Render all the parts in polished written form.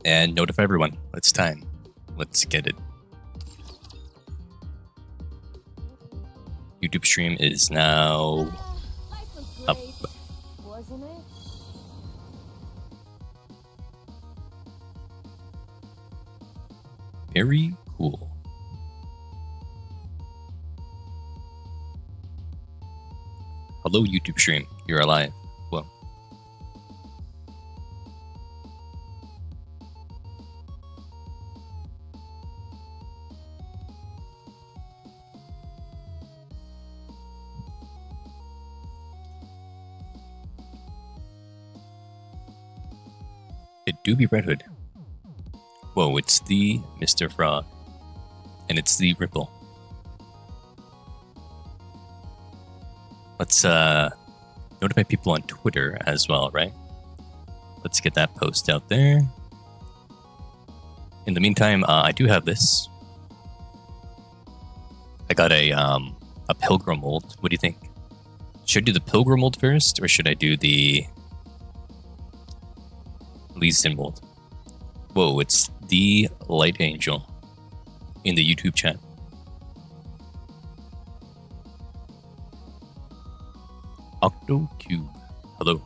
and notify everyone. It's time. Let's get it. YouTube stream is now up. Wasn't it? Very cool. Hello, YouTube stream. You're alive. Whoa. It do be Red Hood. Whoa, it's the Mr. Frog. And it's the Ripple. Let's notify people on Twitter as well, right? Let's get that post out there. In the meantime, I do have this. I got a pilgrim mold. What do you think? Should I do the pilgrim mold first, or should I do the Leeson mold? Whoa, it's the Light Angel in the YouTube chat. OctoCube. Hello.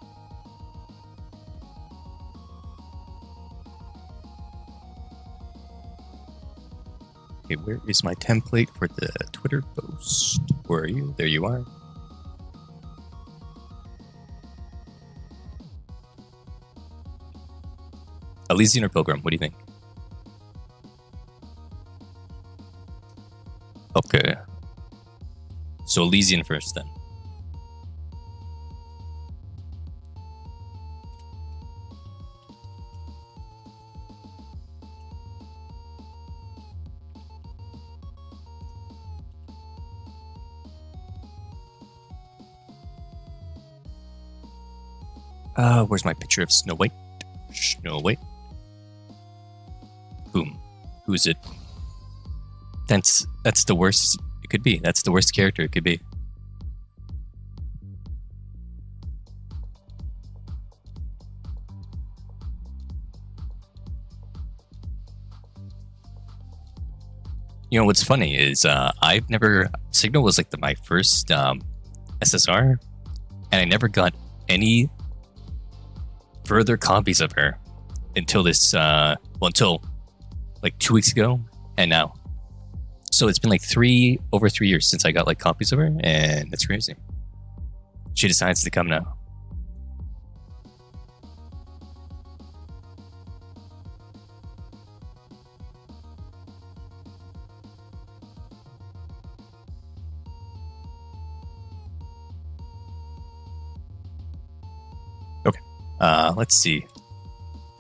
Okay, where is my template for the Twitter post? Where are you? There you are. Elysian or Pilgrim? What do you think? Okay. So Elysian first then. Where's my picture of Snow White? Snow White. Boom. Who's it? That's the worst it could be. That's the worst character it could be. You know what's funny is I've never Signal was like my first SSR, and I never got any further copies of her until this until like 2 weeks ago and now. So it's been like over 3 years since I got like copies of her, and it's crazy. She decides to come now. Okay. Let's see.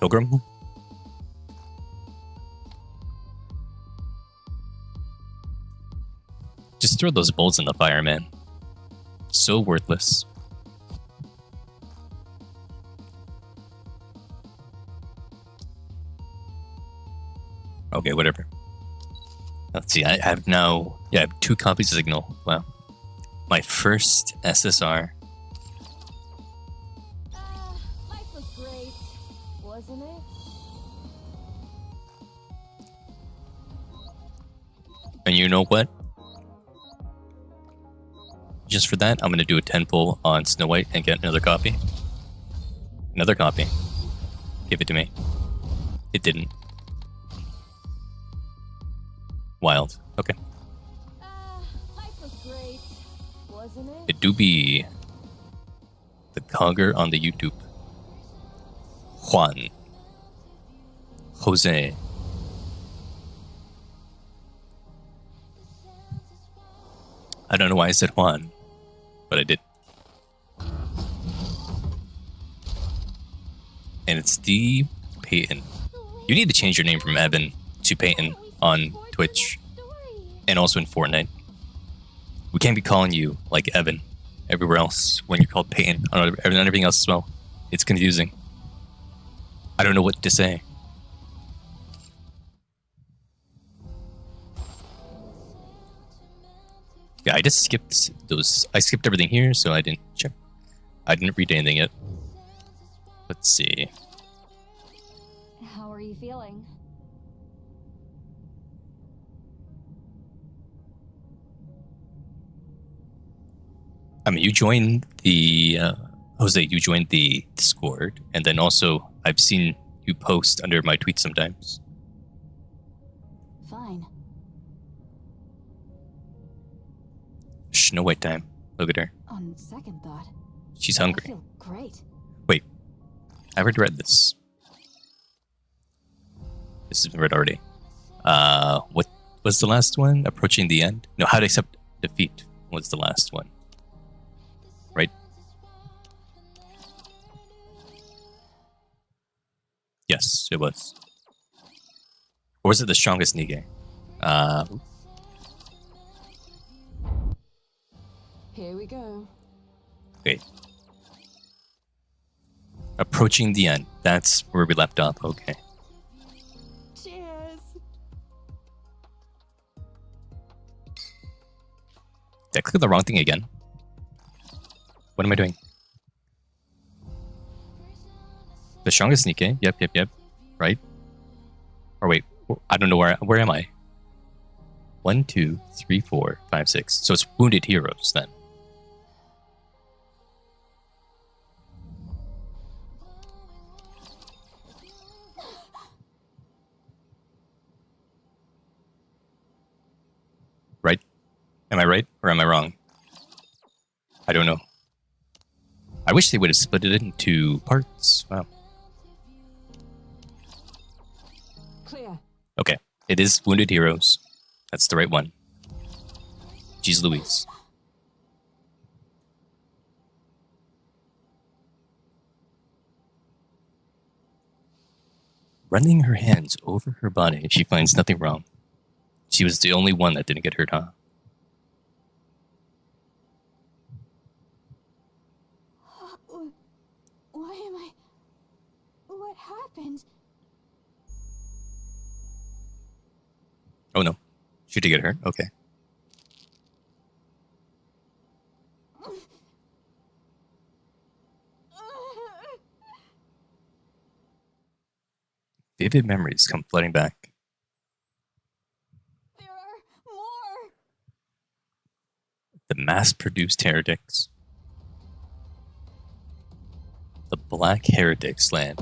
Pilgrim? Just throw those bolts in the fire, man. So worthless. Okay, whatever. Let's see, I have 2 copies of Signal. Wow. My first SSR. Life was great, wasn't it? And you know what? Just for that, I'm going to do a 10 pull on Snow White and get another copy. Another copy. Give it to me. It didn't. Wild. Okay. Life was great, wasn't it? It do be the cogger on the YouTube. Juan. Jose. I don't know why I said Juan, but I did. And it's the Peyton. You need to change your name from Evan to Peyton on Twitch and also in Fortnite. We can't be calling you like Evan everywhere else when you're called Peyton on everything else as well. It's confusing. I don't know what to say. Yeah, I just skipped those. I skipped everything here, so I didn't check. I didn't read anything yet. Let's see. How are you feeling? I mean, you joined the Jose. You joined the Discord, and then also I've seen you post under my tweets sometimes. Fine. Snow White time. Look at her. On second thought, She's I hungry. feel great. Wait, I already read this. This has been read already. What was the last one? Approaching the end? No, how to accept defeat was the last one. Right? Yes, it was. Or was it the strongest Nikke? Here we go. Okay. Approaching the end. That's where we left off. Okay. Cheers. Did I click on the wrong thing again? What am I doing? The strongest Nikke. Yep. Right? Or wait, I don't know where am I? 1, 2, 3, 4, 5, 6. So it's wounded heroes then. Right? Am I right or am I wrong? I don't know. I wish they would have split it into parts. Wow. Clear. Okay. It is Wounded Heroes. That's the right one. Jeez Louise. Running her hands over her body, she finds nothing wrong. She was the only one that didn't get hurt, huh? Why am I... What happened? Oh no. She did get hurt? Okay. Vivid memories come flooding back. There are more. The mass-produced heretics. The Black Heretics land.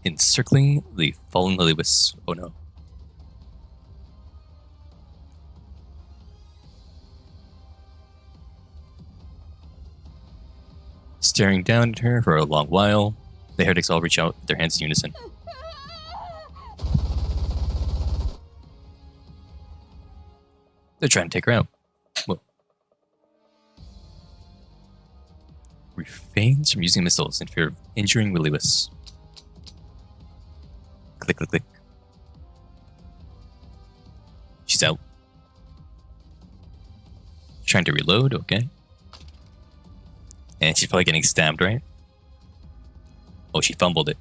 Encircling the fallen Lilius. Oh no. Staring down at her for a long while, the heretics all reach out with their hands in unison. They're trying to take her out. Whoa. Refrains from using missiles in fear of injuring Lilius. Click, click, click. She's out. Trying to reload, okay. And she's probably getting stabbed, right? Oh, she fumbled it.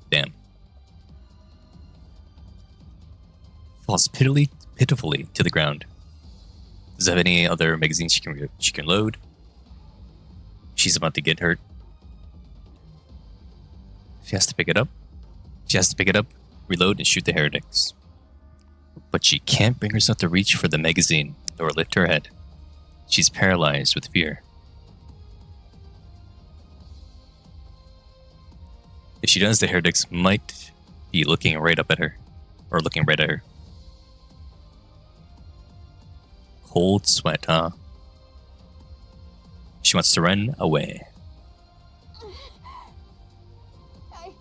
Damn. Falls pitifully to the ground. Does it have any other magazines she can load? She's about to get hurt. She has to pick it up. She has to pick it up, reload, and shoot the heretics. But she can't bring herself to reach for the magazine or lift her head. She's paralyzed with fear. If she does, the heretics might be looking right up at her. Or looking right at her. Cold sweat, huh? She wants to run away. I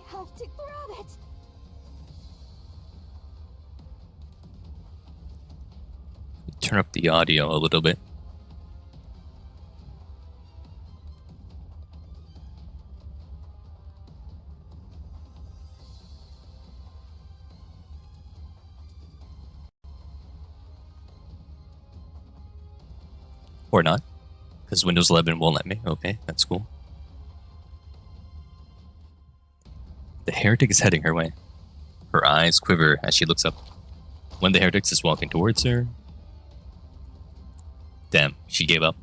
have to grab it. Turn up the audio a little bit. Or not, because Windows 11 won't let me. Okay, that's cool. The heretic is heading her way. Her eyes quiver as she looks up. One of the heretics is walking towards her. Damn, she gave up.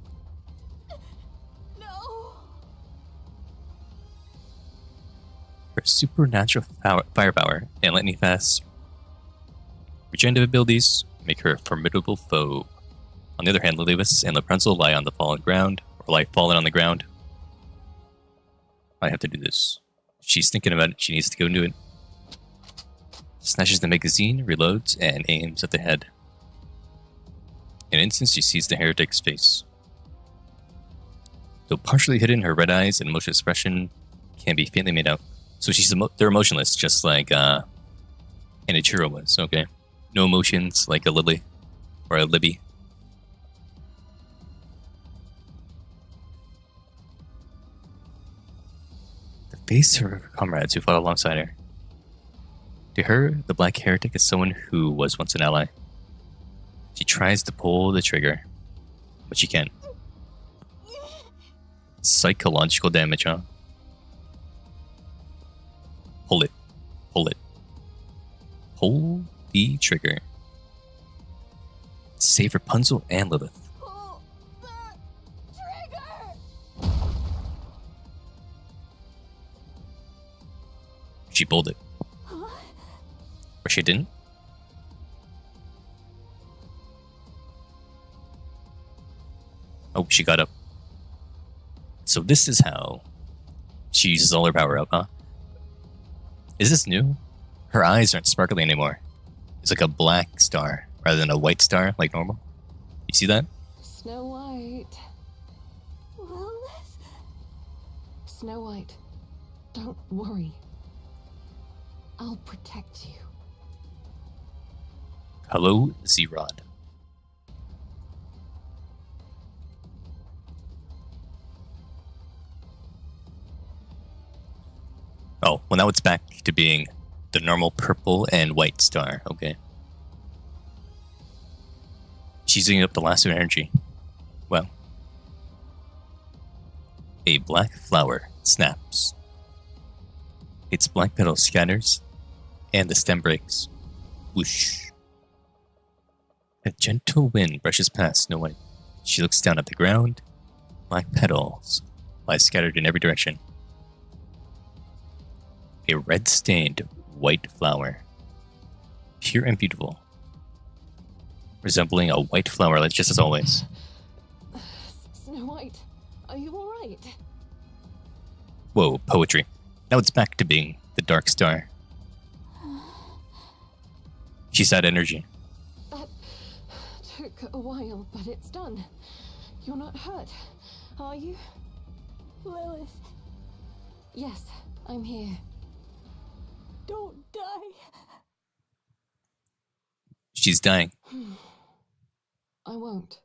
No. Her supernatural firepower and lightning fast regenerative abilities make her a formidable foe. On the other hand, Lilius and Rapunzel lie on the fallen ground, or lie fallen on the ground. I have to do this. She's thinking about it. She needs to go into it. Snatches the magazine, reloads, and aims at the head. In an instant, she sees the heretic's face. Though partially hidden, her red eyes and emotional expression can be faintly made out. So they're emotionless, just like Anichiro was. Okay, no emotions like a Lily or a Libby. The face of her comrades who fought alongside her. To her, the Black Heretic is someone who was once an ally. She tries to pull the trigger, but she can't. Psychological damage, huh? Pull it. Pull it. Pull the trigger. Save Rapunzel and Lilith. Pull the trigger! She pulled it. Huh? Or she didn't? Oh, she got up. So this is how she uses all her power up, huh? Is this new? Her eyes aren't sparkly anymore. It's like a black star rather than a white star like normal. You see that? Snow White. Lilith? Snow White, don't worry. I'll protect you. Hello, Z-Rod. Oh, well now it's back to being the normal purple and white star, okay. She's using up the last of her energy. Well. A black flower snaps. Its black petal scatters, and the stem breaks. Whoosh. A gentle wind brushes past Snow White. She looks down at the ground. Black petals lie scattered in every direction. A red-stained white flower. Pure and beautiful. Resembling a white flower, just as always. Snow White, are you alright? Whoa, poetry. Now it's back to being the dark star. She's had energy. That took a while, but it's done. You're not hurt, are you? Lilith. Yes, I'm here. Don't die. She's dying. I won't.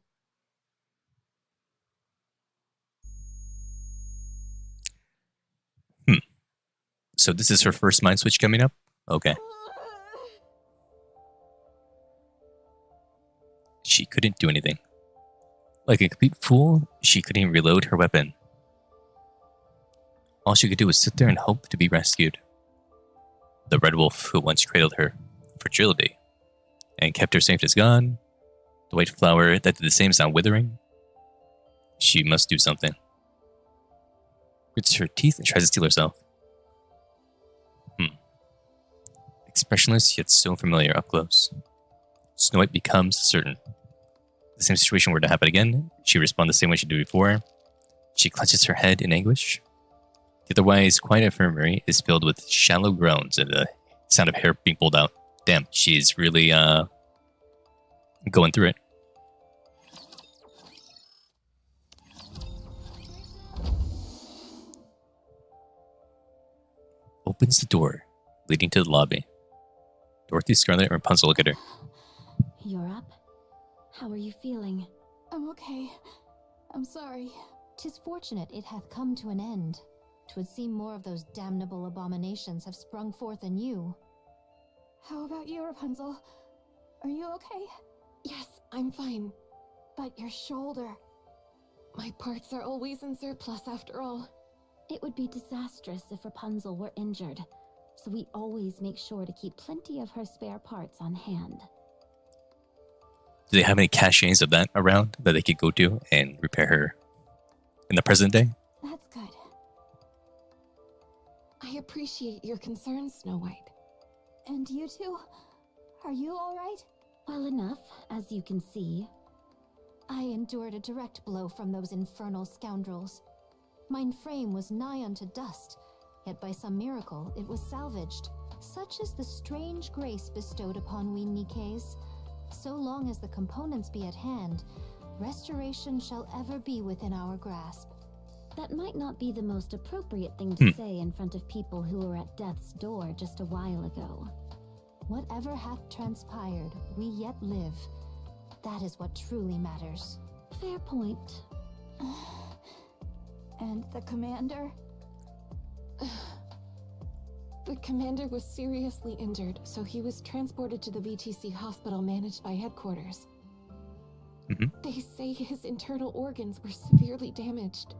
So this is her first mind switch coming up? Okay. She couldn't do anything. Like a complete fool, she couldn't even reload her weapon. All she could do was sit there and hope to be rescued. The red wolf who once cradled her fragility and kept her safe is gone. The white flower that did the same is now withering. She must do something. Grits her teeth and tries to steal herself. Expressionless yet so familiar up close. Snow White becomes certain. If the same situation were to happen again, she would respond the same way she did before. She clutches her head in anguish. The otherwise quiet infirmary is filled with shallow groans and the sound of hair being pulled out. Damn, she's really going through it. Opens the door, leading to the lobby. Dorothy, Scarlet, and Rapunzel look at her. You're up? How are you feeling? I'm okay. I'm sorry. 'Tis fortunate it hath come to an end. 'Twould seem more of those damnable abominations have sprung forth in you. How about you, Rapunzel? Are you okay? Yes, I'm fine. But your shoulder... My parts are always in surplus after all. It would be disastrous if Rapunzel were injured, so we always make sure to keep plenty of her spare parts on hand. Do they have any caches of that around that they could go to and repair her in the present day? That's good. I I appreciate your concern, Snow White. And you two? Are you alright? Well enough, as you can see. I endured a direct blow from those infernal scoundrels. Mine frame was nigh unto dust, yet by some miracle it was salvaged. Such is the strange grace bestowed upon we Nikkes. So long as the components be at hand, restoration shall ever be within our grasp. That might not be the most appropriate thing to say in front of people who were at death's door just a while ago. Whatever hath transpired, we yet live. That is what truly matters. Fair point. And the commander? The commander was seriously injured, so he was transported to the VTC hospital managed by headquarters. They say his internal organs were severely damaged.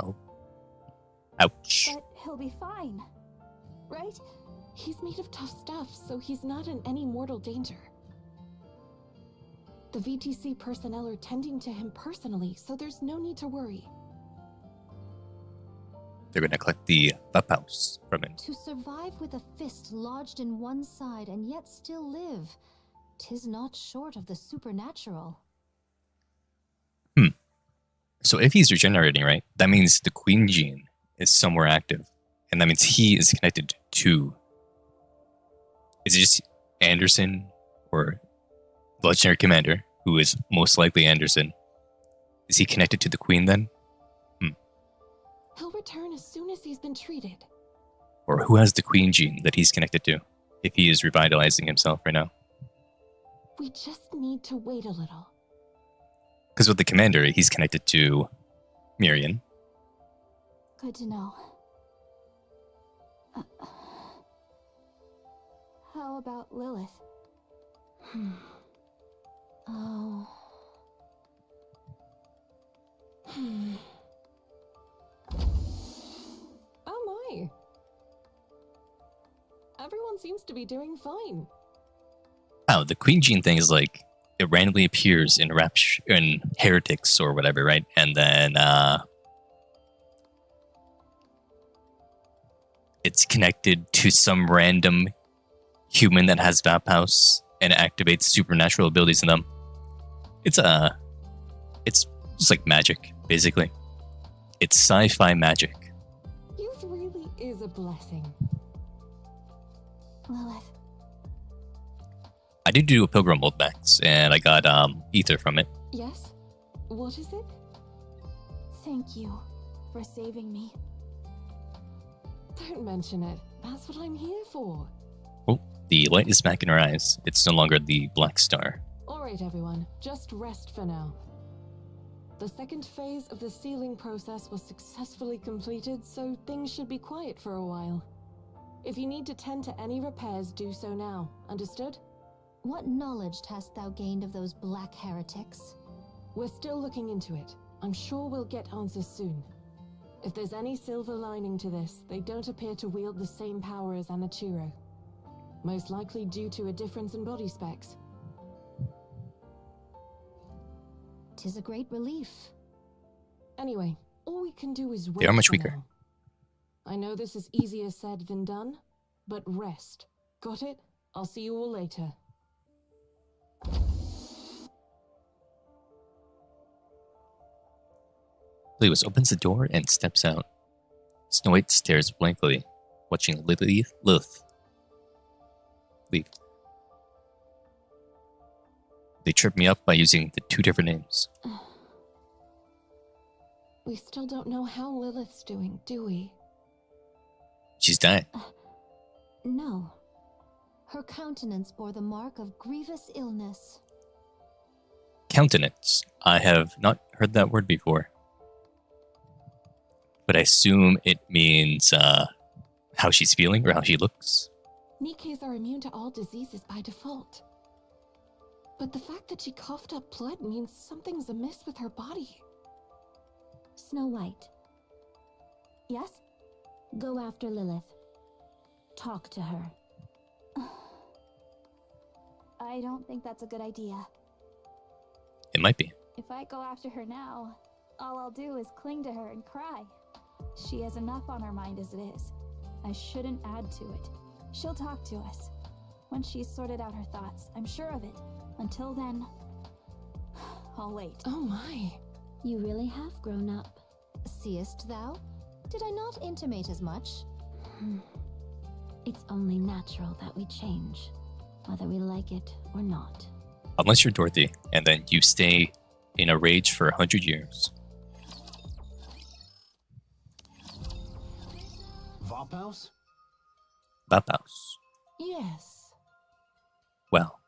Oh. Ouch. But he'll be fine, right? He's made of tough stuff, so he's not in any mortal danger. The VTC personnel are tending to him personally, so there's no need to worry. They're gonna collect the house from him. To survive with a fist lodged in one side and yet still live, 'tis not short of the supernatural. So if he's regenerating, right, that means the Queen gene is somewhere active. And that means he is connected to... Is it just Anderson or the Legendary Commander, who is most likely Anderson? Is he connected to the Queen then? He'll return as soon as he's been treated. Or who has the Queen gene that he's connected to, if he is revitalizing himself right now? We just need to wait a little. Because with the Commander, he's connected to Miriam. Good to know. How about Lilith? Oh. Oh my. Everyone seems to be doing fine. Wow, the Queen gene thing is like, it randomly appears in in Heretics or whatever, right? And then it's connected to some random human that has House and activates supernatural abilities in them. It's just like magic, basically. It's sci-fi magic. Youth really is a blessing. Lilith. I did do a pilgrim hold max, and I got ether from it. Yes? What is it? Thank you for saving me. Don't mention it. That's what I'm here for. Oh, the light is back in her eyes. It's no longer the black star. Alright everyone, just rest for now. The second phase of the sealing process was successfully completed, so things should be quiet for a while. If you need to tend to any repairs, do so now. Understood? What knowledge hast thou gained of those black heretics? We're still looking into it. I'm sure we'll get answers soon. If there's any silver lining to this, they don't appear to wield the same power as Anachiro. Most likely due to a difference in body specs. 'Tis a great relief. Anyway, all we can do is wait. They are much for weaker. now. I know this is easier said than done, but rest. Got it? I'll see you all later. Lewis opens the door and steps out. Snow White stares blankly, watching Lilith leave. They trip me up by using the two different names. We still don't know how Lilith's doing, do we? She's dying. No. Her countenance bore the mark of grievous illness. Countenance. I have not heard that word before. But I assume it means how she's feeling or how she looks. Nikkes are immune to all diseases by default. But the fact that she coughed up blood means something's amiss with her body. Snow White, Yes? go after Lilith. Talk to her. I don't think that's a good idea. It might be. If I go after her now, all I'll do is cling to her and cry. She has enough on her mind as it is. I shouldn't add to it. She'll talk to us. Once she's sorted out her thoughts, I'm sure of it. Until then, I'll wait. Oh my. You really have grown up. Seest thou? Did I not intimate as much? It's only natural that we change, whether we like it or not. Unless you're Dorothy, and then you stay in a rage for 100 years. Vophouse? Bapaus. Yes. Well,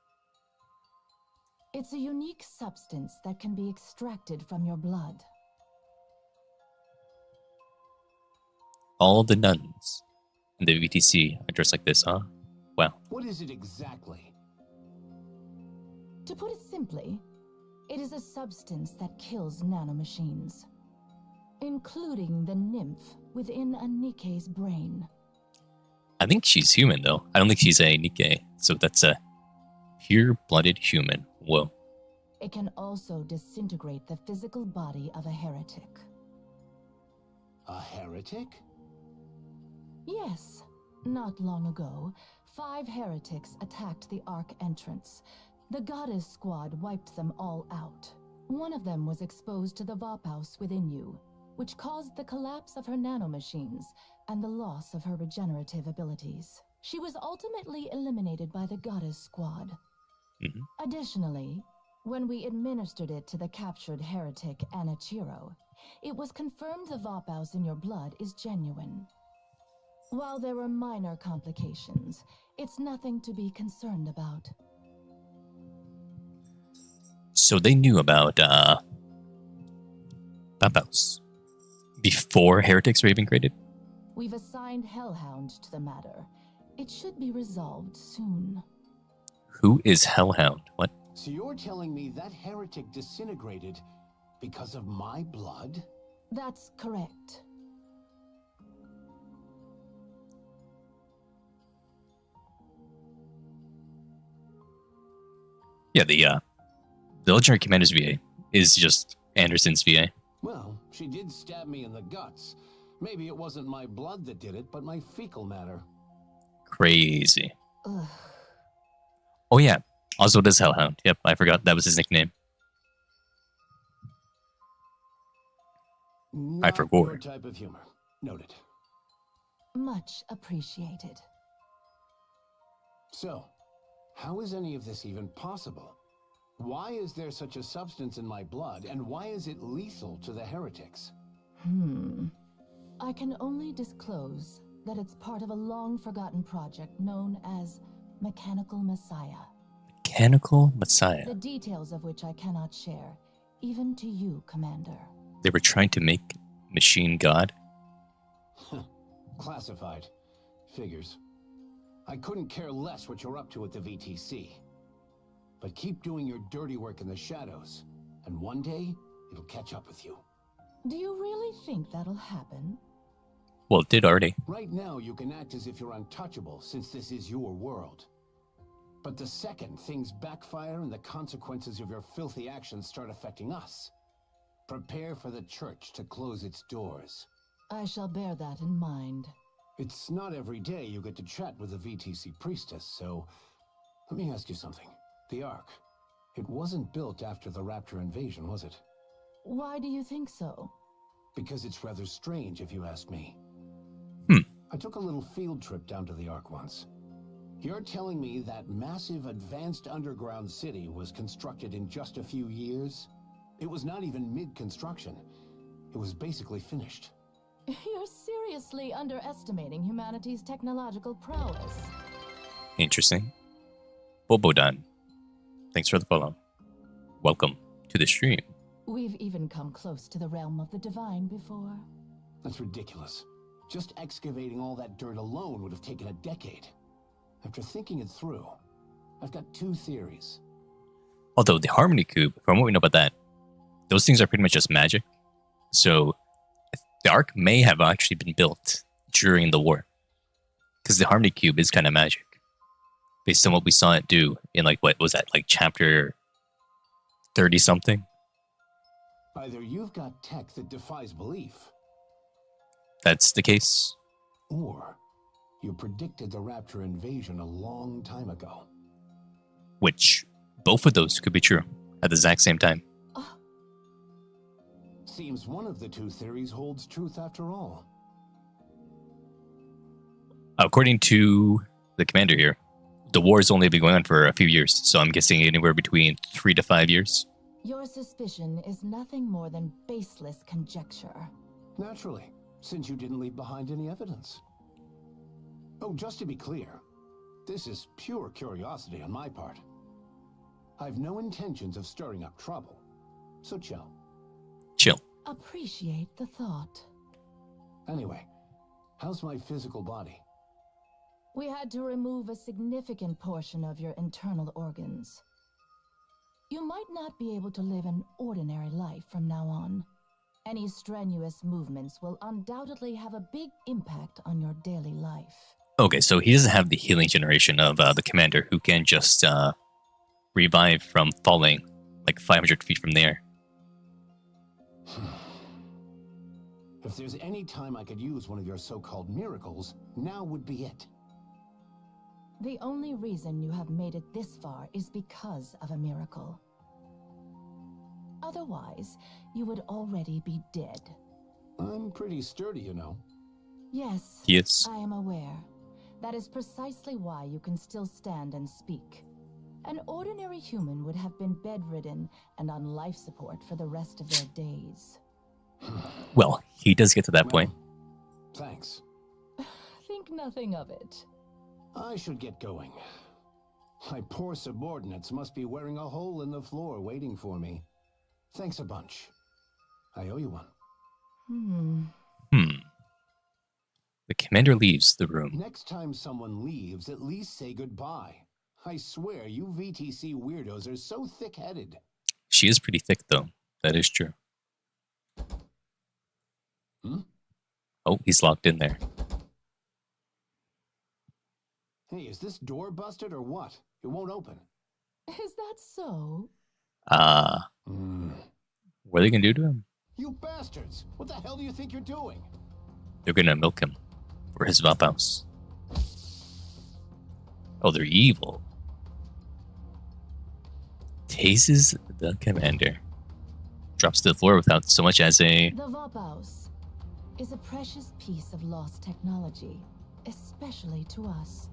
It's a unique substance that can be extracted from your blood. all the nuns in the VTC are dressed like this, huh? Well, What is it exactly? To put it simply, it is a substance that kills nanomachines, including the nymph within a Nikke's brain. I think she's human, though. I don't think she's a Nikke, so that's a pure-blooded human. Whoa. It can also disintegrate the physical body of a heretic. A heretic? Yes. Not long ago, 5 heretics attacked the Ark entrance. The goddess squad wiped them all out. One of them was exposed to the Vophouse within you, which caused the collapse of her nanomachines and the loss of her regenerative abilities. She was ultimately eliminated by the goddess squad. Additionally, when we administered it to the captured heretic Anichiro, it was confirmed the Vophouse in your blood is genuine. While there were minor complications, it's nothing to be concerned about. So they knew about Bapaus before heretics were even created? We've assigned Hellhound to the matter. It should be resolved soon. Who is Hellhound? What? So you're telling me that heretic disintegrated because of my blood? That's correct. Yeah, the Legendary Commander's VA is just Anderson's VA. Well, she did stab me in the guts. Maybe it wasn't my blood that did it, but my fecal matter. Crazy. Ugh. Oh yeah, also does Hellhound. Yep, I forgot that was his nickname. Not forgot. your type of humor. Noted. Much appreciated. So, how is any of this even possible? Why is there such a substance in my blood, and why is it lethal to the heretics? I can only disclose that it's part of a long-forgotten project known as Mechanical Messiah. Mechanical Messiah. The details of which I cannot share, even to you, Commander. They were trying to make Machine God? Classified. Figures. I couldn't care less what you're up to at the VTC. But keep doing your dirty work in the shadows, and one day, it'll catch up with you. Do you really think that'll happen? Well, it did already. Right now, you can act as if you're untouchable, since this is your world. But the second things backfire and the consequences of your filthy actions start affecting us, prepare for the church to close its doors. I shall bear that in mind. It's not every day you get to chat with a VTC priestess, so let me ask you something. The Ark, it wasn't built after the Rapture invasion, was it? Why do you think so? Because it's rather strange, if you ask me. I took a little field trip down to the Ark once. You're telling me that massive advanced underground city was constructed in just a few years? It was not even mid-construction. It was basically finished. You're seriously underestimating humanity's technological prowess. Interesting. Bobodan. Thanks for the follow. Welcome to the stream. We've even come close to the realm of the divine before. That's ridiculous. Just excavating all that dirt alone would have taken a decade. After thinking it through, I've got 2 theories. Although the Harmony Cube, from what we know about that, those things are pretty much just magic. So the Ark may have actually been built during the war. Because the Harmony Cube is kind of magic. Based on what we saw it do in, like, what was that, like chapter 30-something? Either you've got tech that defies belief, that's the case. Or you predicted the Rapture invasion a long time ago. Which, both of those could be true at the exact same time. Seems one of the two theories holds truth after all. According to the commander here, the war's only been going on for a few years, so I'm guessing anywhere between 3 to 5 years. Your suspicion is nothing more than baseless conjecture. Naturally, since you didn't leave behind any evidence. Oh, just to be clear, this is pure curiosity on my part. I've no intentions of stirring up trouble, so chill. Chill. Appreciate the thought. Anyway, how's my physical body? We had to remove a significant portion of your internal organs. You might not be able to live an ordinary life from now on. Any strenuous movements will undoubtedly have a big impact on your daily life. Okay, so he doesn't have the healing generation of the commander who can just revive from falling like 500 feet from there. If there's any time I could use one of your so-called miracles, now would be it. The only reason you have made it this far is because of a miracle. Otherwise, you would already be dead. I'm pretty sturdy, you know. Yes, Yes. I am aware. That is precisely why you can still stand and speak. An ordinary human would have been bedridden and on life support for the rest of their days. Well, he does get to that point. Thanks. Think nothing of it. I should get going. My poor subordinates must be wearing a hole in the floor waiting for me. Thanks a bunch. I owe you one. The commander leaves the room. Next time someone leaves, at least say goodbye. I swear, you VTC weirdos are so thick-headed. She is pretty thick, though. That is true. Oh, he's locked in there. Hey, is this door busted or what? It won't open. Is that so? What are they gonna do to him? You bastards! What the hell do you think you're doing? They're gonna milk him for his Vaphouse. Oh, they're evil. Tases the commander. Drops to the floor without so much as a... The Vaphouse is a precious piece of lost technology, especially to us.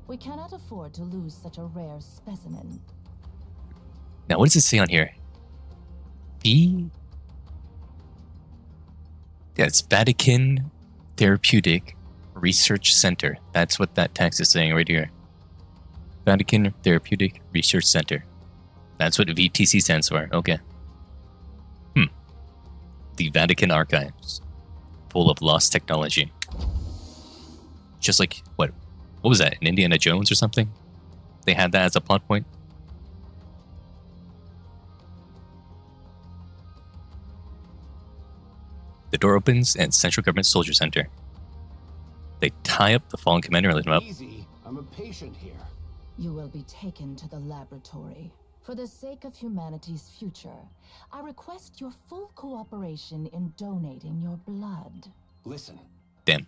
We cannot afford to lose such a rare specimen. Now, what does it say on here? Yeah, it's Vatican Therapeutic Research Center. That's what that text is saying right here. Vatican Therapeutic Research Center. That's what VTC stands for. Okay. The Vatican Archives. Full of lost technology. Just like, what was that, in Indiana Jones or something? They had that as a plot point? The door opens and Central Government Soldier Center. They tie up the fallen commander and lift him up. Easy. I'm a patient here. You will be taken to the laboratory. For the sake of humanity's future, I request your full cooperation in donating your blood. Listen. Damn.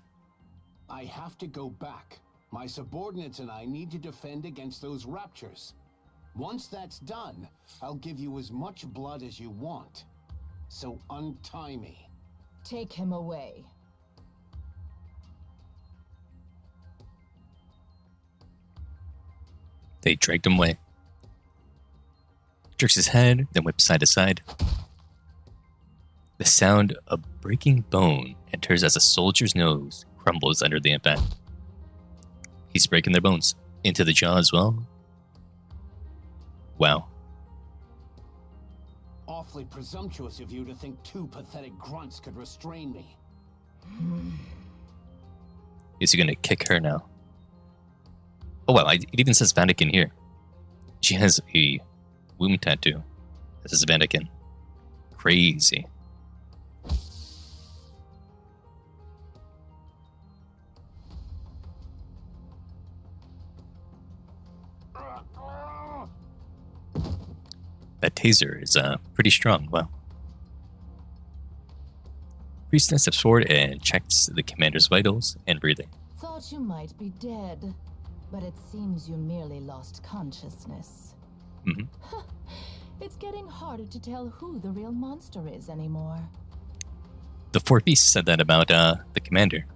I have to go back. My subordinates and I need to defend against those raptures. Once that's done, I'll give you as much blood as you want. So untie me. Take him away. They dragged him away. Jerks his head, then whips side to side. The sound of breaking bone enters as a soldier's nose crumbles under the impact. He's breaking their bones. Into the jaw as well. Wow. Awfully presumptuous of you to think two pathetic grunts could restrain me. Is he gonna kick her now? Oh wow, it even says Vatican here. She has a womb tattoo. This is Vatican. Crazy. That taser is pretty strong. Wow. Priestess steps forward and checks the commander's vitals and breathing. Thought you might be dead, but it seems you merely lost consciousness. Mm-hmm. It's getting harder to tell who the real monster is anymore. The fourth beast said that about the commander.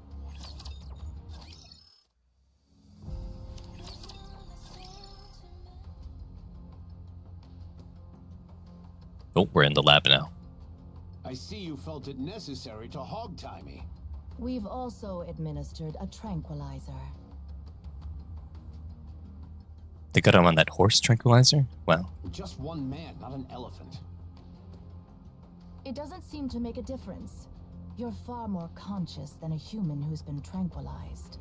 Oh, we're in the lab now. I see you felt it necessary to hog-tie me. We've also administered a tranquilizer. They got him on that horse tranquilizer? Wow. Just one man, not an elephant. It doesn't seem to make a difference. You're far more conscious than a human who's been tranquilized.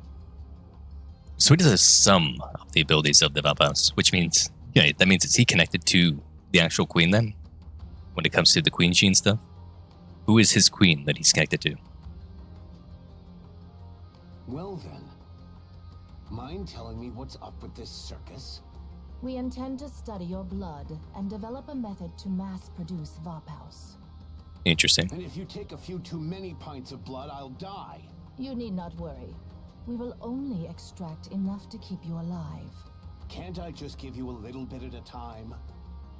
So he does have some of the abilities of the Valpaus, which means, yeah, that means is he connected to the actual queen then? When it comes to the queen gene stuff? Who is his queen that he's connected to? Well then, mind telling me what's up with this circus? We intend to study your blood and develop a method to mass produce Valpaus. Interesting. And if you take a few too many pints of blood, I'll die. You need not worry. We will only extract enough to keep you alive. Can't I just give you a little bit at a time?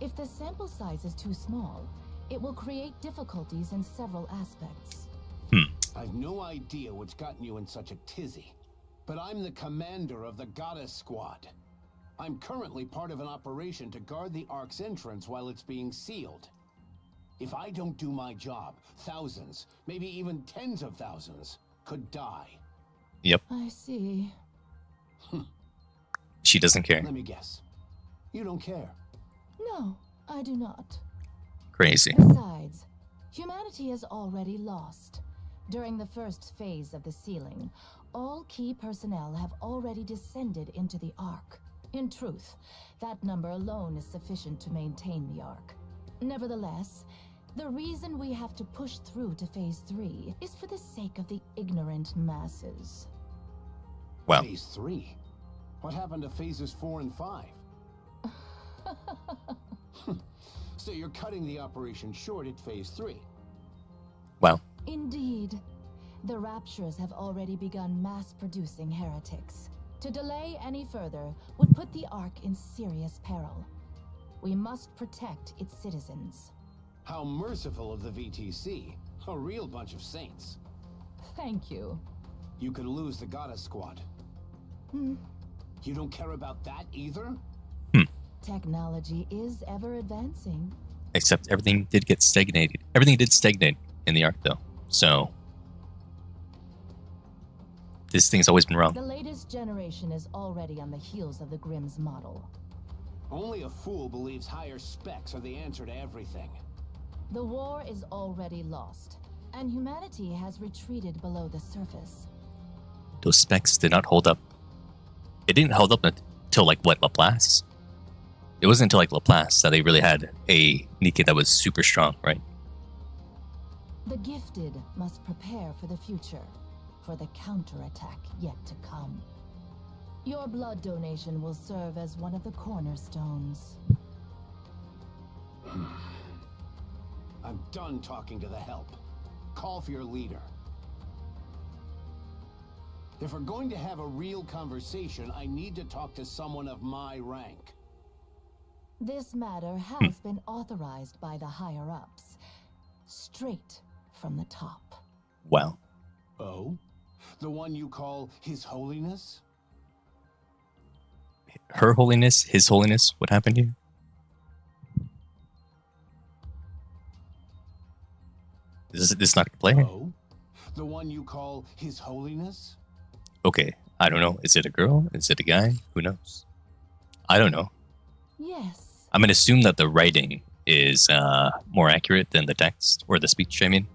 If the sample size is too small, it will create difficulties in several aspects. I've no idea what's gotten you in such a tizzy, but I'm the commander of the Goddess Squad. I'm currently part of an operation to guard the Ark's entrance while it's being sealed. If I don't do my job, thousands, maybe even tens of thousands, could die. Yep. I see. She doesn't care. Let me guess. You don't care. No, I do not. Crazy. Besides, humanity has already lost. During the first phase of the sealing, all key personnel have already descended into the Ark. In truth, that number alone is sufficient to maintain the Ark. Nevertheless, the reason we have to push through to Phase 3 is for the sake of the ignorant masses. Wow. Phase 3? What happened to phases 4 and 5? So you're cutting the operation short at Phase 3? Wow. Indeed. The Raptures have already begun mass-producing heretics. To delay any further would put the Ark in serious peril. We must protect its citizens. How merciful of the VTC. A real bunch of saints. Thank you. You could lose the Goddess Squad. You don't care about that either? Technology is ever advancing. Except everything did get stagnated. Everything did stagnate in the Ark, though. So this thing's always been wrong. The latest generation is already on the heels of the Grimm's model. Only a fool believes higher specs are the answer to everything. The war is already lost, and humanity has retreated below the surface. Those specs did not hold up. It didn't hold up until, like, what, Laplace? It wasn't until, like, Laplace that they really had a Nikke that was super strong, right? The gifted must prepare for the future, for the counterattack yet to come. Your blood donation will serve as one of the cornerstones. I'm done talking to the help. Call for your leader. If we're going to have a real conversation, I need to talk to someone of my rank. This matter has been authorized by the higher-ups, straight from the top. Wow. Oh? The one you call His Holiness? Her Holiness, His Holiness, what happened here? This is not gonna play? Oh? The one you call His Holiness? Okay, I don't know. Is it a girl? Is it a guy? Who knows? I don't know. Yes. I'm gonna assume that the writing is more accurate than the text, or the speech, I mean.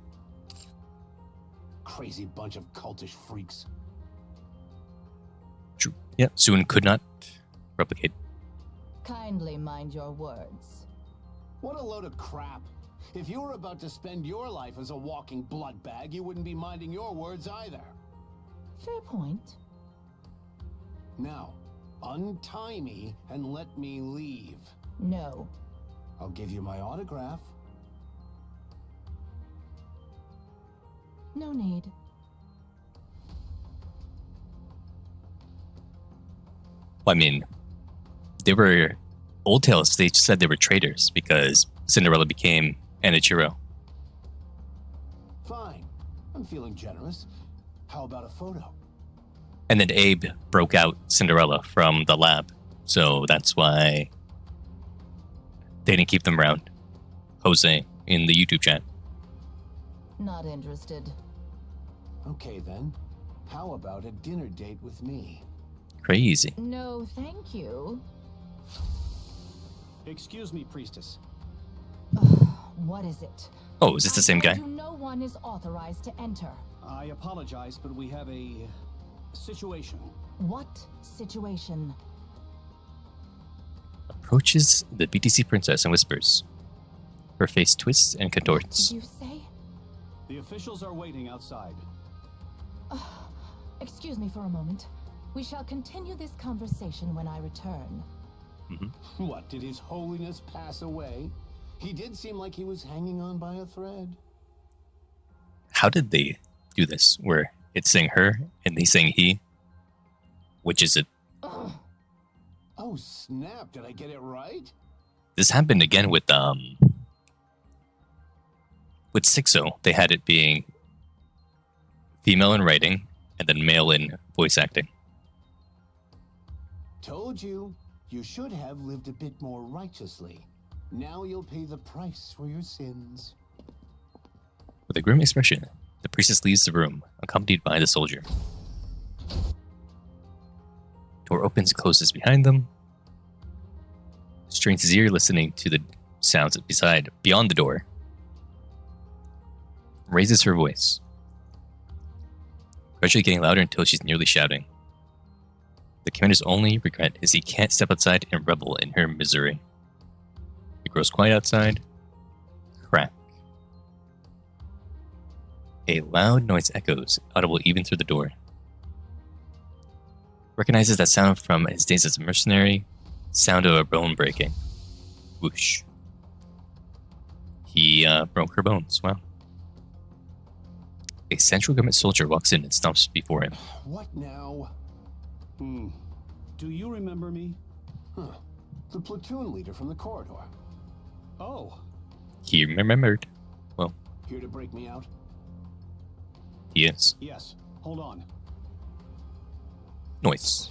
Crazy bunch of cultish freaks. True. Yeah, Suin could not replicate. Kindly mind your words. What a load of crap. If you were about to spend your life as a walking blood bag, you wouldn't be minding your words either. Fair point. Now, untie me and let me leave. No. I'll give you my autograph. No need. Well, I mean, they were old tales. They said they were traitors because Cinderella became Enichiro. Fine. I'm feeling generous. How about a photo? And then Abe broke out Cinderella from the lab. So that's why they didn't keep them around. Jose in the YouTube chat. Not interested. Okay then. How about a dinner date with me? Crazy. No, thank you. Excuse me, priestess. What is it? Oh, is this the same guy? No one is authorized to enter. I apologize, but we have a situation. What situation? Approaches the BTC princess and whispers. Her face twists and contorts. Did you say? The officials are waiting outside. Excuse me for a moment. We shall continue this conversation when I return. What, did His Holiness pass away? He did seem like he was hanging on by a thread. How did they do this? Where it's saying her and they saying he? Which is it? Oh snap, did I get it right? This happened again with Sixo. They had it being female in writing and then male in voice acting. Told you. You should have lived a bit more righteously. Now you'll pay the price for your sins. With a grim expression, the priestess leaves the room, accompanied by the soldier. Door opens and closes behind them. Strains his ear, listening to the sounds beyond the door. Raises her voice, gradually getting louder until she's nearly shouting. The commander's only regret is he can't step outside and revel in her misery. It grows quiet outside. Crack. A loud noise echoes, audible even through the door. Recognizes that sound from his days as a mercenary. Sound of a bone breaking. Whoosh. He broke her bones. Wow. A central government soldier walks in and stomps before him. What now? Do you remember me? The platoon leader from the corridor. Oh, He remembered. Well, Here to break me out? he is. yes. Hold on. Noise.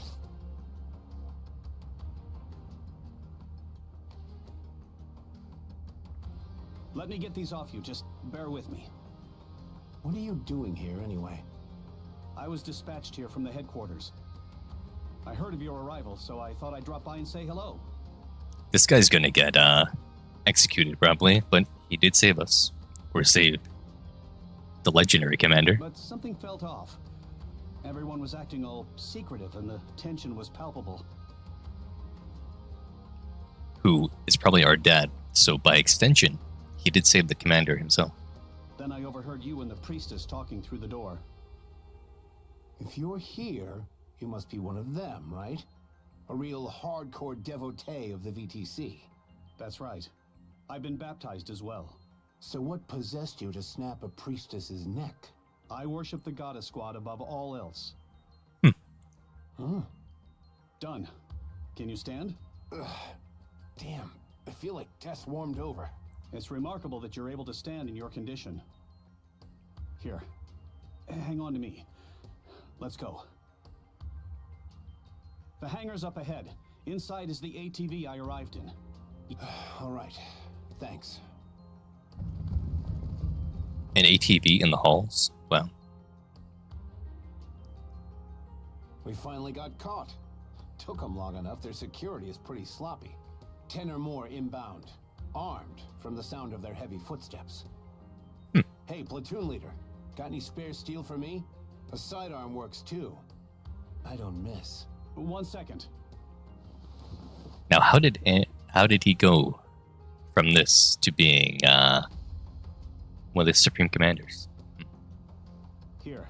Let me get these off you. Just bear with me. What are you doing here anyway? I was dispatched here from the headquarters. I heard of your arrival, so I thought I'd drop by and say hello. This guy's gonna get executed probably, but he did save us. Or save the legendary commander. But something felt off. Everyone was acting all secretive and the tension was palpable. Who is probably our dad, so by extension, he did save the commander himself. Then I overheard you and the priestess talking through the door. If you're here, you must be one of them, right? A real hardcore devotee of the VTC. That's right. I've been baptized as well. So what possessed you to snap a priestess's neck? I worship the goddess squad above all else. Huh? Done. Can you stand? Damn, I feel like death warmed over. It's remarkable that you're able to stand in your condition. Here, hang on to me. Let's go. The hangar's up ahead. Inside is the ATV I arrived in. All right, thanks. An ATV in the halls? Wow. We finally got caught. Took them long enough, their security is pretty sloppy. 10 or more inbound, armed from the sound of their heavy footsteps. Hey, platoon leader, got any spare steel for me? A sidearm works too. I don't miss. 1 second. Now, how did he go from this to being one of the supreme commanders? Here,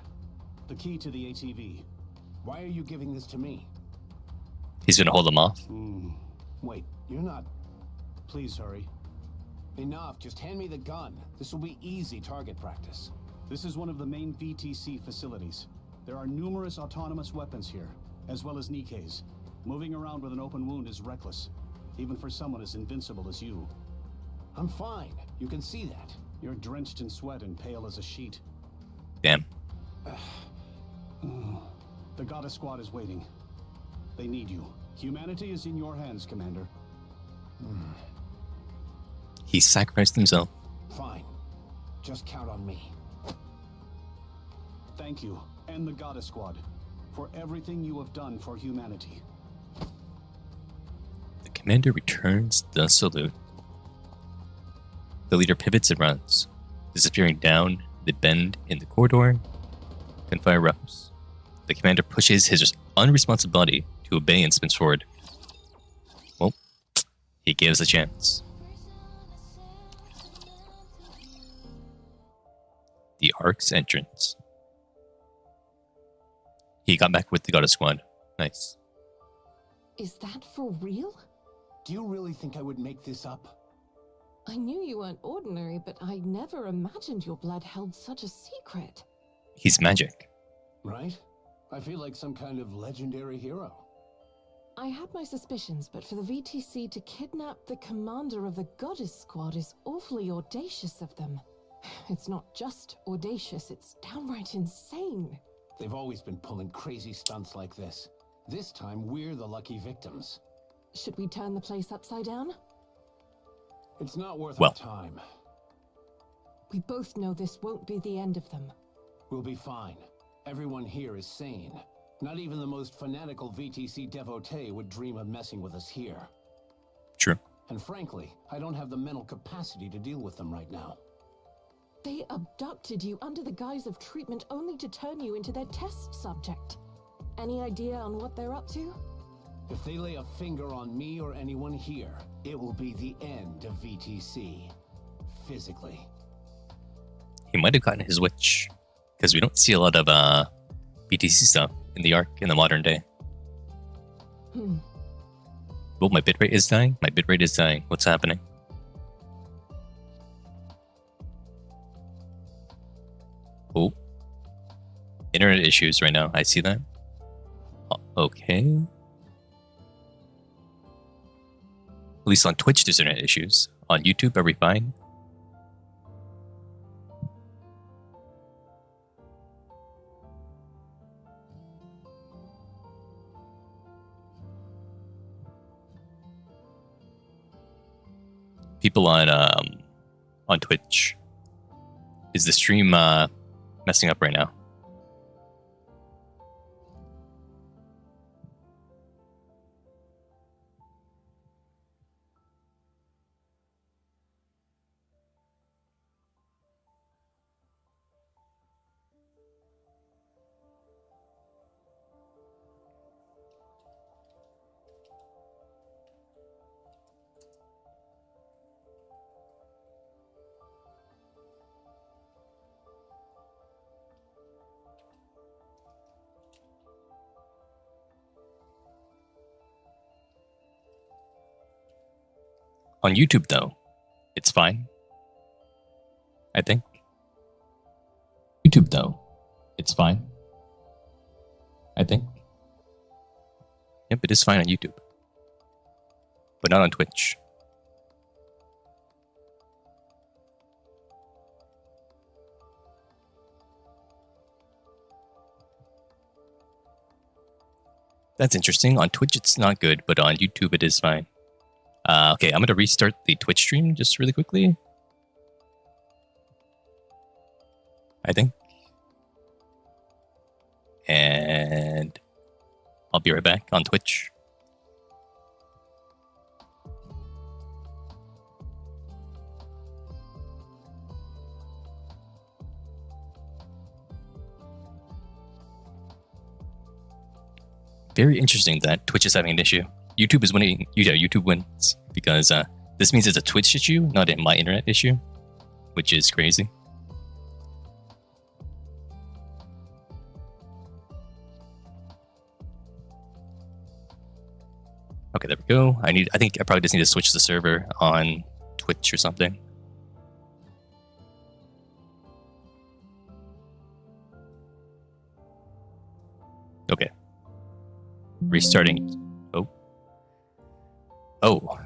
the key to the ATV. Why are you giving this to me? He's gonna hold them off. Wait, you're not... Please hurry. Enough, just hand me the gun. This will be easy target practice. This is one of the main VTC facilities. There are numerous autonomous weapons here, as well as Nikke's. Moving around with an open wound is reckless, even for someone as invincible as you. I'm fine. You can see that. You're drenched in sweat and pale as a sheet. Damn. The Goddess Squad is waiting. They need you. Humanity is in your hands, Commander. He sacrificed himself. Fine. Just count on me. Thank you, and the Goddess Squad, for everything you have done for humanity. The commander returns the salute. The leader pivots and runs, disappearing down the bend in the corridor. Gunfire erupts. The commander pushes his unresponsive body to obey and spins forward. Well, he gives a chance. The Ark's entrance. He got back with the Goddess Squad. Nice. Is that for real? Do you really think I would make this up? I knew you weren't ordinary, but I never imagined your blood held such a secret. He's magic. Right? I feel like some kind of legendary hero. I had my suspicions, but for the VTC to kidnap the commander of the Goddess Squad is awfully audacious of them. It's not just audacious, it's downright insane. They've always been pulling crazy stunts like this. This time, we're the lucky victims. Should we turn the place upside down? It's not worth Well. our time. We both know this won't be the end of them. We'll be fine. Everyone here is sane. Not even the most fanatical VTC devotee would dream of messing with us here. True. And frankly, I don't have the mental capacity to deal with them right now. They abducted you under the guise of treatment only to turn you into their test subject. Any idea on what they're up to? If they lay a finger on me or anyone here, it will be the end of VTC. Physically. He might have gotten his wish, because we don't see a lot of BTC stuff in the Ark in the modern day. Well, my bitrate is dying. My bitrate is dying. What's happening? Oh. Internet issues right now. I see that. Okay. At least on Twitch, there's internet issues. On YouTube, are we fine? People on Twitch. Is the stream messing up right now? On YouTube, though, it's fine. I think. YouTube, though, it's fine. I think. Yep, it is fine on YouTube. But not on Twitch. That's interesting. On Twitch, it's not good, but on YouTube, it is fine. Okay, I'm going to restart the Twitch stream just really quickly. I think. And I'll be right back on Twitch. Very interesting that Twitch is having an issue. YouTube is winning. YouTube wins because this means it's a Twitch issue, not a my internet issue, which is crazy. Okay, there we go. I think I probably just need to switch the server on Twitch or something. Restarting. Oh. Oh.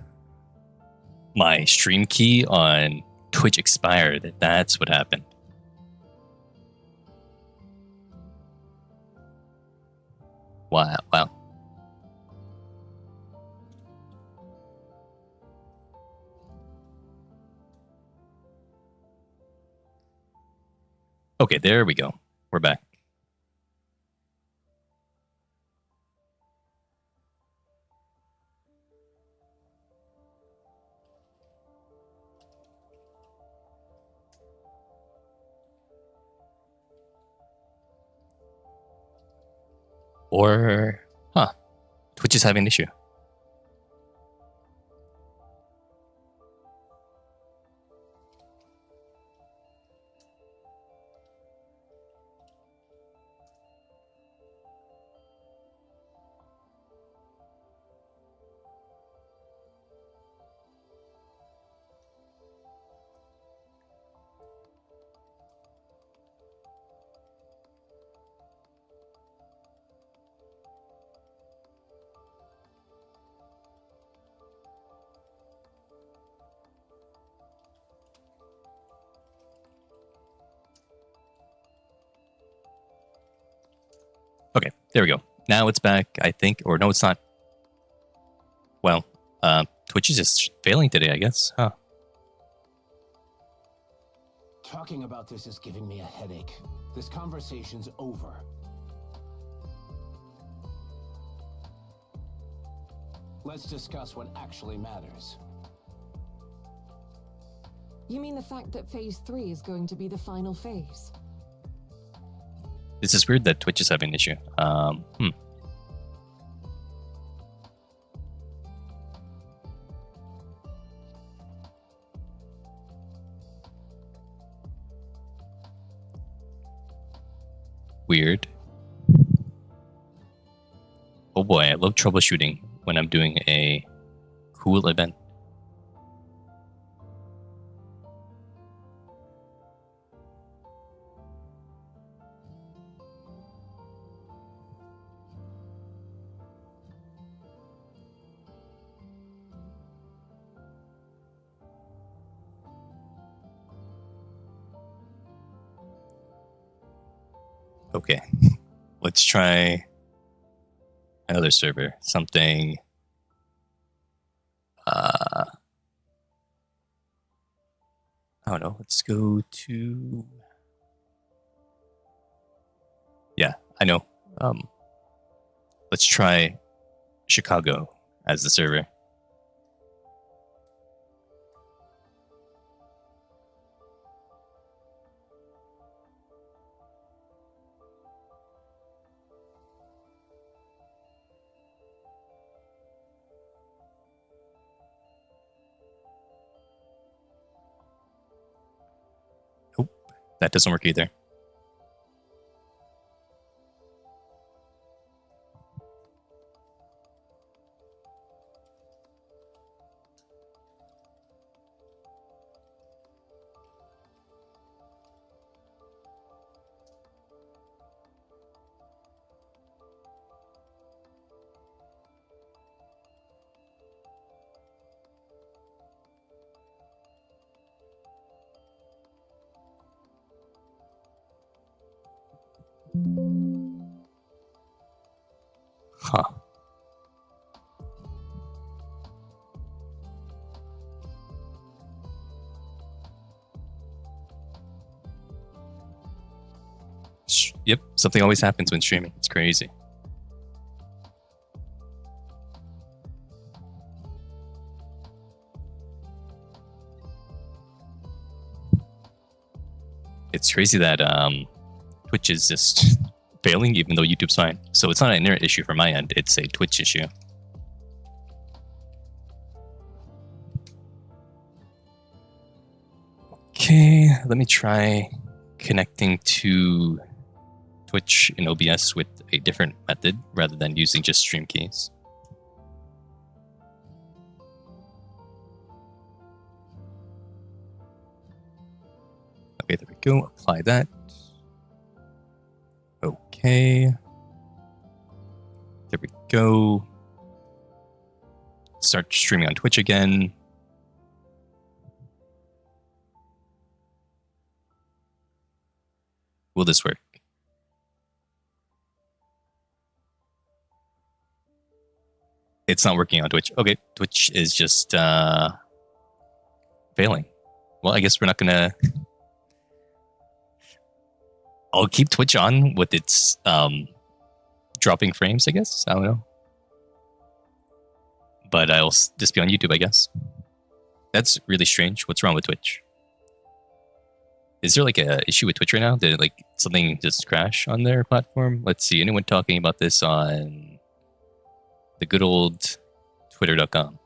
My stream key on Twitch expired. That's what happened. Wow. Wow. Okay, there we go. We're back. Or, huh, Twitch is having an issue. Okay, there we go. Now it's back, I think. Or no, it's not. Well, Twitch is just failing today, I guess. Huh. Talking about this is giving me a headache. This conversation's over. Let's discuss what actually matters. You mean the fact that Phase 3 is going to be the final phase? This is weird that Twitch is having an issue. Weird. Oh boy, I love troubleshooting when I'm doing a cool event. Okay, let's try another server. Something. I don't know. Let's go to. Yeah, I know. Let's try Chicago as the server. That doesn't work either. Huh. Yep, something always happens when streaming. It's crazy. It's crazy that Twitch is just failing even though YouTube's fine. So it's not an internet issue from my end, it's a Twitch issue. Okay, let me try connecting to Twitch in OBS with a different method rather than using just stream keys. Okay, there we go. Apply that. Okay. There we go. Start streaming on Twitch again. Will this work? It's not working on Twitch. Okay, Twitch is just failing. Well, I guess we're not gonna. I'll keep Twitch on with its dropping frames, I guess. I don't know. But I'll just be on YouTube, I guess. That's really strange. What's wrong with Twitch? Is there like a issue with Twitch right now? Did like something just crash on their platform? Let's see. Anyone talking about this on the good old Twitter.com?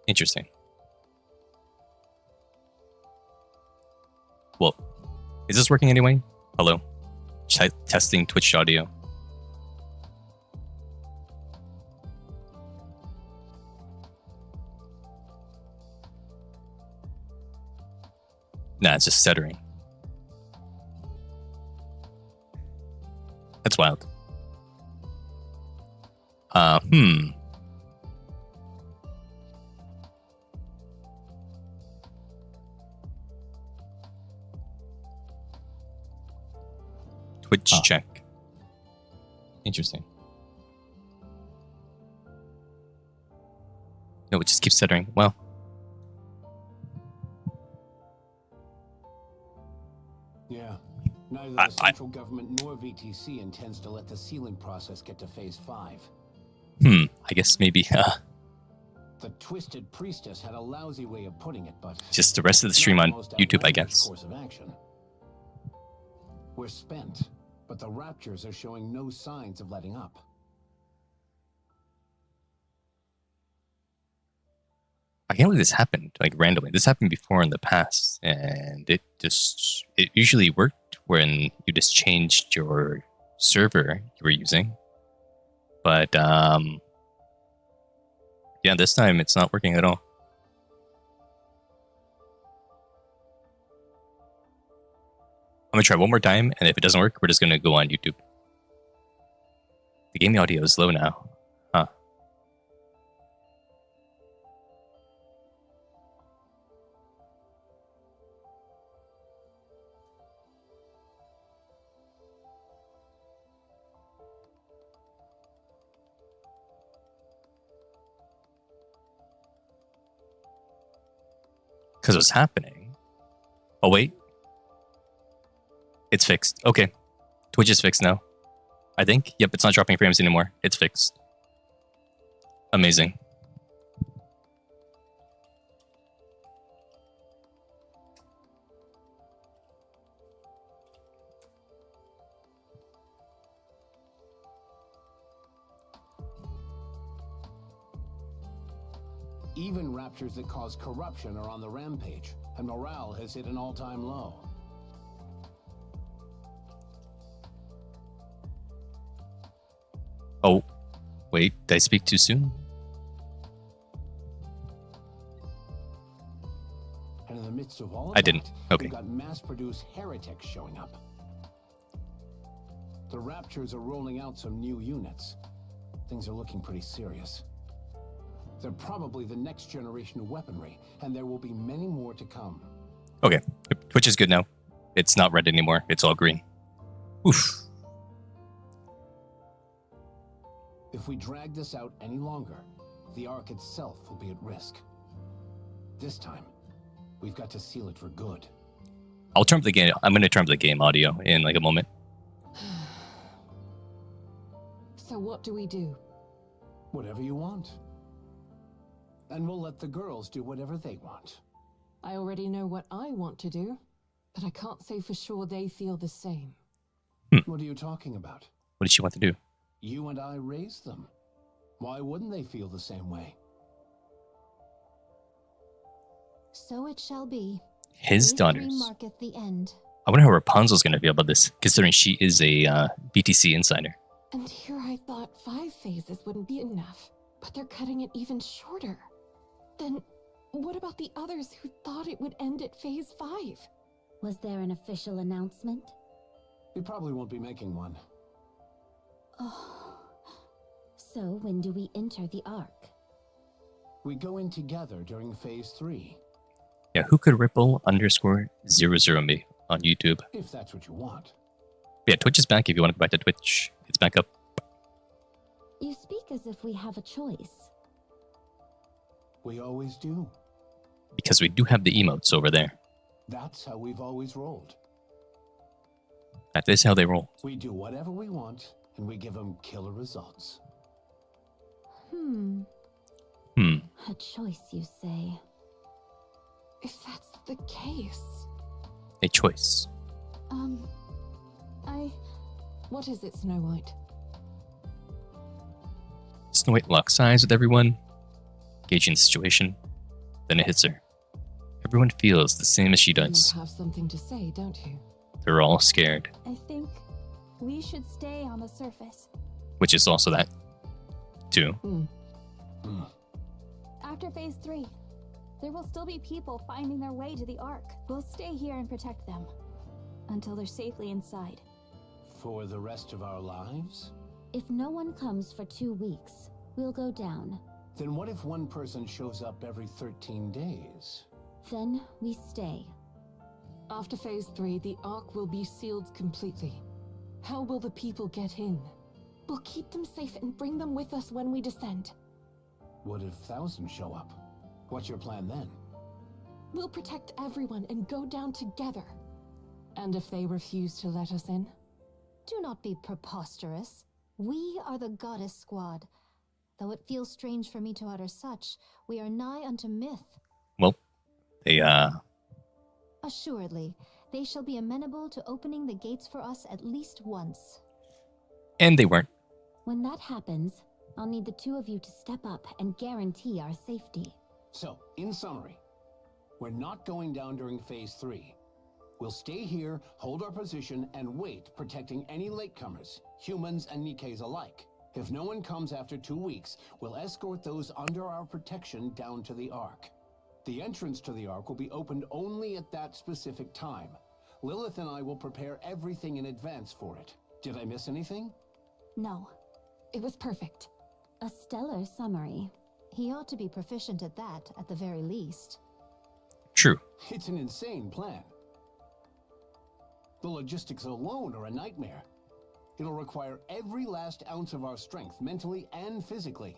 Interesting. Well, is this working anyway? Hello? Testing Twitch audio. Nah, it's just stuttering. That's wild. Twitch check. Interesting. No, it just keeps stuttering. Well. Yeah. Neither the central government nor VTC intends to let the sealing process get to phase 5. I guess maybe The Twisted Priestess had a lousy way of putting it, but just the rest of the stream on YouTube, I guess. Course of action. We're spent, but the Raptures are showing no signs of letting up. I can't believe this happened, like randomly. This happened before in the past, and it usually worked when you just changed your server you were using. But yeah, this time it's not working at all. I'm gonna try one more time, and if it doesn't work, we're just gonna go on YouTube. The game audio is low now. Huh. Because what's happening? Oh, wait. It's fixed. Okay. Twitch is fixed now. I think. Yep, it's not dropping frames anymore. It's fixed. Amazing. Even raptures that cause corruption are on the rampage, and morale has hit an all-time low. Oh, wait, did I speak too soon? And in the midst of all of I didn't. Okay. We've got mass-produced heretics showing up. The Raptures are rolling out some new units. Things are looking pretty serious. They're probably the next generation of weaponry, and there will be many more to come. Okay, Twitch is good now. It's not red anymore. It's all green. Oof. If we drag this out any longer, the Ark itself will be at risk. This time, we've got to seal it for good. I'll turn up the game. I'm going to turn up the game audio in like a moment. So what do we do? Whatever you want. And we'll let the girls do whatever they want. I already know what I want to do, but I can't say for sure they feel the same. What are you talking about? What did she want to do? You and I raised them. Why wouldn't they feel the same way? So it shall be. His Phase 3 daughters. marketh the end. I wonder how Rapunzel's going to feel about this, considering she is a BTC insider. And here I thought 5 phases wouldn't be enough, but they're cutting it even shorter. Then what about the others who thought it would end at phase 5? Was there an official announcement? We probably won't be making one. Oh. So when do we enter the Ark? We go in together during phase 3. Yeah, who could Ripple _00 me on YouTube? If that's what you want. Yeah, Twitch is back if you want to go back to Twitch. It's back up. You speak as if we have a choice. We always do. Because we do have the emotes over there. That's how we've always rolled. That is how they roll. We do whatever we want, and we give them killer results. A choice, you say? If that's the case... A choice. What is it, Snow White? Snow White locks eyes with everyone, gauging the situation. Then it hits her. Everyone feels the same as she does. You have something to say, don't you? They're all scared, I think we should stay on the surface. which is also that, too. After phase 3, there will still be people finding their way to the Ark. We'll stay here and protect them until they're safely inside. For the rest of our lives? If no one comes for 2 weeks, we'll go down. Then what if one person shows up every 13 days? Then we stay. After phase 3, the Ark will be sealed completely. How will the people get in? We'll keep them safe and bring them with us when we descend. What if thousands show up? What's your plan then? We'll protect everyone and go down together. And if they refuse to let us in? Do not be preposterous. We are the Goddess Squad. Though it feels strange for me to utter such, we are nigh unto myth. Well, they, Assuredly, they shall be amenable to opening the gates for us at least once. and they weren't. When that happens, I'll need the 2 of you to step up and guarantee our safety. So, in summary, we're not going down during phase 3. We'll stay here, hold our position, and wait, protecting any latecomers, humans and Nikkes alike. If no one comes after 2 weeks, we'll escort those under our protection down to the Ark. The entrance to the Ark will be opened only at that specific time. Lilith and I will prepare everything in advance for it. Did I miss anything? No. It was perfect. A stellar summary. He ought to be proficient at that, at the very least. True. It's an insane plan. The logistics alone are a nightmare. It'll require every last ounce of our strength, mentally and physically.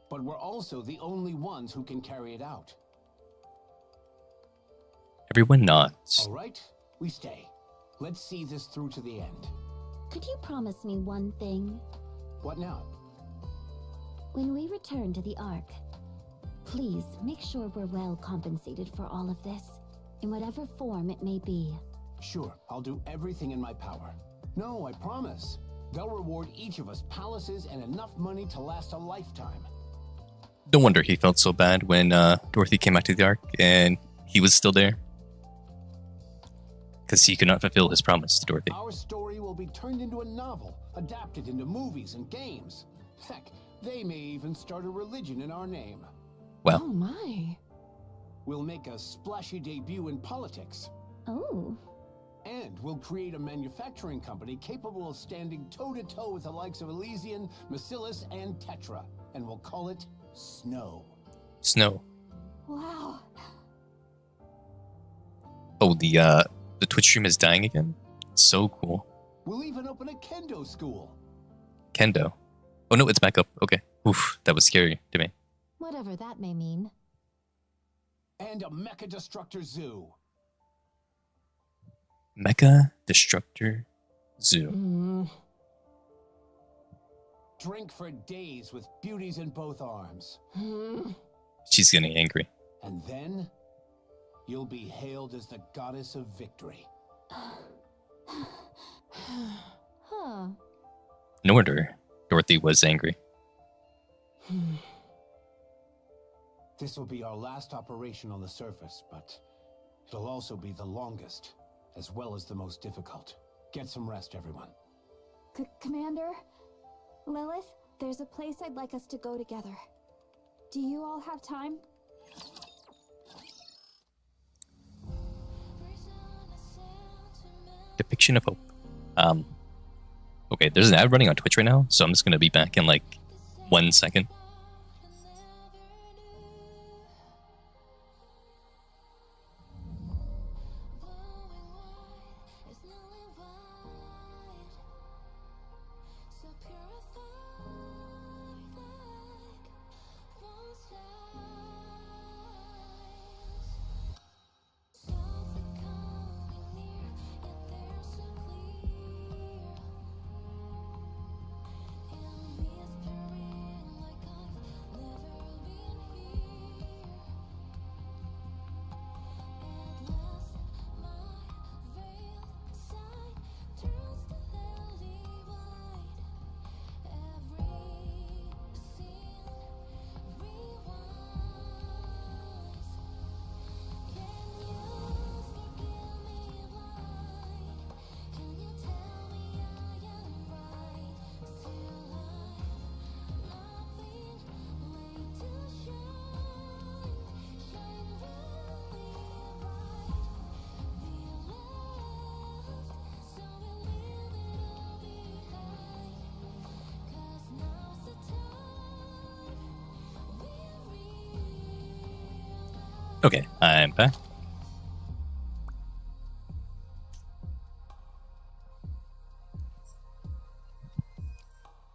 But we're also the only ones who can carry it out. Everyone nods. All right, we stay. Let's see this through to the end. Could you promise me one thing? What now? When we return to the Ark, please make sure we're well compensated for all of this, in whatever form it may be. Sure, I'll do everything in my power. No, I promise. They'll reward each of us palaces and enough money to last a lifetime. No wonder he felt so bad when Dorothy came out to the Ark and he was still there. Because he could not fulfill his promise to Dorothy. Our story will be turned into a novel, adapted into movies and games. Heck, they may even start a religion in our name. Well, Oh my. We'll make a splashy debut in politics. Oh. And we'll create a manufacturing company capable of standing toe-to-toe with the likes of Elysian, Macillus, and Tetra. And we'll call it Snow. Snow. Wow. Oh, the Twitch stream is dying again? So cool. We'll even open a kendo school. Kendo. Oh no, it's back up. Okay. Oof, that was scary to me. Whatever that may mean. And a mecha destructor zoo. Mecha Destructor Zoo. Drink for days with beauties in both arms. She's getting angry. And then, you'll be hailed as the goddess of victory. Huh. No wonder Dorothy was angry. This will be our last operation on the surface, but it'll also be the longest, as well as the most difficult. Get some rest, everyone. Commander? Lilith, there's a place I'd like us to go together. Do you all have time? Depiction of hope. Okay, there's an ad running on Twitch right now, so I'm just gonna be back in like 1 second. Okay, I'm back.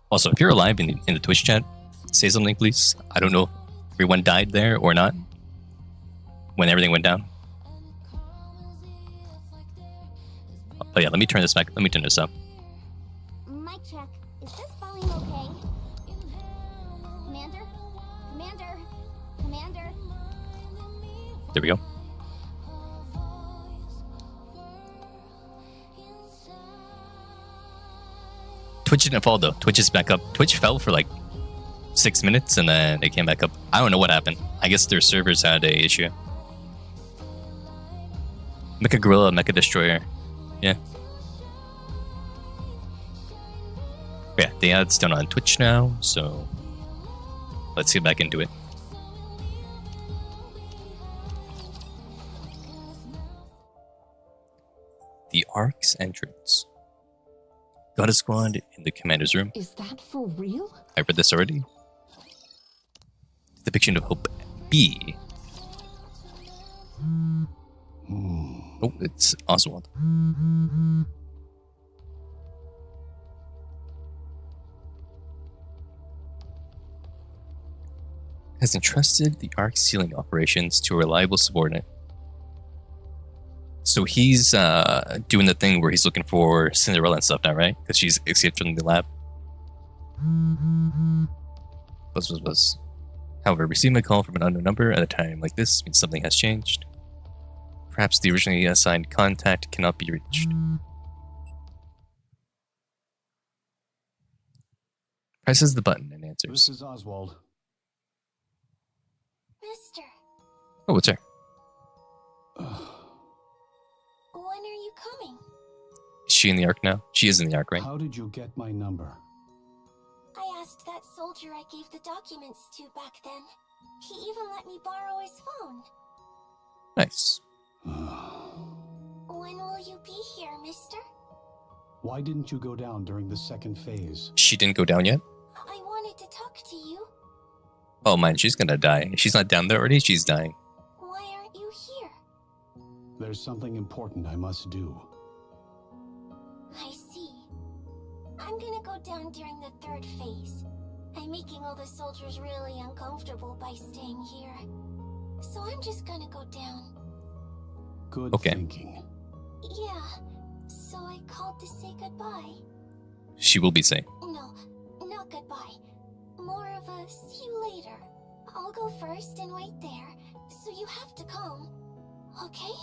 Also, if you're alive in the Twitch chat, say something, please. I don't know if everyone died there or not when everything went down. But yeah, let me turn this back. Let me turn this up. Mic check. Is this volume okay? Commander? Commander? Commander? There we go. Twitch didn't fall though. Twitch is back up. Twitch fell for like 6 minutes and then it came back up. I don't know what happened. I guess their servers had a issue. Mecha Gorilla, Mecha Destroyer. Yeah. Yeah, the ad's done on Twitch now, so let's get back into it. The Ark's entrance. Got a squad in the commander's room. Is that for real? I read this already. Depiction of Hope B. Oh, it's Oswald. Has entrusted the Ark sealing operations to a reliable subordinate. So he's doing the thing where he's looking for Cinderella and stuff now, right? Because she's escaped from the lab. Buzz. However, receiving a call from an unknown number at a time like this means something has changed. Perhaps the originally assigned contact cannot be reached. Presses the button and answers. This is Oswald. Mister, Oh, what's there? when are you coming? Is she in the Ark now? She is in the Ark, right? How did you get my number? I asked that soldier I gave the documents to back then. He even let me borrow his phone. Nice. When will you be here, mister? Why didn't you go down during the second phase? She didn't go down yet? I wanted to talk to you. Oh man, she's gonna die. If she's not down there already, she's dying. Why aren't you here? There's something important I must do. I see. I'm gonna go down during the third phase. I'm making all the soldiers really uncomfortable by staying here. So I'm just gonna go down. Good Okay. thinking. Yeah, so I called to say goodbye. She will be safe. No, not goodbye. More of a see you later. I'll go first and wait there, so you have to come. Okay?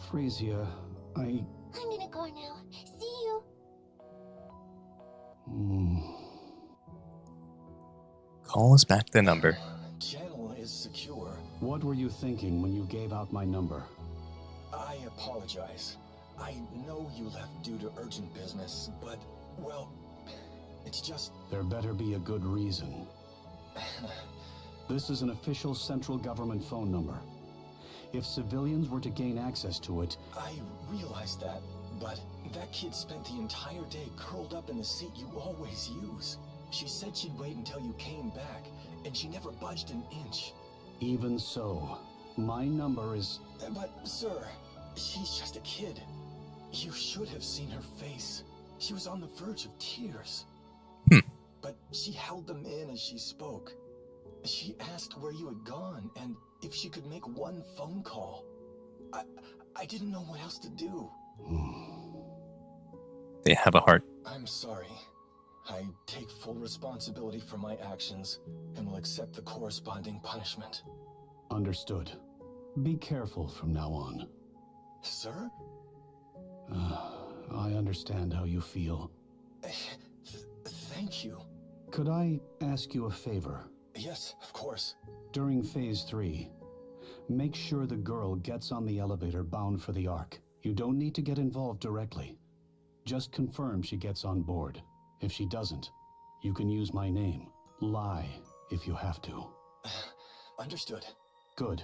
Frisia, I'm gonna go now. See you. Call us back the number. Channel is secure. What were you thinking when you gave out my number? I apologize. I know you left due to urgent business, but, well, it's just... There better be a good reason. This is an official central government phone number. If civilians were to gain access to it... I realize that, but that kid spent the entire day curled up in the seat you always use. She said she'd wait until you came back, and she never budged an inch. Even so, my number is... But, sir, she's just a kid. You should have seen her face. She was on the verge of tears. But she held them in as she spoke. She asked where you had gone, and if she could make one phone call. I didn't know what else to do. They have a heart. I'm sorry. I take full responsibility for my actions, and will accept the corresponding punishment. Understood. Be careful from now on. Sir? I understand how you feel. Thank you. Could I ask you a favor? Yes, of course. During Phase 3, make sure the girl gets on the elevator bound for the Ark. You don't need to get involved directly. Just confirm she gets on board. If she doesn't, you can use my name. Lie if you have to. Understood. Good.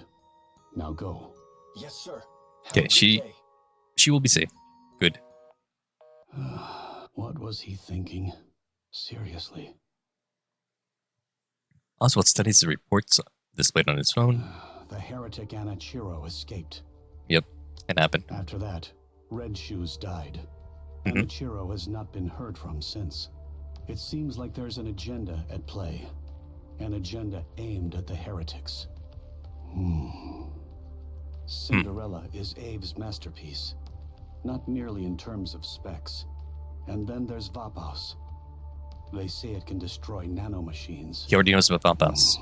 Now go. Yes, sir. Okay, she will be safe. Good. What was he thinking? Seriously. Oswald studies the reports displayed on his phone. The heretic Anachiro escaped. Yep, it happened. After that, Red Shoes died. Anachiro has not been heard from since. It seems like there's an agenda at play. An agenda aimed at the heretics. Cinderella is Abe's masterpiece. Not merely in terms of specs. And then there's Vapaus. They say it can destroy nanomachines. He already knows about Vapaus.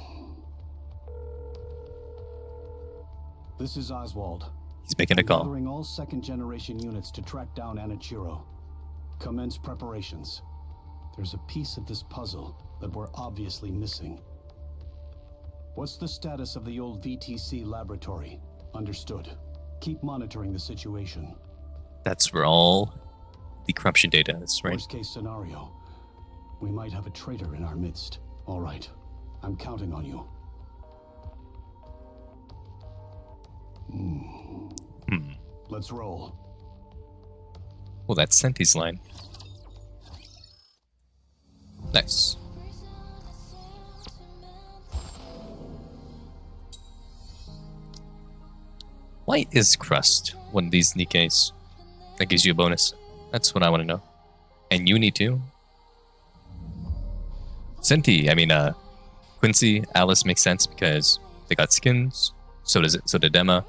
This is Oswald. He's making a call. Gathering all second-generation units to track down Anachiro. Commence preparations. There's a piece of this puzzle that we're obviously missing. What's the status of the old VTC laboratory? Understood. Keep monitoring the situation. That's where all the corruption data is, right? Worst case scenario. We might have a traitor in our midst. All right. I'm counting on you. Let's roll. Well, that's Senti's line. Nice. Why is Crust one of these Nikkes that gives you a bonus? That's what I want to know. And Uni too. Senti, Quincy, Alice makes sense because they got skins. So did Emma.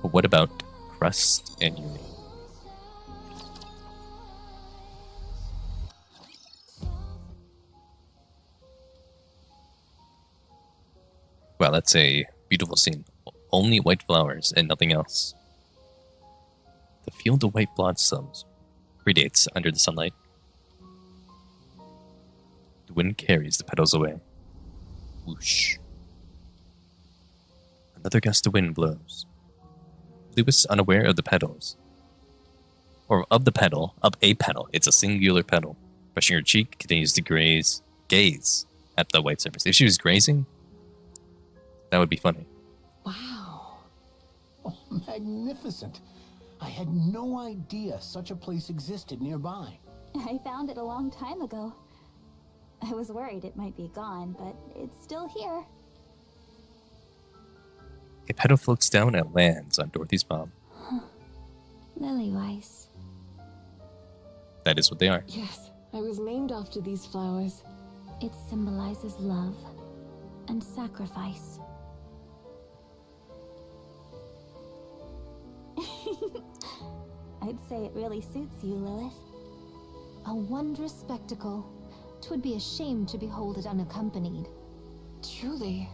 But what about Crust and Uni? Wow, that's a beautiful scene. Only white flowers and nothing else. The field of white blossoms predates under the sunlight. The wind carries the petals away. Whoosh. Another gust of wind blows. Lewis, unaware of the petals. Or of a petal. It's a singular petal. Brushing her cheek, continues to gaze at the white surface. If she was grazing, that would be funny. Wow. Oh, magnificent. I had no idea such a place existed nearby. I found it a long time ago. I was worried it might be gone, but it's still here. A petal floats down and lands on Dorothy's palm. Lily-wise. That is what they are. Yes, I was named after these flowers. It symbolizes love and sacrifice. I'd say it really suits you, Lilith. A wondrous spectacle. 'Twould be a shame to behold it unaccompanied. Truly.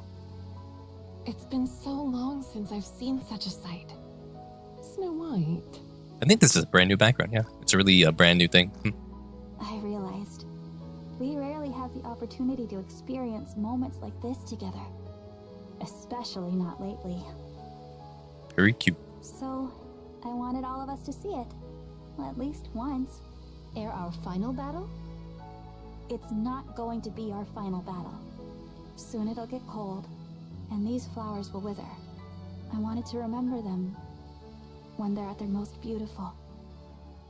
It's been so long since I've seen such a sight. Snow White. I think this is a brand new background, yeah. It's a really brand new thing. I realized we rarely have the opportunity to experience moments like this together. Especially not lately. Very cute. So, I wanted all of us to see it. At least once. Ere our final battle? It's not going to be our final battle. Soon it'll get cold, and these flowers will wither. I wanted to remember them when they're at their most beautiful.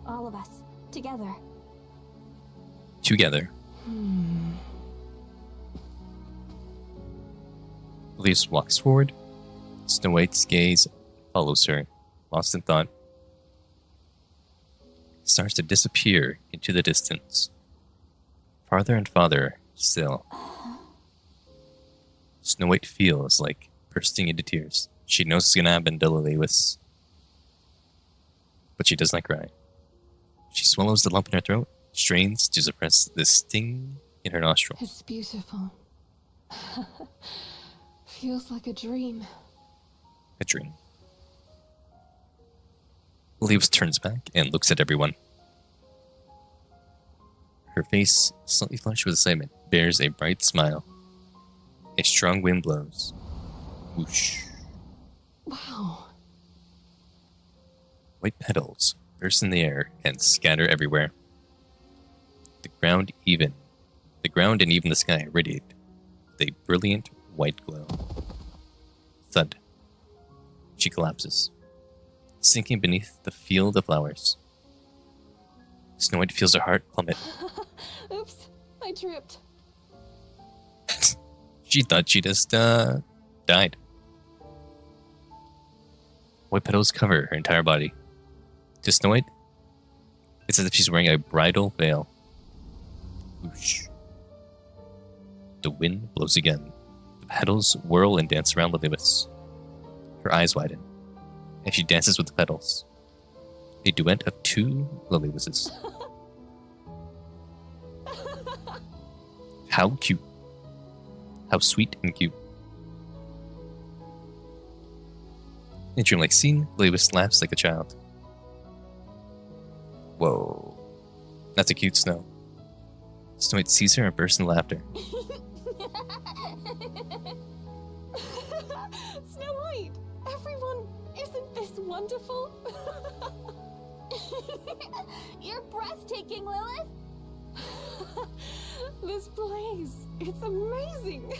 All of us, together. Together. Elise walks forward. Snow White's gaze follows her, lost in thought. Starts to disappear into the distance. Farther and farther still. Snow White feels like bursting into tears. She knows it's gonna happen to Lilius, but she does not cry. She swallows the lump in her throat, strains to suppress the sting in her nostrils. It's beautiful. Feels like a dream. A dream. Lilius turns back and looks at everyone. Her face, slightly flushed with excitement, bears a bright smile. A strong wind blows. Whoosh. Wow. White petals burst in the air and scatter everywhere. The ground and even the sky radiate with a brilliant white glow. Thud. She collapses, sinking beneath the field of flowers. Snow White feels her heart plummet. Oops, I tripped. She thought she just died. White petals cover her entire body. To Snow White, it's as if she's wearing a bridal veil. Whoosh. The wind blows again. The petals whirl and dance around Lilius. Her eyes widen, and she dances with the petals. A duet of two Liliuses. How cute. How sweet and cute. In a dreamlike scene, Lilius laughs like a child. Whoa. That's a cute Snow. Snow White sees her and bursts into laughter. Snow White! Everyone, isn't this wonderful? You're breathtaking, Lilith! This place, it's amazing!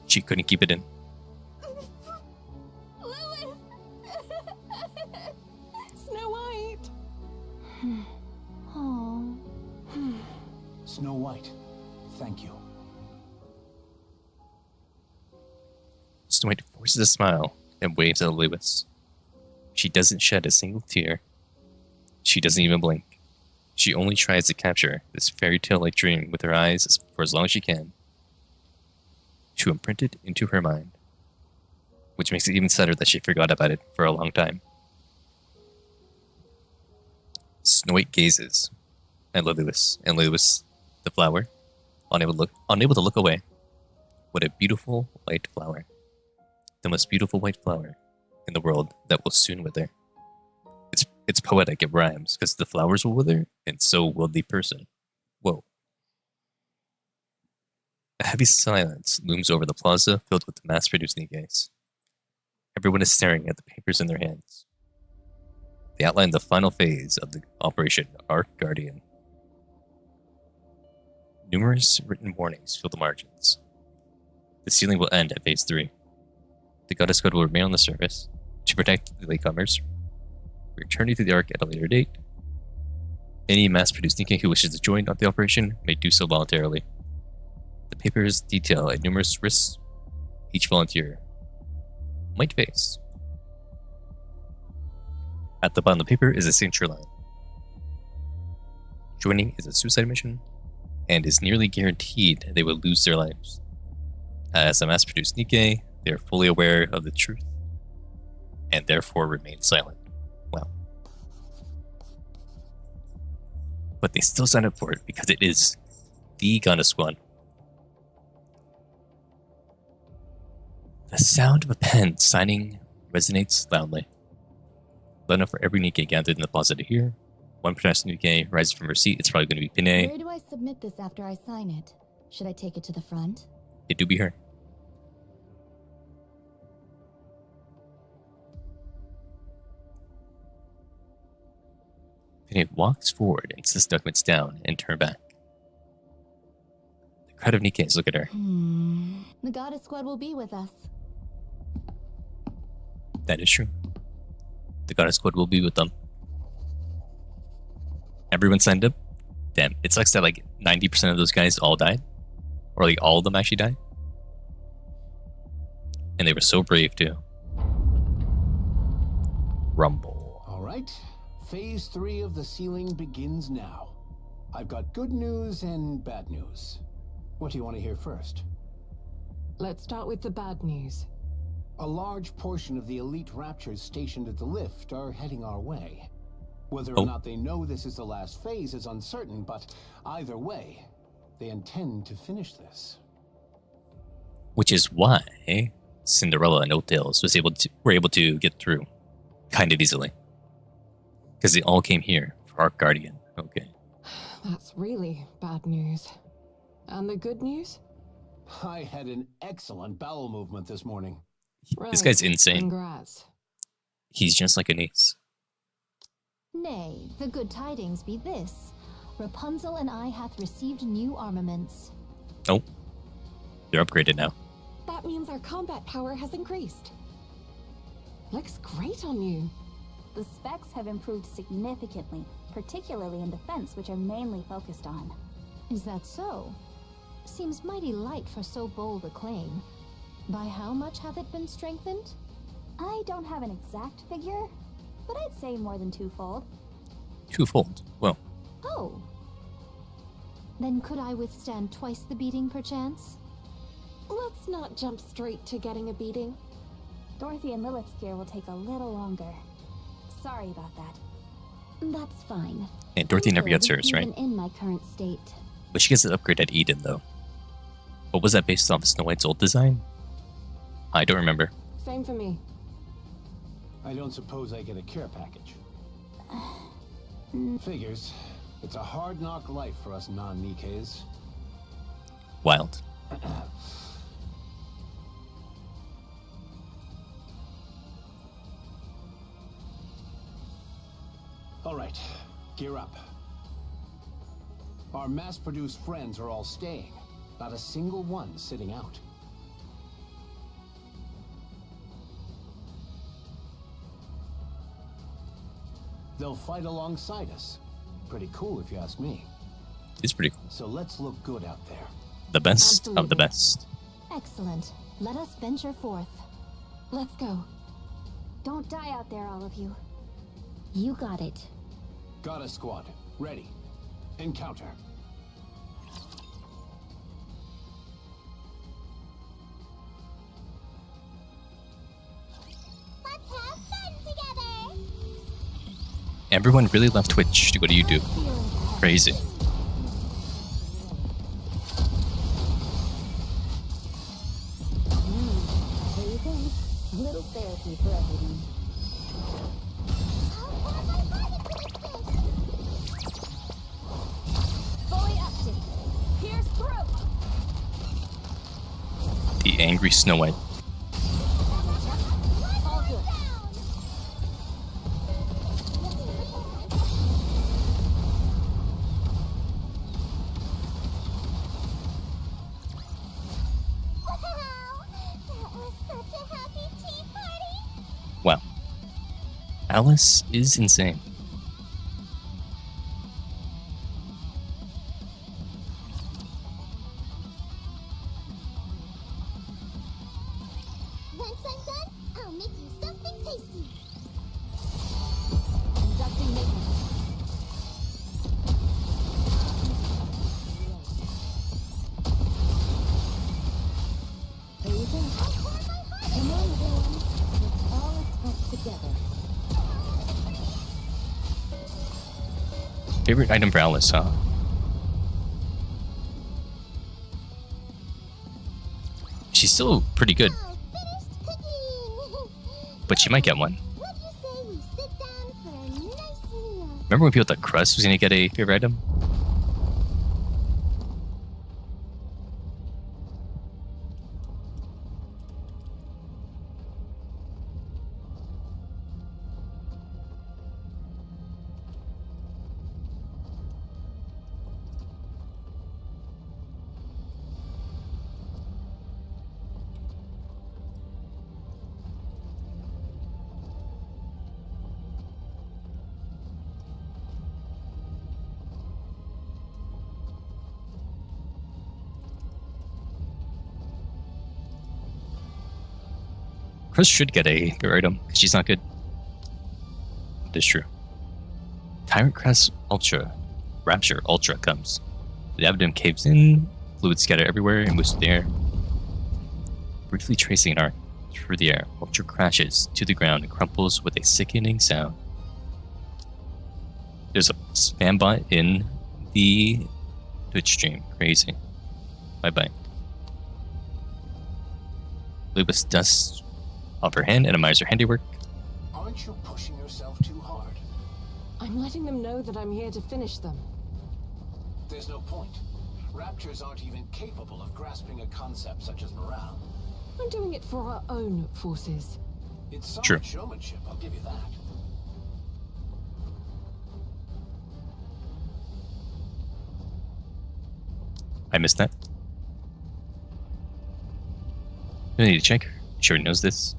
She couldn't keep it in. Lilith! Snow White! Oh. Snow White, thank you. Snow White forces a smile and waves at Lilius. She doesn't shed a single tear. She doesn't even blink. She only tries to capture this fairy tale-like dream with her eyes for as long as she can, to imprint it into her mind, which makes it even sadder that she forgot about it for a long time. Snow White gazes at Lilius, and Lilius, the flower, unable to look away. What a beautiful white flower. The most beautiful white flower in the world that will soon wither. It's poetic, it rhymes, because the flowers will wither, and so will the person. Whoa. A heavy silence looms over the plaza filled with mass-produced Nikkes. Everyone is staring at the papers in their hands. They outline the final phase of the Operation Ark Guardian. Numerous written warnings fill the margins. The sealing will end at Phase 3. The Goddess Code will remain on the surface to protect the latecomers, returning to the Ark at a later date. Any mass-produced Nikke who wishes to join the operation may do so voluntarily. The papers detail numerous risks each volunteer might face. At the bottom of the paper is a signature line. Joining is a suicide mission, and is nearly guaranteed they will lose their lives. As a mass-produced Nikke, they are fully aware of the truth, and therefore remain silent. Wow. But they still sign up for it because it is the Goddess Squad. The sound of a pen signing resonates loudly. Loud enough for every Nikke gathered in the plaza to hear. One protesting Nikke rises from her seat. It's probably going to be Pinay. Where do I submit this after I sign it? Should I take it to the front? It do be her. Pinay walks forward and sits documents down and turn back. The crowd of Nikkes look at her. The goddess squad will be with us. That is true. The goddess squad will be with them. Everyone signed up? Damn, it sucks that like 90% of those guys all died. Or like all of them actually died. And they were so brave too. Rumble. All right. Phase 3 of the sealing begins now. I've got good news and bad news. What do you want to hear first? Let's start with the bad news. A large portion of the elite raptors stationed at the lift are heading our way. Whether or not they know this is the last phase is uncertain, but either way, they intend to finish this. Which is why Cinderella and Oattails were able to get through kind of easily. Because they all came here for Arc Guardian. Okay. That's really bad news. And the good news? I had an excellent bowel movement this morning. This guy's insane. Congrats. He's just like an ace. Nay, the good tidings be this. Rapunzel and I hath received new armaments. Oh. They're upgraded now. That means our combat power has increased. Looks great on you. The specs have improved significantly, particularly in defense, which I'm mainly focused on. Is that so? Seems mighty light for so bold a claim. By how much hath it been strengthened? I don't have an exact figure, but I'd say more than twofold. Twofold? Well. Oh. Then could I withstand twice the beating, perchance? Let's not jump straight to getting a beating. Dorothy and Lilith's gear will take a little longer. Sorry about that. That's fine. And Dorothy never gets hers, right? Even in my current state. But she gets an upgrade at Eden, though. But was that based off Snow White's old design? I don't remember. Same for me. I don't suppose I get a care package. Figures. It's a hard knock life for us non-Nikkes. Wild. All right, gear up. Our mass-produced friends are all staying. Not a single one sitting out. They'll fight alongside us. Pretty cool if you ask me. It's pretty cool. So let's look good out there. The best Absolutely. of the best. Excellent. Let us venture forth. Let's go. Don't die out there, all of you. You got it. Goddess squad, ready. Encounter. Let's have fun together! Everyone really left Twitch to go to YouTube. Crazy. There you go. A little therapy for everyone. I'll pour my heart into this fish! Fully active. Pierce through. The angry Snow White. All good. Wow! That was such a happy tea party! Wow. Alice is insane. Once I'm done, I'll make you something tasty. Conducting maintenance. There you go. I'll pour my heart Come on, everyone. Let's all attack together. Favorite item for Alice, huh? She's still pretty good. I'll finish but she might get one. What do you say we sit down for a nice meal? Remember when people thought Crust was going to get a favorite item? Chris should get a favorite item because she's not good. That's true. Tyrant Crest Ultra, Rapture Ultra comes. The abdomen caves in, fluids scatter everywhere and moves through the air. Briefly tracing an arc through the air, Ultra crashes to the ground and crumples with a sickening sound. There's a spam bot in the Twitch stream. Crazy. Bye bye. Lupus dusts off her hand and admires her handiwork. Aren't you pushing yourself too hard? I'm letting them know that I'm here to finish them. There's no point. Raptors aren't even capable of grasping a concept such as morale. I'm doing it for our own forces. It's solid True. showmanship, I'll give you that. I missed that. I need to check. Sure he knows this.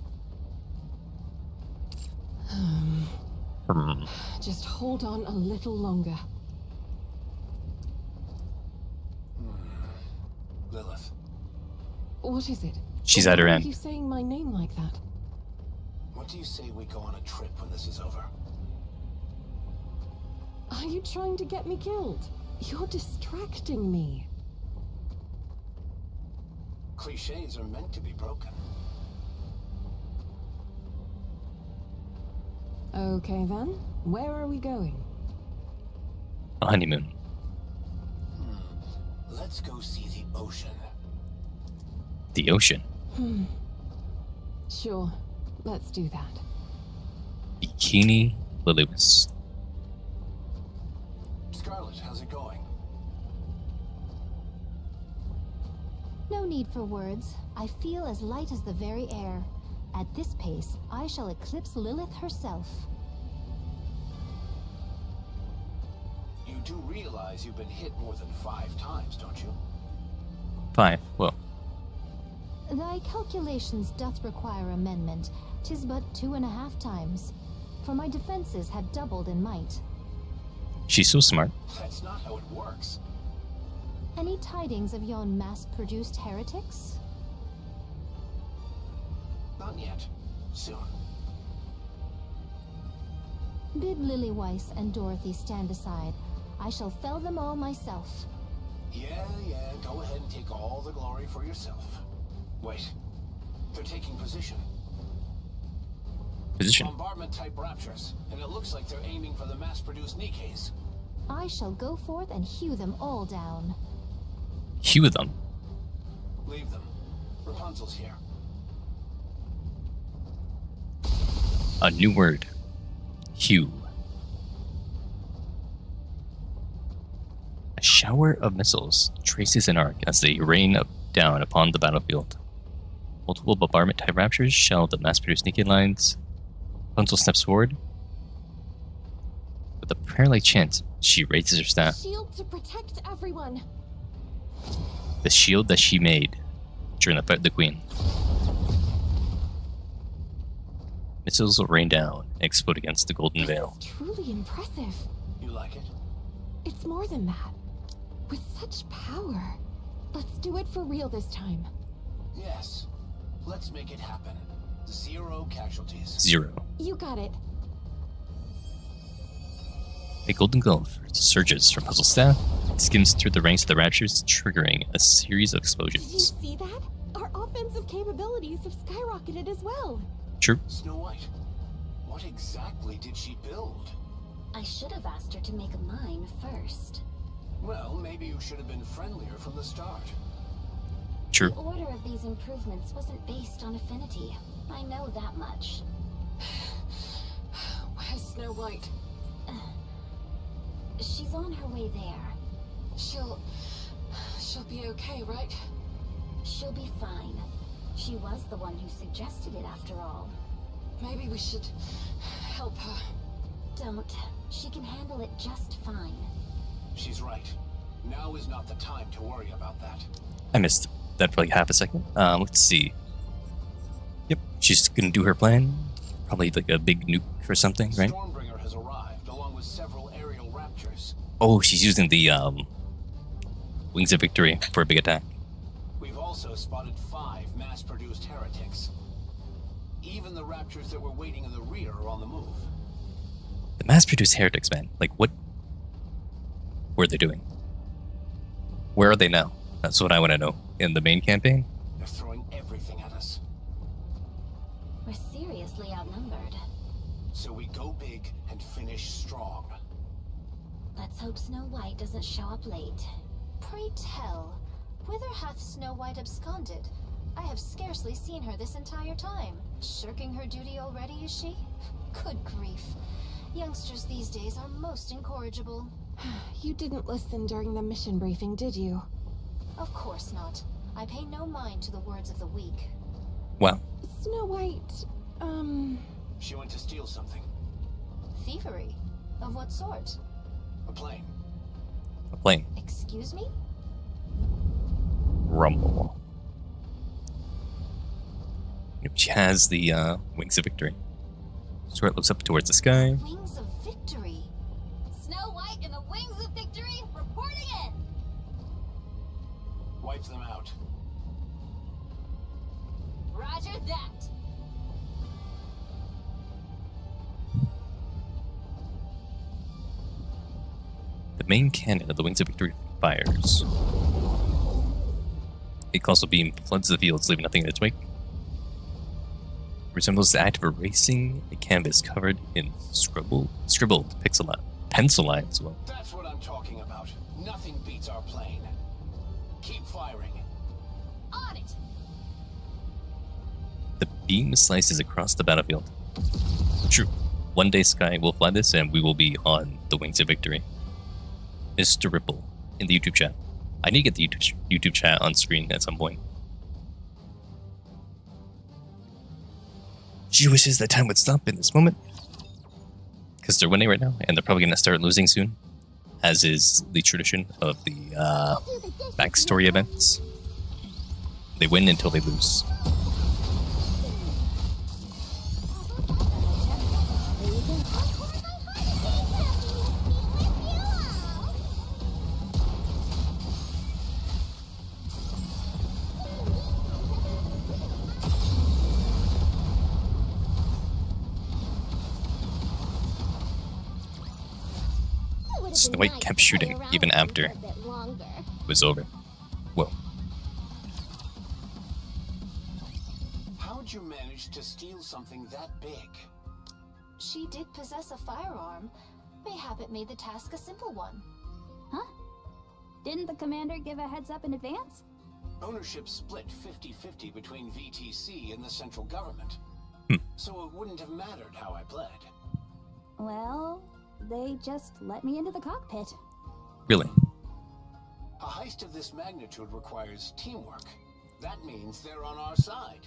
Just hold on a little longer. Lilith. What is it? She's at her Why end. are you saying my name like that? What do you say we go on a trip when this is over? Are you trying to get me killed? You're distracting me. Clichés are meant to be broken. Okay then, where are we going? A honeymoon. Let's go see the ocean. The ocean. Sure, let's do that. Bikini Lilius. Scarlet, how's it going? No need for words. I feel as light as the very air. At this pace, I shall eclipse Lilith herself. You do realize you've been hit more than 5 times, don't you? 5. Well, Thy calculations doth require amendment. 'Tis but 2.5 times. For my defenses have doubled in might. she's so smart. That's not how it works. Any tidings of yon mass-produced heretics? Not yet. Soon. Bid Lily Weiss and Dorothy stand aside. I shall fell them all myself. Yeah, go ahead and take all the glory for yourself. Wait. They're taking position. Position. Bombardment-type raptures, and it looks like they're aiming for the mass-produced Nikkes. I shall go forth and hew them all down. Hew them. Leave them. Rapunzel's here. A new word. Hew. A shower of missiles traces an arc as they rain down upon the battlefield. Multiple bombardment-type raptures shell the mass-produced Nikke lines. Rapunzel steps forward. With a prayer-like chant, she raises her staff. Shield to protect everyone. The shield that she made during the fight with the Queen. Missiles will rain down and explode against the Golden Veil. It's truly impressive. You like it? It's more than that. With such power. Let's do it for real this time. Yes. Let's make it happen. 0 casualties. 0. You got it. A golden glow surges from Puzzle's staff and skims through the ranks of the Raptures, triggering a series of Did you explosions. see that? Our offensive capabilities have skyrocketed as well. True. Snow White, what exactly did she build? I should have asked her to make mine first. Well, maybe you should have been friendlier from the start. True. The order of these improvements wasn't based on affinity. I know that much. White? She's on her way there. She'll be okay, right? She'll be fine. She was the one who suggested it after all. Maybe we should help her. Don't. She can handle it just fine. She's right. Now is not the time to worry about that. I missed that for like half a second. Let's see. Yep, she's gonna do her plan. Probably like a big nuke or something, right? Stormbringer has arrived, along with several aerial raptors. Oh, she's using the Wings of Victory for a big attack. We've also spotted 5 mass-produced heretics. Even the raptors that were waiting in the rear are on the move. The mass-produced heretics, man. Like, what were they doing? Where are they now? That's what I want to know. In the main campaign? They're throwing everything at us. We're seriously outnumbered. So we go big and finish strong. Let's hope Snow White doesn't show up late. Pray tell, whither hath Snow White absconded? I have scarcely seen her this entire time. Shirking her duty already, is she? Good grief. Youngsters these days are most incorrigible. You didn't listen during the mission briefing, did you? Of course not. I pay no mind to the words of the weak. Wow. Snow White, She went to steal something. Thievery? Of what sort? A plane. A plane. Excuse me? Rumble. Yep, she has the Wings of Victory. Stuart looks up towards the sky. Wings of Victory? Snow White and the Wings of Victory reporting in! Wipe them out. Roger that! The main cannon of the Wings of Victory fires. A colossal beam floods the fields, leaving nothing in its wake. Resembles the act of erasing a canvas covered in scribbled pencil lines. Well, That's what I'm talking about. Nothing beats our plane. Keep firing. On it! the beam slices across the battlefield. True. One day Sky will fly this and we will be on the Wings of Victory. Mr. Ripple in the YouTube chat. I need to get the YouTube chat on screen at some point. She wishes that time would stop in this moment. Because they're winning right now, and they're probably going to start losing soon. As is the tradition of the backstory events. They win until they lose. Snow White kept shooting even after it was over. Whoa. How'd you manage to steal something that big? She did possess a firearm. Mayhap it made the task a simple one. Huh? Didn't the commander give a heads up in advance? Ownership split 50-50 between VTC and the central government. So it wouldn't have mattered how I pled. Well, they just let me into the cockpit. Really? A heist of this magnitude requires teamwork. That means they're on our side.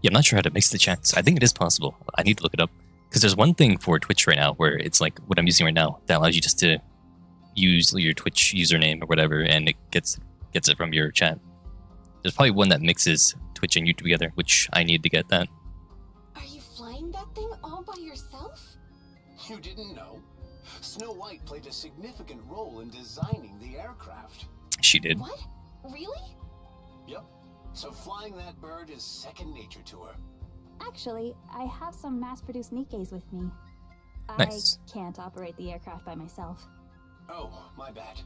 Yeah, I'm not sure how to mix the chats. I think it is possible. I need to look it up. Because there's one thing for Twitch right now where it's like what I'm using right now that allows you just to use your Twitch username or whatever and it gets it from your chat. There's probably one that mixes Twitch and YouTube together, which I need to get that. Are you flying that thing all by yourself? You didn't know? Snow White played a significant role in designing the aircraft. She did. What? Really? Yep. So flying that bird is second nature to her. Actually, I have some mass-produced Nikkes with me. Nice. I can't operate the aircraft by myself. Oh, my bad.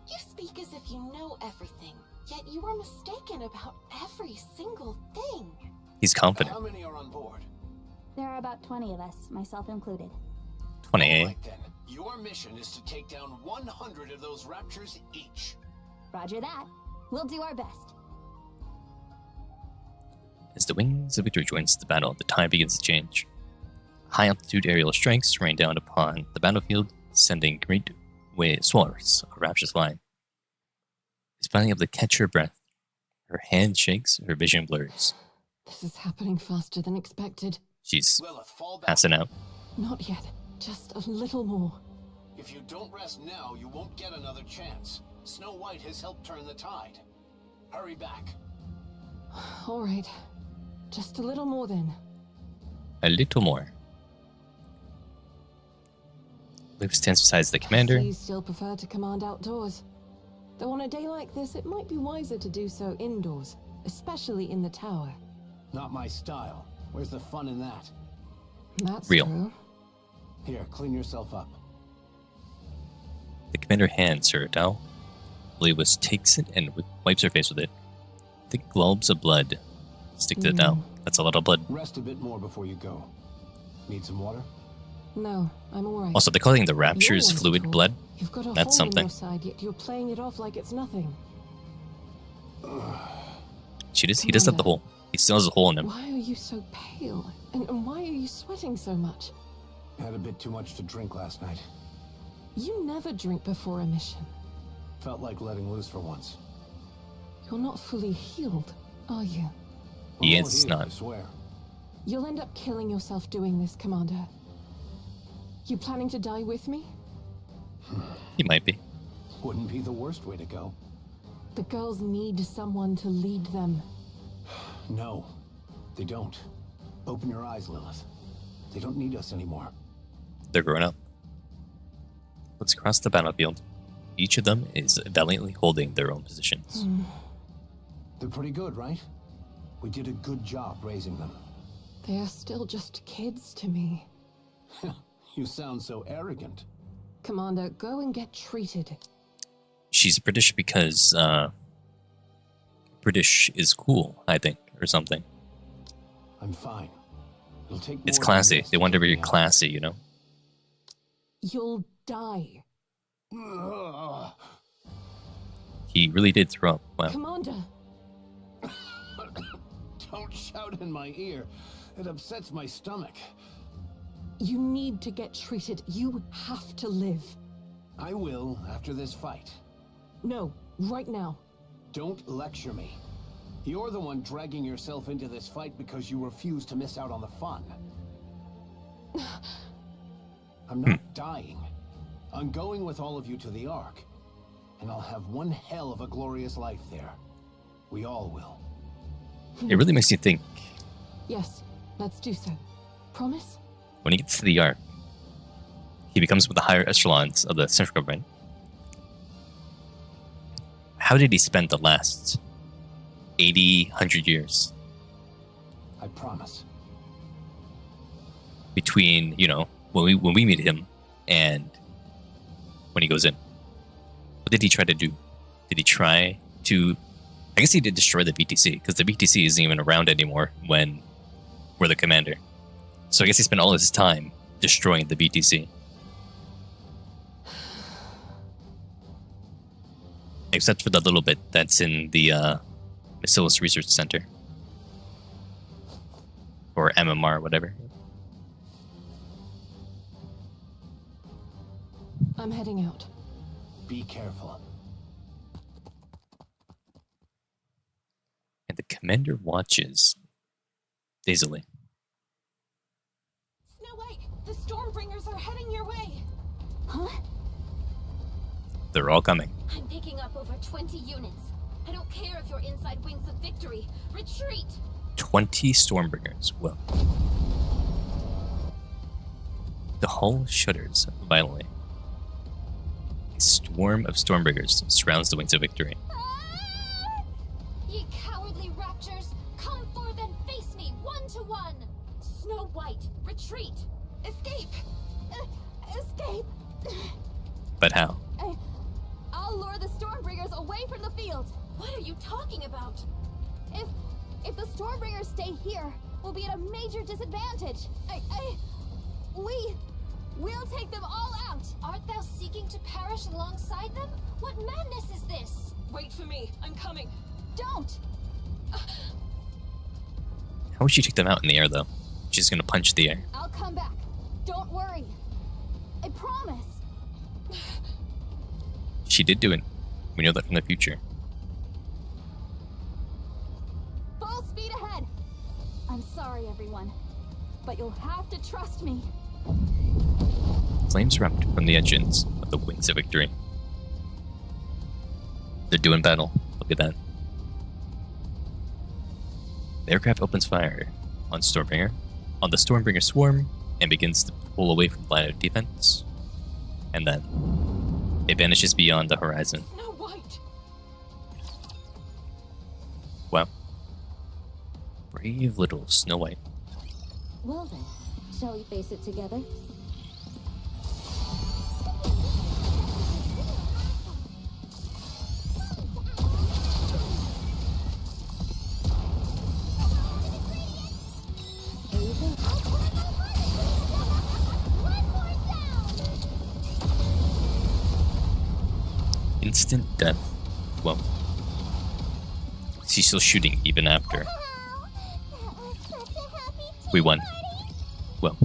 You speak as if you know everything, yet you are mistaken about every single thing. He's confident. How many are on board? There are about 20 of us, myself included. 20, eh? Right then. Your mission is to take down 100 of those raptors each. Roger that. We'll do our best. As the Wings of Victory joins the battle, the tide begins to change. High-altitude aerial strikes rain down upon the battlefield, sending great swarms of raptors flying. She's finally able to catch her breath. Her hand shakes, her vision blurs. This is happening faster than expected. She's Lilith, fall back. passing out. Not yet. Just a little more. If you don't rest now, you won't get another chance. Snow White has helped turn the tide. Hurry back. All right. Just a little more then. A little more. Liv stands beside the commander. You still prefer to command outdoors. Though on a day like this, it might be wiser to do so indoors, especially in the tower. Not my style. Where's the fun in that? That's Real. true. Here, clean yourself up. The commander hands her a towel. Lewis takes it and wipes her face with it. Thick globs of blood stick to the towel. That's a lot of blood. Rest a bit more before you go. Need some water? No, I'm all right. Also, they're calling the raptures You're fluid wonderful. blood. You've got a That's hole in something. your side, yet you're playing it off like it's nothing. He does have the hole. He still has a hole in him. Why are you so pale? And why are you sweating so much? Had a bit too much to drink last night. You never drink before a mission. Felt like letting loose for once. You're not fully healed, are you? He Almost is healed, not. I swear. You'll end up killing yourself doing this, Commander. You planning to die with me? He might be. Wouldn't be the worst way to go. The girls need someone to lead them. No, they don't. Open your eyes, Lilith. They don't need us anymore. They're growing up. Let's cross the battlefield. Each of them is valiantly holding their own positions. They're pretty good, right? We did a good job raising them. They are still just kids to me. You sound so arrogant. Commander, go and get treated. She's British because British is cool, I think, or something. I'm fine. It'll take It's more than classy. this They to want to get be me out. classy, you know? You'll die. Ugh. He really did throw up. Wow. Commander! Don't shout in my ear. It upsets my stomach. You need to get treated. You have to live. I will after this fight. No, right now. Don't lecture me. You're the one dragging yourself into this fight because you refuse to miss out on the fun. I'm not dying. I'm going with all of you to the Ark. And I'll have one hell of a glorious life there. We all will. It really makes you think. Yes, let's do so. Promise? When he gets to the Ark, he becomes one of the higher echelons of the central government. How did he spend the last 80, 100 years? I promise. Between, you know, when we meet him and when he goes in. What did he try to do? Did he try to... I guess he did destroy the BTC, because the BTC isn't even around anymore when we're the commander. So I guess he spent all his time destroying the BTC. Except for the little bit that's in the Bacillus Research Center. Or MMR, whatever. I'm heading out. Be careful. And the commander watches dazedly. Snow White, the Stormbringers are heading your way. Huh? They're all coming. I'm picking up over 20 units. I don't care if you're inside wings of victory. Retreat! 20 Stormbringers. Whoa. The hull shudders violently. A storm of Stormbringers surrounds the wings of victory. Ah! Ye cowardly raptures, come forth and face me 1-to-1. Snow White, retreat! Escape! Escape! But how? I'll lure the Stormbringers away from the field. What are you talking about? If the Stormbringers stay here, we'll be at a major disadvantage. We'll take them all out. Art thou seeking to perish alongside them? What madness is this? Wait for me. I'm coming. Don't. How would she take them out in the air, though? She's gonna punch the air. I'll come back. Don't worry. I promise. She did do it. We know that from the future. Full speed ahead. I'm sorry, everyone, but you'll have to trust me. Flames erupt from the engines of the Wings of Victory. They're doing battle. Look at that. The aircraft opens fire on the Stormbringer swarm, and begins to pull away from the line of defense. And then it vanishes beyond the horizon. Snow White. Wow. Brave little Snow White. Well then, shall we face it together? Here you go. Instant death. Well, she's still shooting even after. We won. Well.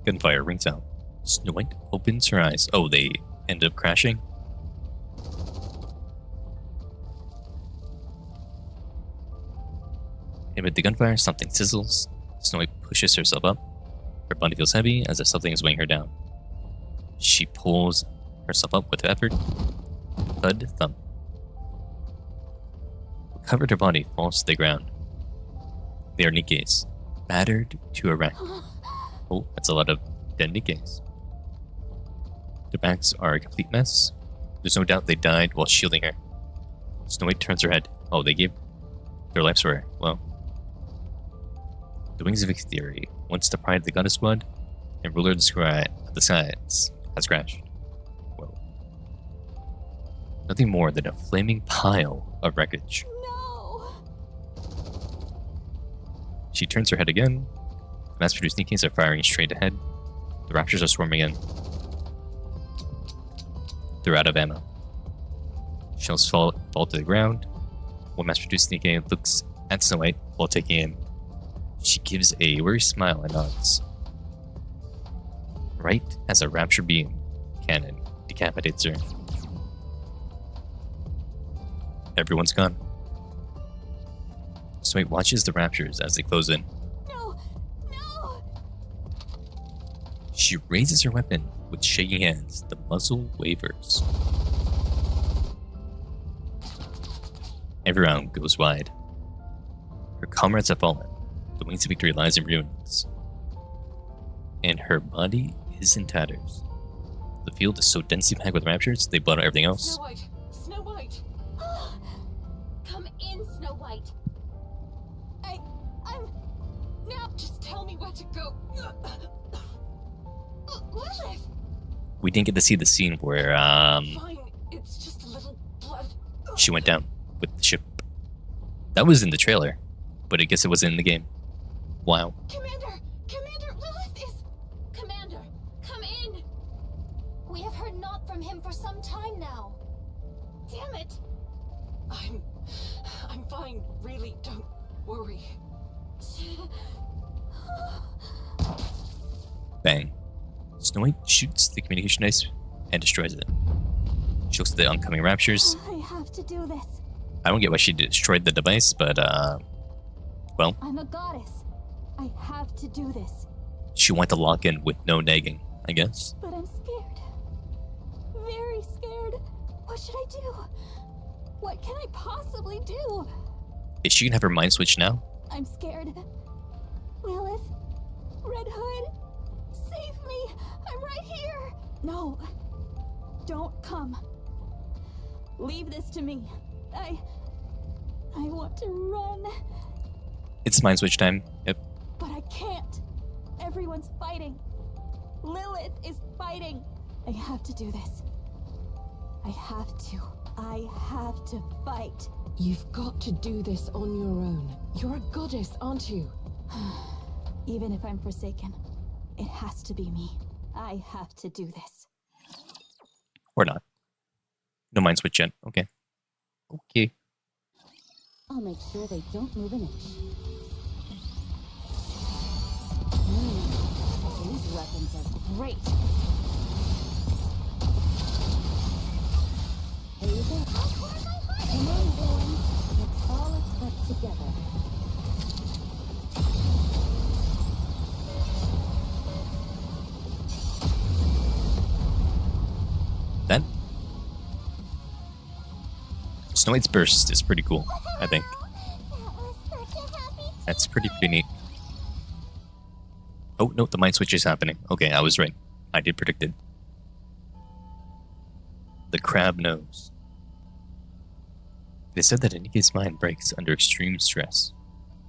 Gunfire rings out. Snow White opens her eyes. Oh, they end up crashing? Amid the gunfire, something sizzles. Snow White pushes herself up. Her body feels heavy as if something is weighing her down. She pulls herself up with effort. Thud, thump. What covered her body falls to the ground. They are Nikke's, battered to a wreck. Oh, that's a lot of dead Nikkes. Their backs are a complete mess. There's no doubt they died while shielding her. Snow White turns her head. Oh, they gave their lives for her. Well. The Wings of Victory, once the pride of the Goddess Squad and ruler of the skies, has crashed. Whoa. Nothing more than a flaming pile of wreckage. No. She turns her head again. The mass-produced Nikkes are firing straight ahead. The Raptors are swarming in. They're out of ammo. Shells fall to the ground. One mass-produced Nikke looks at Snow White while taking aim. She gives a weary smile and nods. Right as a rapture beam cannon decapitates her. Everyone's gone. Snow White watches the raptures as they close in. No. No. She raises her weapon with shaking hands. The muzzle wavers. Every round goes wide. Her comrades have fallen. The Wings of Victory lies in ruins. And her body is in tatters. The field is so densely packed with raptors, they blot out everything else. Snow White. Snow White. Come in, Snow White. I'm... Now, just tell me where to go. Lilith! We didn't get to see the scene where, Fine, it's just a little blood. she went down with the ship. That was in the trailer, but I guess it wasn't in the game. Wow. Commander, Lilith is... Commander, come in. We have heard naught from him for some time now. Damn it. I'm fine, really, don't worry. Bang. Snow White shoots the communication device and destroys it. She looks at the oncoming raptures. I have to do this. I don't get why she destroyed the device, but, well, I'm a goddess. I have to do this. she wanted to lock in with no nagging, I guess. But I'm scared. Very scared. What should I do? What can I possibly do? Is she gonna have her mind switch now? I'm scared. Lilith? Red Hood? Save me! I'm right here! No. Don't come. Leave this to me. I want to run. It's mind switch time. Yep. But I can't. Everyone's fighting. Lilith is fighting. I have to do this. I have to fight. You've got to do this on your own. You're a goddess, aren't you? Even if I'm forsaken, it has to be me. I have to do this. Or not. No mind switch yet. Okay. Okay. I'll make sure they don't move an inch. great. Haven, come on, villain. Let's all express together. That Snow White's burst is pretty cool, I think. That's pretty neat. Oh, no, the mind switch is happening. Okay, I was right. I did predict it. The crab knows. It is said that Nikke's mind breaks under extreme stress.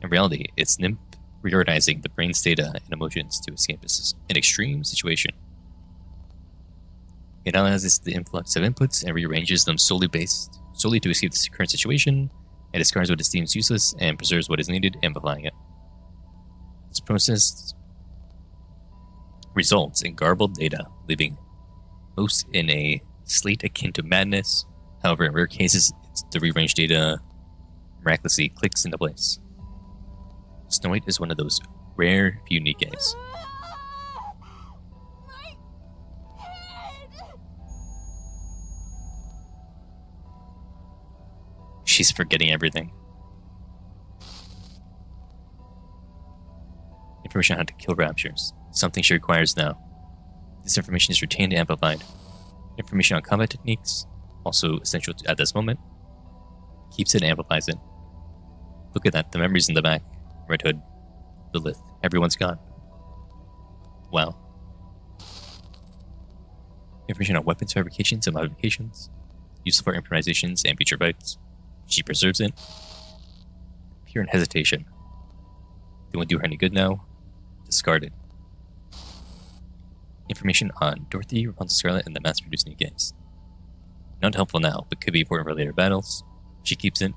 In reality, it's Nymph reorganizing the brain's data and emotions to escape an extreme situation. It analyzes the influx of inputs and rearranges them solely to escape the current situation, and discards what it deems useless and preserves what is needed, amplifying it. This process results in garbled data, leaving most in a state akin to madness. However, in rare cases, the rearranged data miraculously clicks into place. Snow White is one of those rare few Nikkes. She's forgetting everything. Information on how to kill raptures, something she requires now. This information is retained and amplified. Information on combat techniques, also essential at this moment, keeps it and amplifies it. Look at that, the memories in the back. Red Hood, Lilith, everyone's gone. Wow. Information on weapons fabrications and modifications, useful for improvisations and future fights. She preserves it. Pure in hesitation. It won't do her any good now. Discard it. Information on Dorothy, Rapunzel Scarlet, and the mass-produced Nikkes. Not helpful now, but could be important for later battles. She keeps it.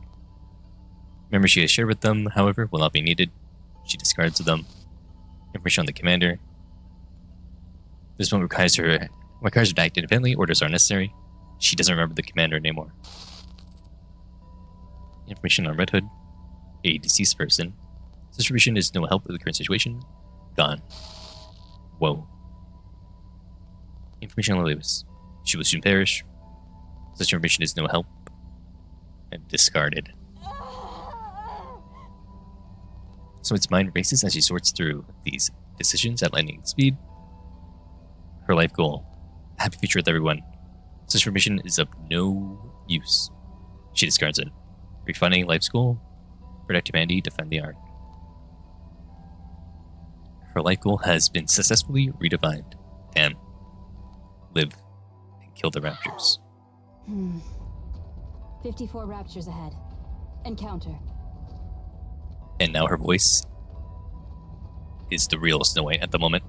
Memories she has shared with them, however, will not be needed. She discards them. Information on the commander. This one requires her to act independently. Orders are necessary. She doesn't remember the commander anymore. Information on Red Hood, a deceased person. Distribution is no help with the current situation. Gone. Whoa. Information on Lewis. She will soon perish. Such information is no help. And discarded. So its mind races as she sorts through these decisions at lightning speed. Her life goal. Happy future with everyone. Such information is of no use. She discards it. Refunding life's goal. Protect humanity, defend the Ark. Her life goal has been successfully redefined. Damn. Live and kill the raptors. 54 raptures ahead. Encounter. And now her voice is the real Snow White at the moment.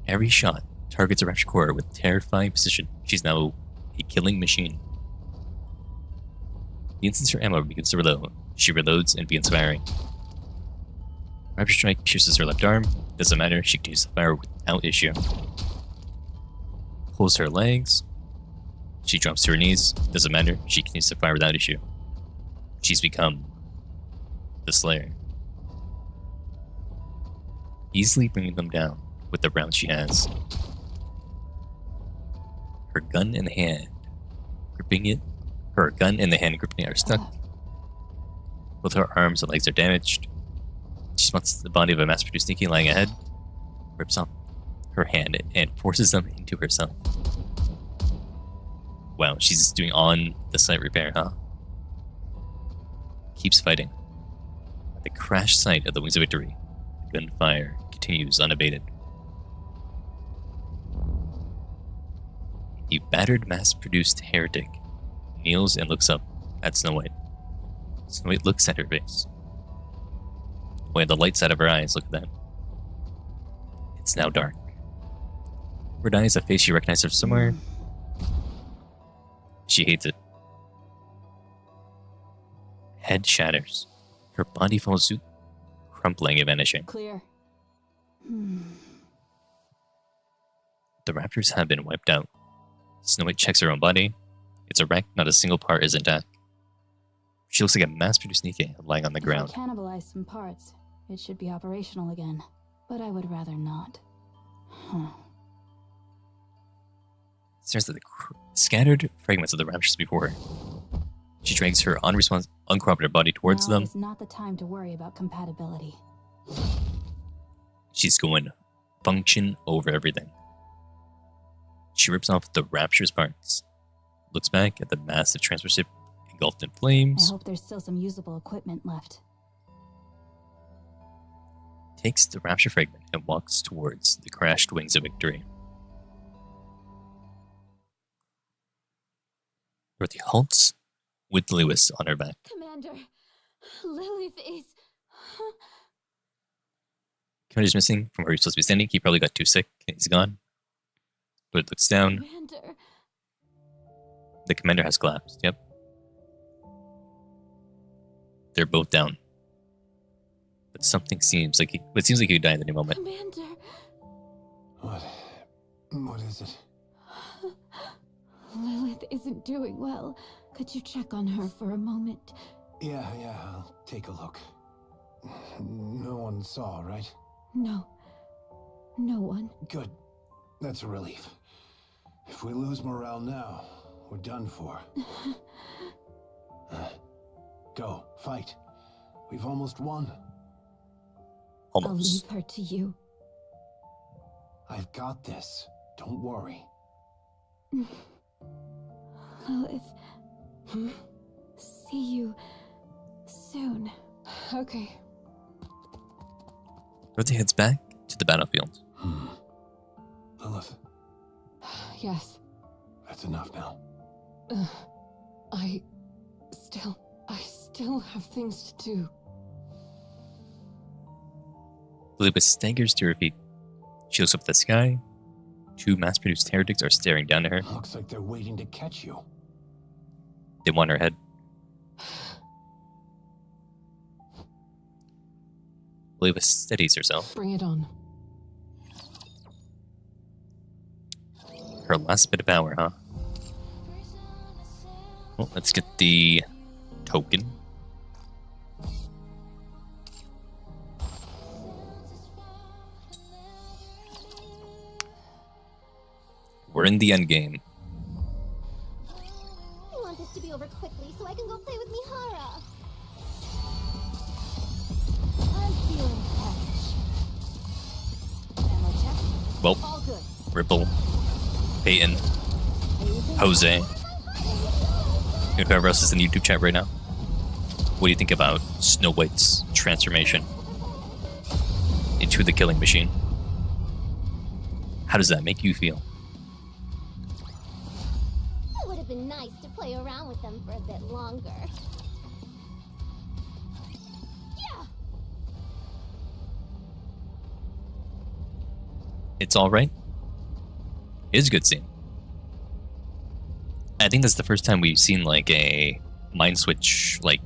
Every shot targets a rapture core with terrifying precision. She's now a killing machine. The instant her ammo begins to reload, she reloads and begins firing. Rapture strike pierces her left arm. Doesn't matter, she continues to fire without issue. Pulls her legs. She drops to her knees. Doesn't matter, she continues to fire without issue. She's become the Slayer. Easily bringing them down with the rounds she has. Her gun in the hand gripping it. Her gun in the hand gripping it are stuck. Both her arms and legs are damaged. She spots the body of a mass-produced Nikke lying ahead, rips off her hand and forces them into herself. Wow, she's doing on-the-site repair, huh? Keeps fighting. At the crash site of the Wings of Victory, the gunfire continues unabated. A battered, mass-produced heretic kneels and looks up at Snow White. Snow White looks at her face. Boy, the lights out of her eyes, look at that. It's now dark. Red eyes, a face she recognizes from somewhere. She hates it. Head shatters. Her body falls suit, crumpling and vanishing. Clear. The raptors have been wiped out. Snow White checks her own body. It's a wreck, not a single part is intact. She looks like a mass-produced Nikke lying on the ground. If I cannibalize some parts, It should be operational again, but I would rather not. Stares at the scattered fragments of the raptures before her. She drags her uncooperative body towards Now them. is not the time to worry about compatibility. She's going function over everything. She rips off the rapture's parts, looks back at the massive transfer ship engulfed in I flames, hope there's still some usable equipment left. takes the rapture fragment and walks towards the crashed wings of victory. Dorothy halts with Lewis on her back. Commander, Lilith is... Commander's missing from where he's supposed to be standing. He probably got too sick and he's gone. Dorothy looks down. Commander... The commander has collapsed. Yep. They're both down. But something seems like he could die at any moment. Commander... What is it? Lilith isn't doing well. Could you check on her for a moment? Yeah, I'll take a look. No one saw, right? No. No one. Good. That's a relief. If we lose morale now, we're done for. Go, fight. We've almost won. I'll Almost. leave her to you. I've got this. Don't worry. Lilith. See you soon. Okay. Dorothy heads back to the battlefield. Lilith, Yes. that's enough now. I still have things to do. Lewis staggers to her feet. She looks up at the sky. Two mass-produced heretics are staring down at her. Looks like they're waiting to catch you. They want her head. Lewis steadies herself. Bring it on. Her last bit of power, huh? Well, let's get the token. We're in the end game. I want this to be over quickly so I can go play with Mihara. I'm feeling fresh. Ammo check. Well, All good. Ripple, Peyton, Jose, and whoever else is in the YouTube chat right now. What do you think about Snow White's transformation into the killing machine? How does that make you feel? It would have been nice to play around with them for a bit longer. Yeah! It's alright. It's a good scene. I think that's the first time we've seen like a mind switch like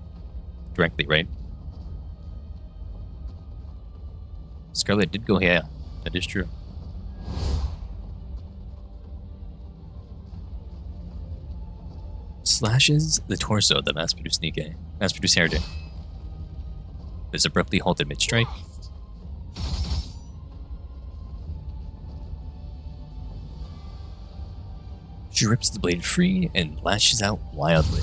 directly, right? Scarlet did go, yeah, that is true. Slashes the torso of the mass-produced Nikke, mass-produced heretic. Is abruptly halted mid-strike. She rips the blade free and lashes out wildly.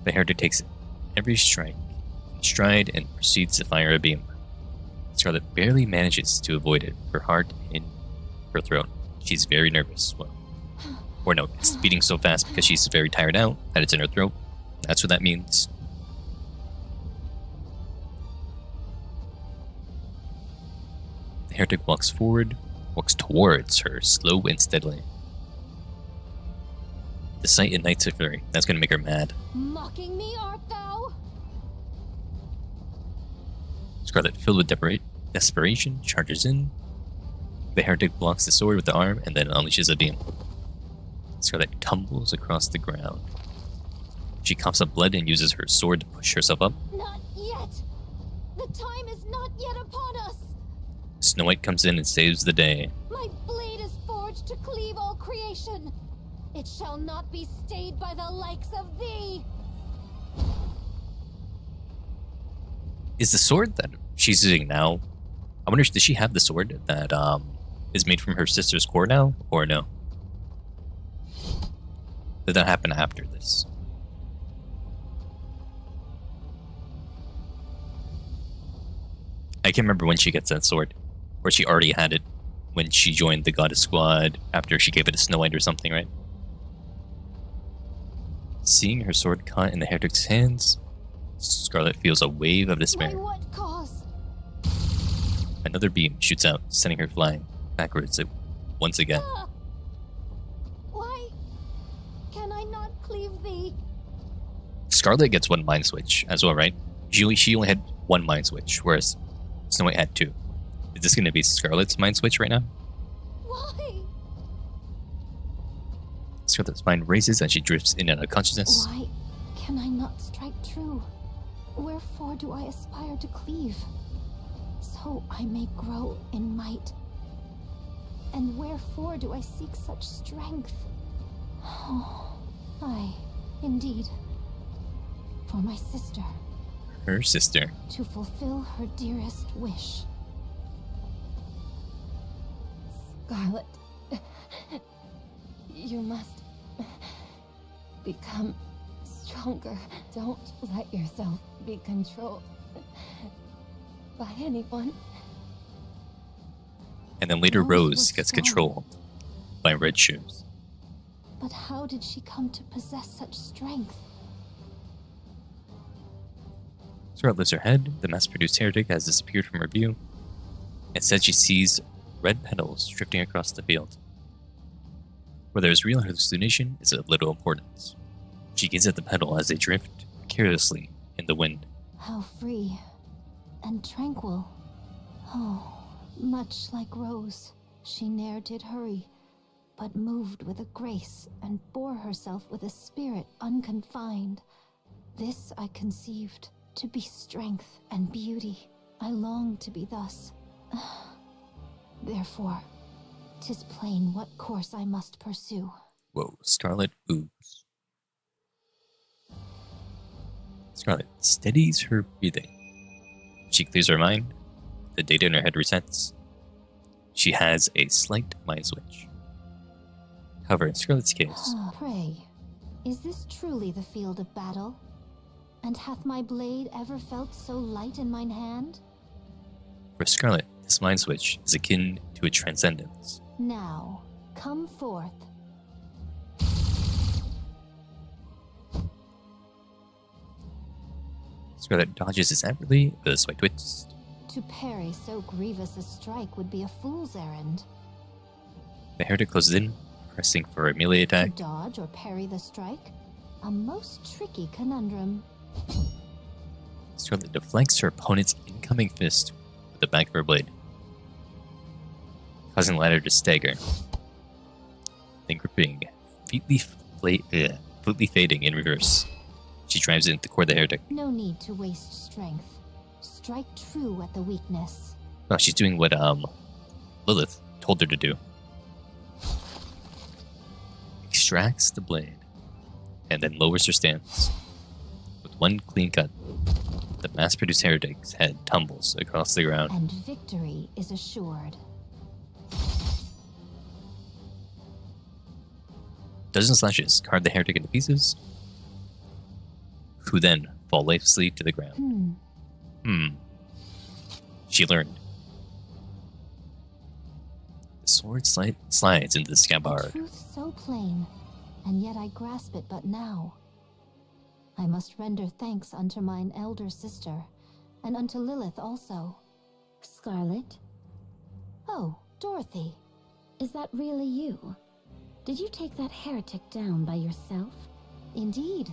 The heretic takes every strike in stride and proceeds to fire a beam. Scarlet barely manages to avoid it, her heart in her throat. She's very nervous. Well, or no, it's beating so fast because she's very tired out that it's in her throat. That's what that means. The heretic walks towards her, slow and steadily. The sight ignites her fury. That's going to make her mad. Mocking me, art thou? Scarlet, filled with desperation, charges in. The heretic blocks the sword with the arm and then unleashes a beam. Scarlet tumbles across the ground. She coughs up blood and uses her sword to push herself up. Not yet! The time is not yet upon us! Snow White comes in and saves the day. My blade is forged to cleave all creation! It shall not be stayed by the likes of thee! Is the sword that she's using now, I wonder, does she have the sword that is made from her sister's core now, or no? Did that happen after this? I can't remember when she gets that sword, or she already had it when she joined the Goddess Squad after she gave it to Snow White or something, right? Seeing her sword caught in the heretic's hands, Scarlet feels a wave of despair. By what cause? Another beam shoots out, sending her flying backwards once again. Why can I not cleave thee? Scarlet gets one mind switch as well, right? She only had one mind switch, whereas Snow White had two. Is this going to be Scarlet's mind switch right now? Why? Scarlet's mind races as she drifts in and out of consciousness. Why can I not strike true? Wherefore do I aspire to cleave? So I may grow in might. And wherefore do I seek such strength? Oh, I, indeed, for my sister. Her sister. To fulfill her dearest wish. Scarlet, you must become stronger. Don't let yourself be controlled by anyone. And then later Rose Rose was gets strong. controlled by Red Shoes. But how did she come to possess such strength? Scarlet lifts her head. The mass-produced heretic has disappeared from her view. Instead, she sees red petals drifting across the field. Whether it's real hallucination is of little importance. She gazes at the petal as they drift carelessly in the wind. How free and tranquil. Oh, much like Rose, she ne'er did hurry, but moved with a grace and bore herself with a spirit unconfined. This I conceived to be strength and beauty. I long to be thus. Therefore, 'tis plain what course I must pursue. Whoa, Scarlet boobs. Scarlet steadies her breathing. She clears her mind. The data in her head resets. She has a slight mind switch. However, in Scarlet's case, Pray, is this truly the field of battle? And hath my blade ever felt so light in mine hand? for Scarlet, this mind switch is akin to a transcendence. Now, come forth. Scarlet dodges expertly with a swift twist. To parry so grievous a strike would be a fool's errand. The heretic closes in, pressing for a melee attack. To dodge or parry the strike? A most tricky conundrum. Scarlet deflects her opponent's incoming fist with the back of her blade, causing the latter to stagger. Then gripping, fleetly fading in reverse, she drives it into the core of the heretic. No need to waste strength. Strike true at the weakness. Oh, she's doing what Lilith told her to do. Extracts the blade, and then lowers her stance. With one clean cut, the mass-produced heretic's head tumbles across the ground. And victory is assured. Dozen slashes carve the heretic into pieces, who then fall lifelessly to the ground. She learned. The sword slides into the The scabbard. truth so plain, and yet I grasp it but now. I must render thanks unto mine elder sister, and unto Lilith also. Scarlet, Oh, Dorothy. is that really you? Did you take that heretic down by yourself? Indeed.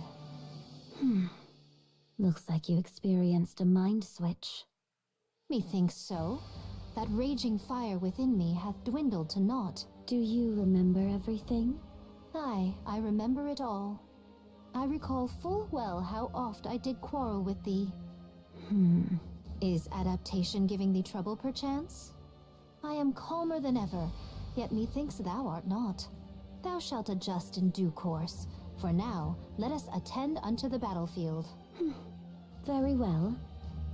Looks like you experienced a mind switch. Methinks so. That raging fire within me hath dwindled to naught. Do you remember everything? Aye, I remember it all. I recall full well how oft I did quarrel with thee. Is adaptation giving thee trouble, perchance? I am calmer than ever, yet methinks thou art not. Thou shalt adjust in due course. For now, let us attend unto the battlefield. Very well.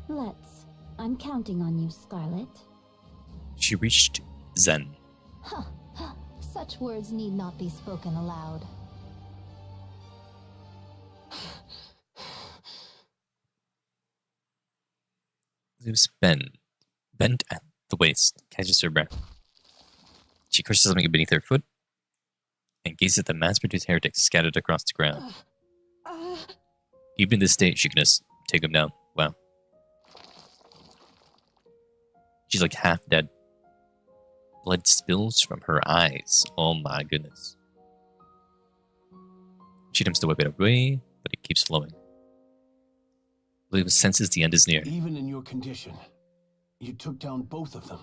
Let's. I'm counting on you, Scarlet. She reached Zen. Huh. Such words need not be spoken aloud. It was bent at the waist, catches her breath. She crushes something beneath her foot and gazes at the mass-produced heretics scattered across the ground. Even in this state, she can just take them down. Wow. She's like half dead. Blood spills from her eyes. Oh my goodness. She attempts to wipe it away, but it keeps flowing. Lewis senses the end is near. Even in your condition, you took down both of them.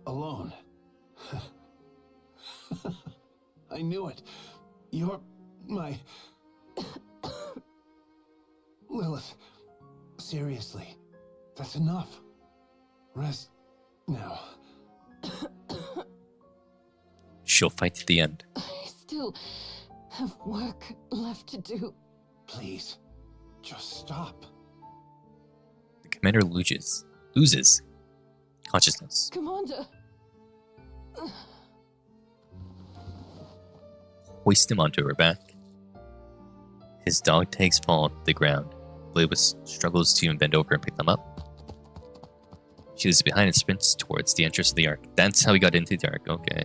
Alone. I knew it. You're my... Lilith, seriously, that's enough. Rest now. She'll fight to the end. I still have work left to do. Please, just stop. The commander loses consciousness. Commander! Hoist him onto her back. His dog tags fall to the ground. Lewis struggles to bend over and pick them up. She leaves behind and sprints towards the entrance of the Ark. That's how we got into the Ark, okay.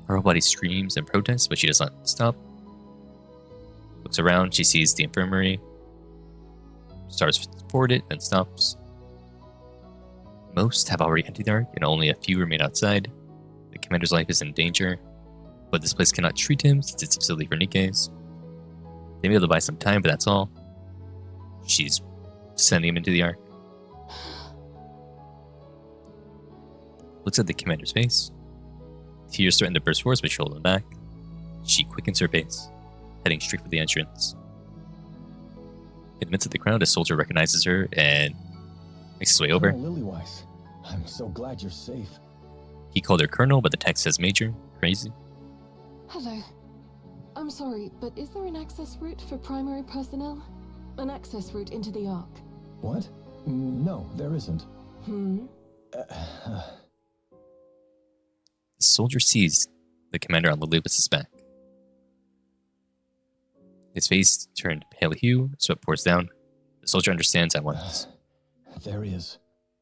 Her whole body screams and protests, but she does not stop. Looks around, she sees the infirmary. Starts forward it, then stops. Most have already entered the Ark, and only a few remain outside. The commander's life is in danger, but this place cannot treat him since it's a facility for Nikke's. They may be able to buy some time, but that's all. She's sending him into the Ark. Looks at the commander's face. Tears threaten to burst forth, but she holds them back. She quickens her pace, heading straight for the entrance. In the midst of the crowd, a soldier recognizes her and makes his way over. Lilywise, I'm so glad you're safe. He called her Colonel, but the text says Major. Crazy. Hello. I'm sorry, but is there an access route for primary personnel? An access route into the Ark? What? No, there isn't. The soldier sees the commander on Lilywas's back. His face turned pale hue, sweat pours down. The soldier understands at once. There he is.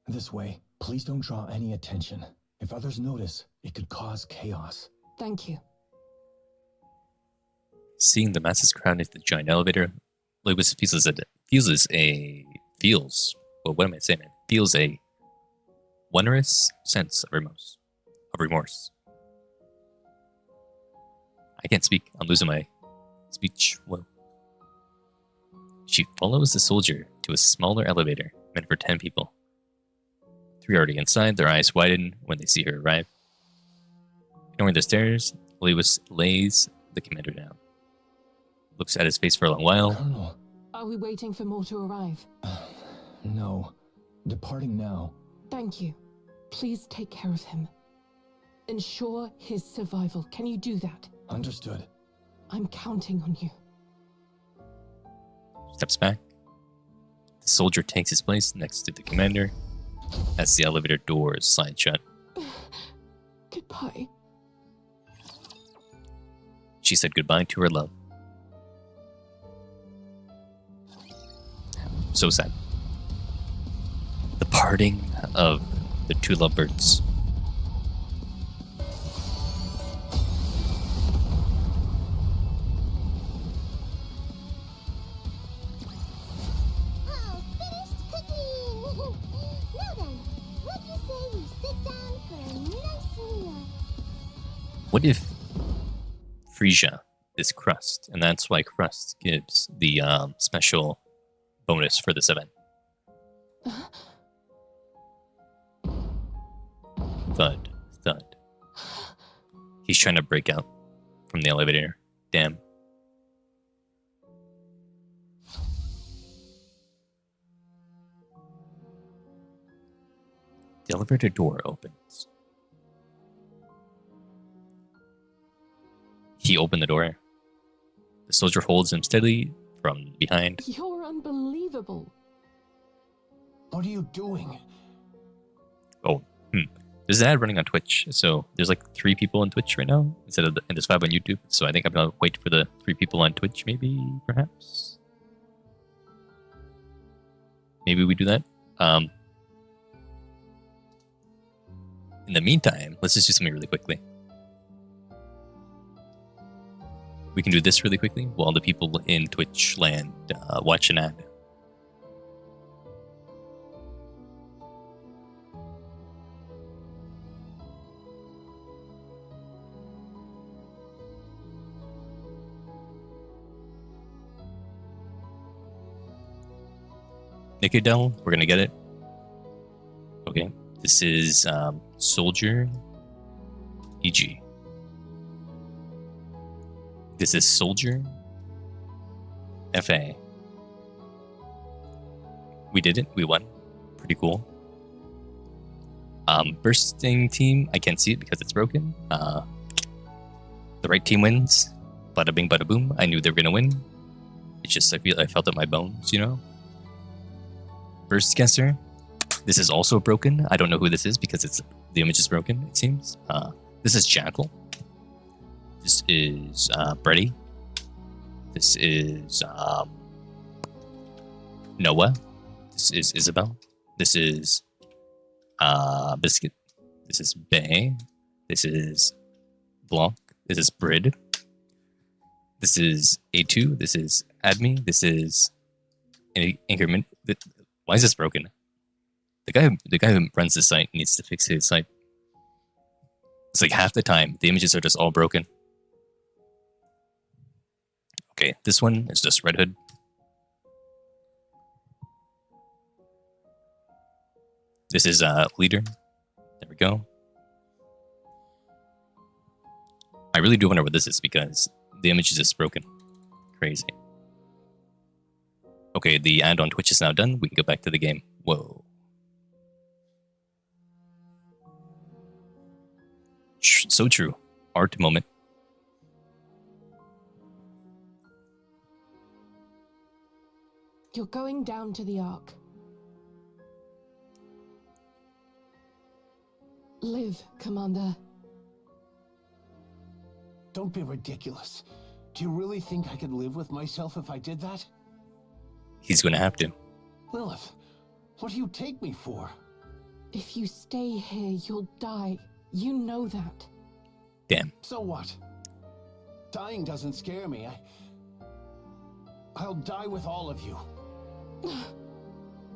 This way. Please don't draw any attention. If others notice, it could cause chaos. Thank you. Seeing the masses crowd into the giant elevator, Lewis feels a wondrous sense of remorse. I can't speak. I'm losing my speech. Whoa. She follows the soldier to a smaller elevator meant for 10 people. 3 already inside, their eyes widen when they see her arrive. Ignoring the stairs, Lewis lays the commander down. Looks at his face for a long while. Colonel. Are we waiting for more to arrive? No. Departing now. Thank you. Please take care of him. Ensure his survival. Can you do that? Understood. I'm counting on you. Steps back. The soldier takes his place next to the commander as the elevator doors slide shut. Goodbye. She said goodbye to her love. So sad. The parting of the 2 lovebirds. What if Frisia is crust, and that's why crust gives the special bonus for this event? Thud, thud. He's trying to break out from the elevator. Damn. The elevator door opens. He opened the door. The soldier holds him steadily from behind. You're unbelievable. What are you doing? Oh, there's an ad running on Twitch. So there's like 3 people on Twitch right now instead of and there's 5 on YouTube. So I think I'm gonna wait for the 3 people on Twitch, maybe, perhaps. Maybe we do that. In the meantime, let's just do something really quickly. We can do this really quickly while the people in Twitch land watch an ad. Nikke Dell, we're gonna get it. Okay, this is Soldier EG. This is Soldier FA. We did it. We won. Pretty cool. Bursting team. I can't see it because it's broken. The right team wins. Bada bing, bada boom. I knew they were gonna win. It's just I felt it in my bones, you know. Burst guesser. This is also broken. I don't know who this is because the image is broken. It seems. This is Jackal. This is Brady. This is Noah. This is Isabel. This is Biscuit. This is Bay. This is Blanc. This is Brid. This is A2. This is Admi. This is Anchorman. Why is this broken? The guy who runs this site needs to fix his site. It's like half the time the images are just all broken. Okay, this one is just Red Hood. This is Leader. There we go. I really do wonder what this is because the image is just broken. Crazy. Okay, the ad on Twitch is now done. We can go back to the game. Whoa. So true. Art moment. You're going down to the Ark. Live, Commander. Don't be ridiculous. Do you really think I could live with myself if I did that? He's gonna have to. Lilith, what do you take me for? If you stay here, you'll die. You know that. Damn. So what? Dying doesn't scare me. I'll die with all of you.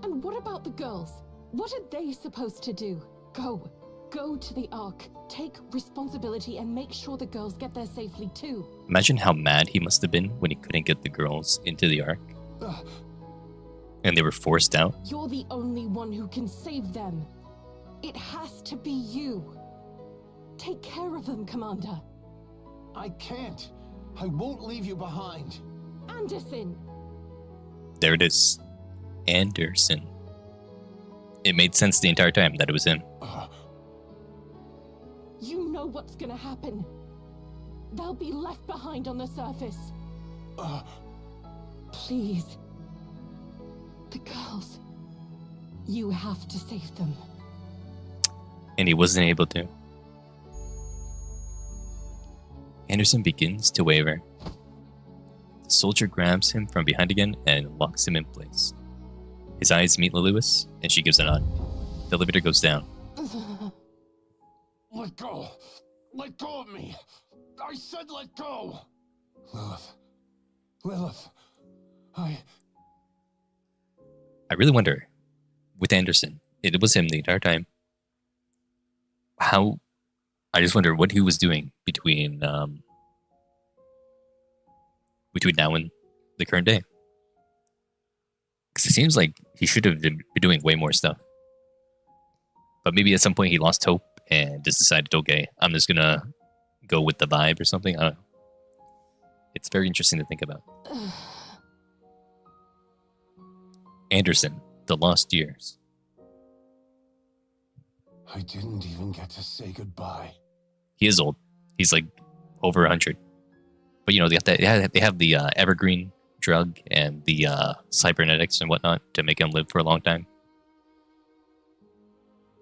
And what about the girls? What are they supposed to do? Go. Go to the Ark. Take responsibility and make sure the girls get there safely too. Imagine how mad he must have been when he couldn't get the girls into the Ark. And they were forced out. You're the only one who can save them. It has to be you. Take care of them, Commander. I can't. I won't leave you behind. Anderson! There it is. Anderson. It made sense the entire time that it was him. You know what's gonna happen. They'll be left behind on the surface. Please. The girls. You have to save them. And he wasn't able to. Anderson begins to waver. The soldier grabs him from behind again and locks him in place. His eyes meet Lewis, and she gives a nod. The elevator goes down. Let go! Let go of me! I said let go! Lilith, I really wonder, with Anderson, it was him the entire time. I just wonder what he was doing between now and the current day. Because it seems like he should have been doing way more stuff. But maybe at some point he lost hope and just decided, okay, I'm just gonna go with the vibe or something. I don't know. It's very interesting to think about. Anderson, The Lost Years. I didn't even get to say goodbye. He is old. He's like over 100. But you know, they have the evergreen drug and the cybernetics and whatnot to make him live for a long time.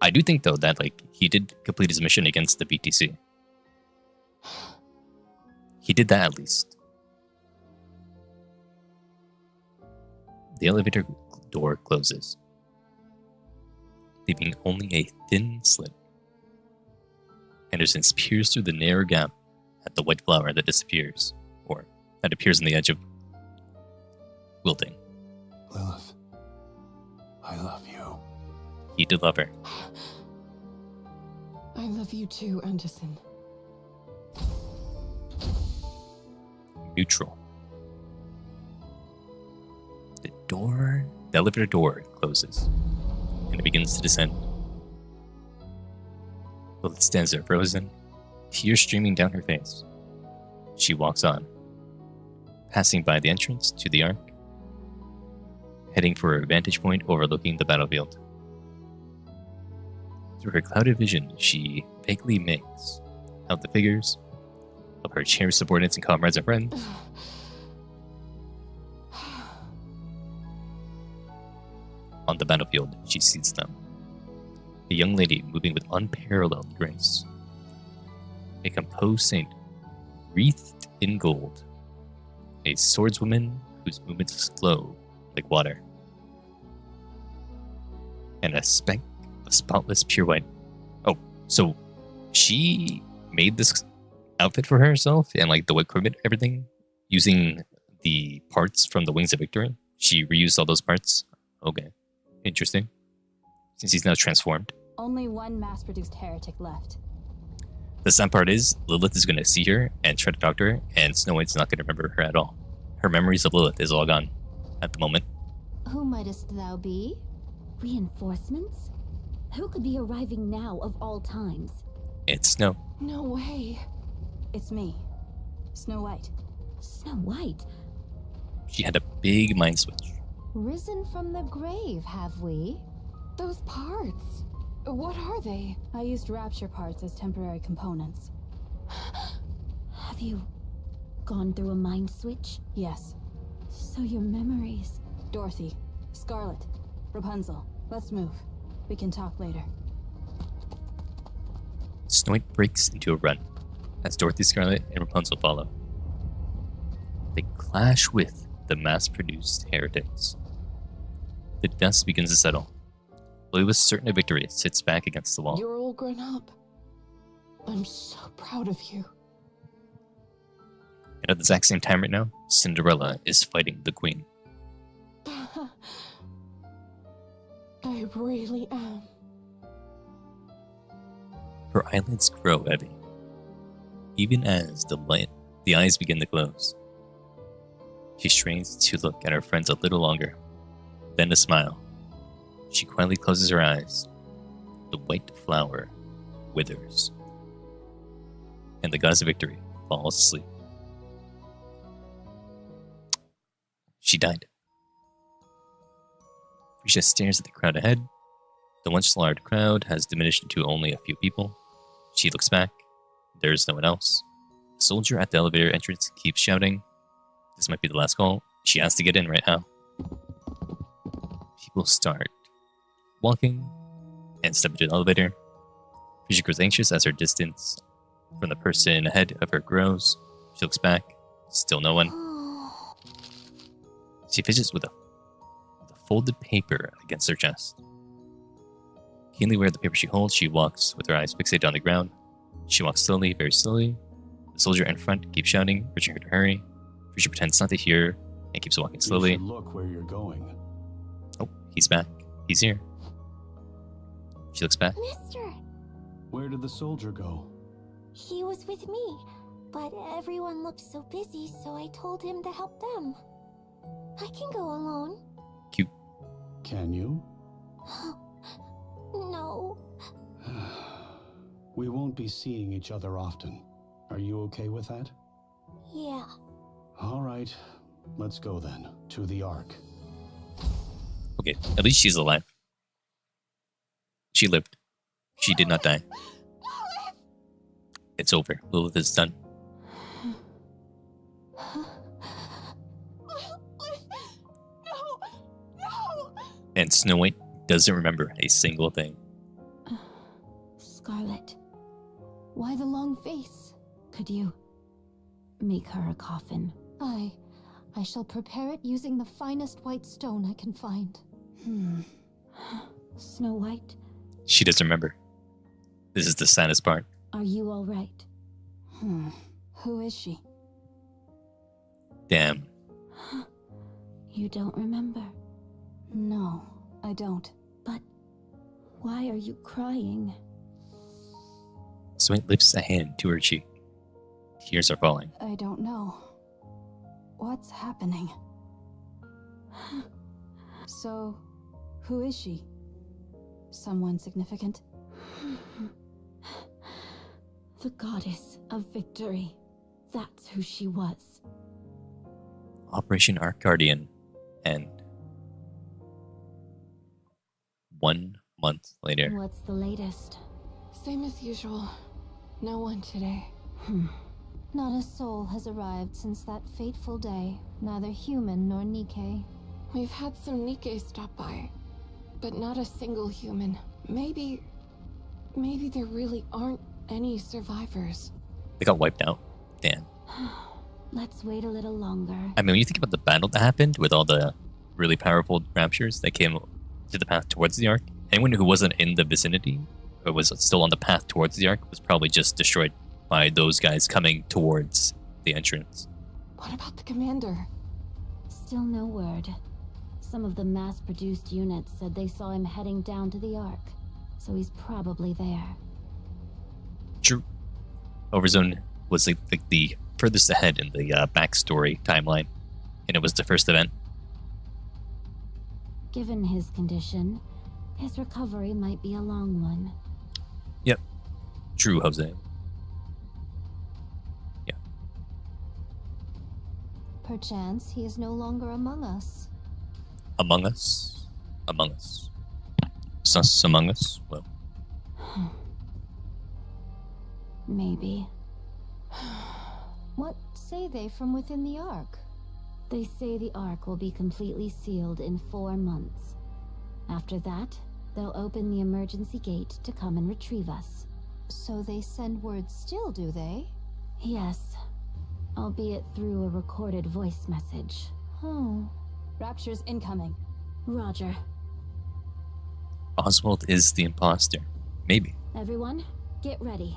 I do think though that like he did complete his mission against the BTC. He did that at least. The elevator door closes, leaving only a thin slit. Anderson peers through the narrow gap at the white flower that disappears, or that appears on the edge of wilting. Lilith, I love you. He did love her. I love you too, Anderson. Neutral. The elevator door closes, and it begins to descend. Lilith stands there frozen, tears streaming down her face. She walks on, passing by the entrance to the Ark, heading for a vantage point overlooking the battlefield. Through her clouded vision, she vaguely makes out the figures of her cherished subordinates and comrades and friends. On the battlefield, she sees them. A young lady moving with unparalleled grace. A composed saint, wreathed in gold. A swordswoman whose movements flow like water. And a speck of spotless pure white. Oh, so she made this outfit for herself and like the equipment, everything, using the parts from the Wings of Victory. She reused all those parts. Okay. Interesting. Since he's now transformed. Only one mass-produced heretic left. The sad part is, Lilith is going to see her and try to talk to her, and Snow White's not going to remember her at all. Her memories of Lilith is all gone at the moment. Who mightest thou be? Reinforcements? Who could be arriving now of all times? It's Snow. No way. It's me, Snow White. Snow White? She had a big mind switch. Risen from the grave, have we? Those parts. What are they? I used rapture parts as temporary components. Have you gone through a mind switch? Yes. So your memories... Dorothy, Scarlet, Rapunzel, let's move. We can talk later. Snow White breaks into a run as Dorothy, Scarlet, and Rapunzel follow. They clash with the mass-produced heretics. The dust begins to settle. Lily was certain of victory, sits back against the wall. You're all grown up. I'm so proud of you. And at the exact same time right now, Cinderella is fighting the Queen. I really am. Her eyelids grow heavy, even as the eyes begin to close. She strains to look at her friends a little longer, then to smile. She quietly closes her eyes. The white flower withers, and the goddess of victory falls asleep. She died. Risha stares at the crowd ahead. The once large crowd has diminished into only a few people. She looks back. There's no one else. The soldier at the elevator entrance keeps shouting. This might be the last call. She has to get in right now. People start walking and step into the elevator. Risha grows anxious as her distance from the person ahead of her grows. She looks back. Still no one. She fidgets with a folded paper against her chest. Keenly aware of the paper she holds, she walks with her eyes fixated on the ground. She walks slowly, very slowly. The soldier in front keeps shouting, urging her to hurry. Risha pretends not to hear and keeps walking slowly. You should look where you're going. Oh, he's back. He's here. She looks back. Mister, Where did the soldier go? he was with me, but everyone looked so busy, so I told him to help them. I can go alone. Cute. Can you? No. We won't be seeing each other often. Are you okay with that? Yeah. All right. Let's go then. To the Ark. Okay, at least she's alive. She lived. She did not die. It's over. Lilith is done. No. And Snow White doesn't remember a single thing. Why the long face? Could you make her a coffin? I shall prepare it using the finest white stone I can find. Snow White, She doesn't remember. This is the saddest part. are you all right? Who is she? Damn. You don't remember? No, I don't. But why are you crying? Swain lifts a hand to her cheek. Tears are falling. I don't know. What's happening? So, who is she? Someone significant? The goddess of victory. That's who she was. Operation Ark Guardian. And 1 month later. What's the latest? Same as usual. No one today. Not a soul has arrived since that fateful day, neither human nor Nikke. We've had some Nikke stop by, but not a single human. Maybe there really aren't any survivors. They got wiped out. Damn. Let's wait a little longer. I mean, when you think about the battle that happened with all the really powerful raptures that came to the path towards the Ark, anyone who wasn't in the vicinity or was still on the path towards the Ark was probably just destroyed by those guys coming towards the entrance. What about the commander? Still no word. Some of the mass-produced units said they saw him heading down to the Ark, so he's probably there. True. Overzone was like the furthest ahead in the backstory timeline, and it was the first event. Given his condition, his recovery might be a long one. Yep. True, Jose. Yeah. Perchance he is no longer among us. Among us? Among us. Sus among us? Well. Maybe. What say they from within the Ark? They say the Ark will be completely sealed in 4 months. After that, they'll open the emergency gate to come and retrieve us. So they send word still, do they? Yes, albeit through a recorded voice message. Rapture's incoming. Roger. Oswald is the imposter. Maybe. Everyone, get ready.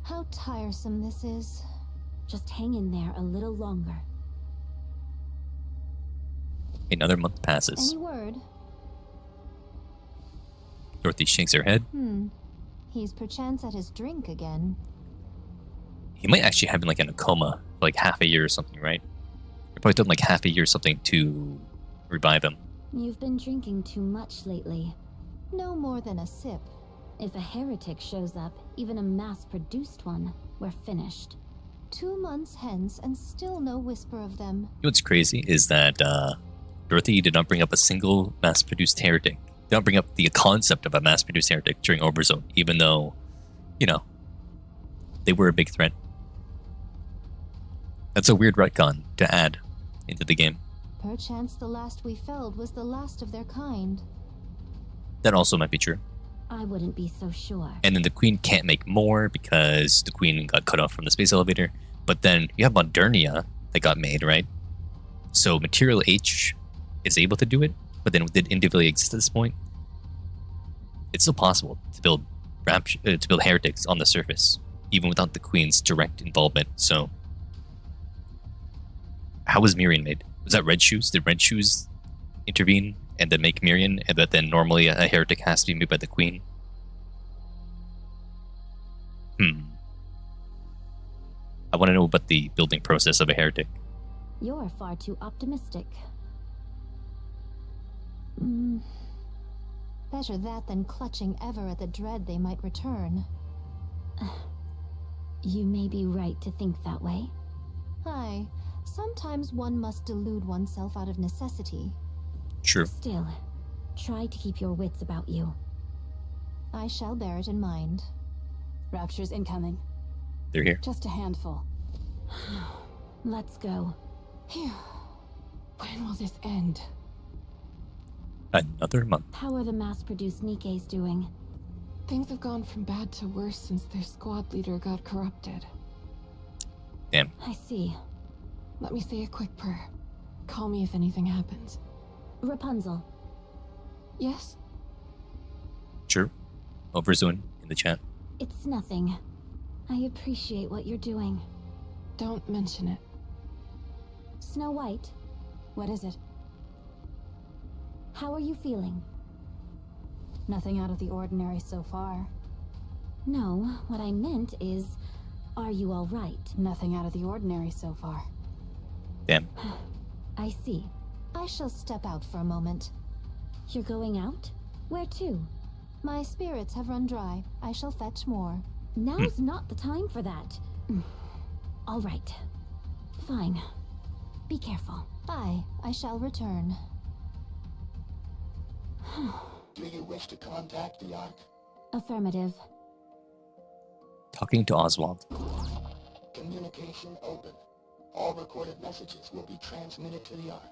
How tiresome this is. Just hang in there a little longer. Another month passes. Any word? Dorothy shakes her head. He's perchance at his drink again. He might actually have been like in a coma for like half a year or something, right? It probably took him like half a year or something to revive him. You've been drinking too much lately. No more than a sip. If a heretic shows up, even a mass-produced one, we're finished. 2 months hence and still no whisper of them. You know what's crazy is that Dorothy did not bring up a single mass-produced heretic. Did not bring up the concept of a mass-produced heretic during Overzone, even though, you know, they were a big threat. That's a weird retcon to add into the game. Perchance the last we felled was the last of their kind. That also might be true. I wouldn't be so sure. And then the Queen can't make more because the Queen got cut off from the space elevator. But then you have Modernia that got made, right? So Material H is able to do it, but then did individually exist at this point? It's still possible to build heretics on the surface, even without the Queen's direct involvement. So, how was Mirian made? Was that Red Shoes? Did Red Shoes intervene and then make Mirian, and that then normally a heretic has to be made by the Queen? I want to know about the building process of a heretic. You're far too optimistic. Better that than clutching ever at the dread they might return. You may be right to think that way. Aye, sometimes one must delude oneself out of necessity. True. Still, try to keep your wits about you. I shall bear it in mind. Rapture's incoming. They're here. Just a handful. Let's go. Phew. When will this end? Another month. How are the mass-produced Nikke's doing? Things have gone from bad to worse since their squad leader got corrupted. Damn. I see. Let me say a quick prayer. Call me if anything happens. Rapunzel. Yes? Sure. Overzone in the chat. It's nothing. I appreciate what you're doing. Don't mention it. Snow White, what is it? How are you feeling? Nothing out of the ordinary so far. No, what I meant is, are you all right? Nothing out of the ordinary so far. Damn. I see. I shall step out for a moment. You're going out? Where to? My spirits have run dry. I shall fetch more. Now's not the time for that. All right. Fine. Be careful. Aye, I shall return. Do you wish to contact the Ark? Affirmative. Talking to Oswald. Communication open. All recorded messages will be transmitted to the Ark.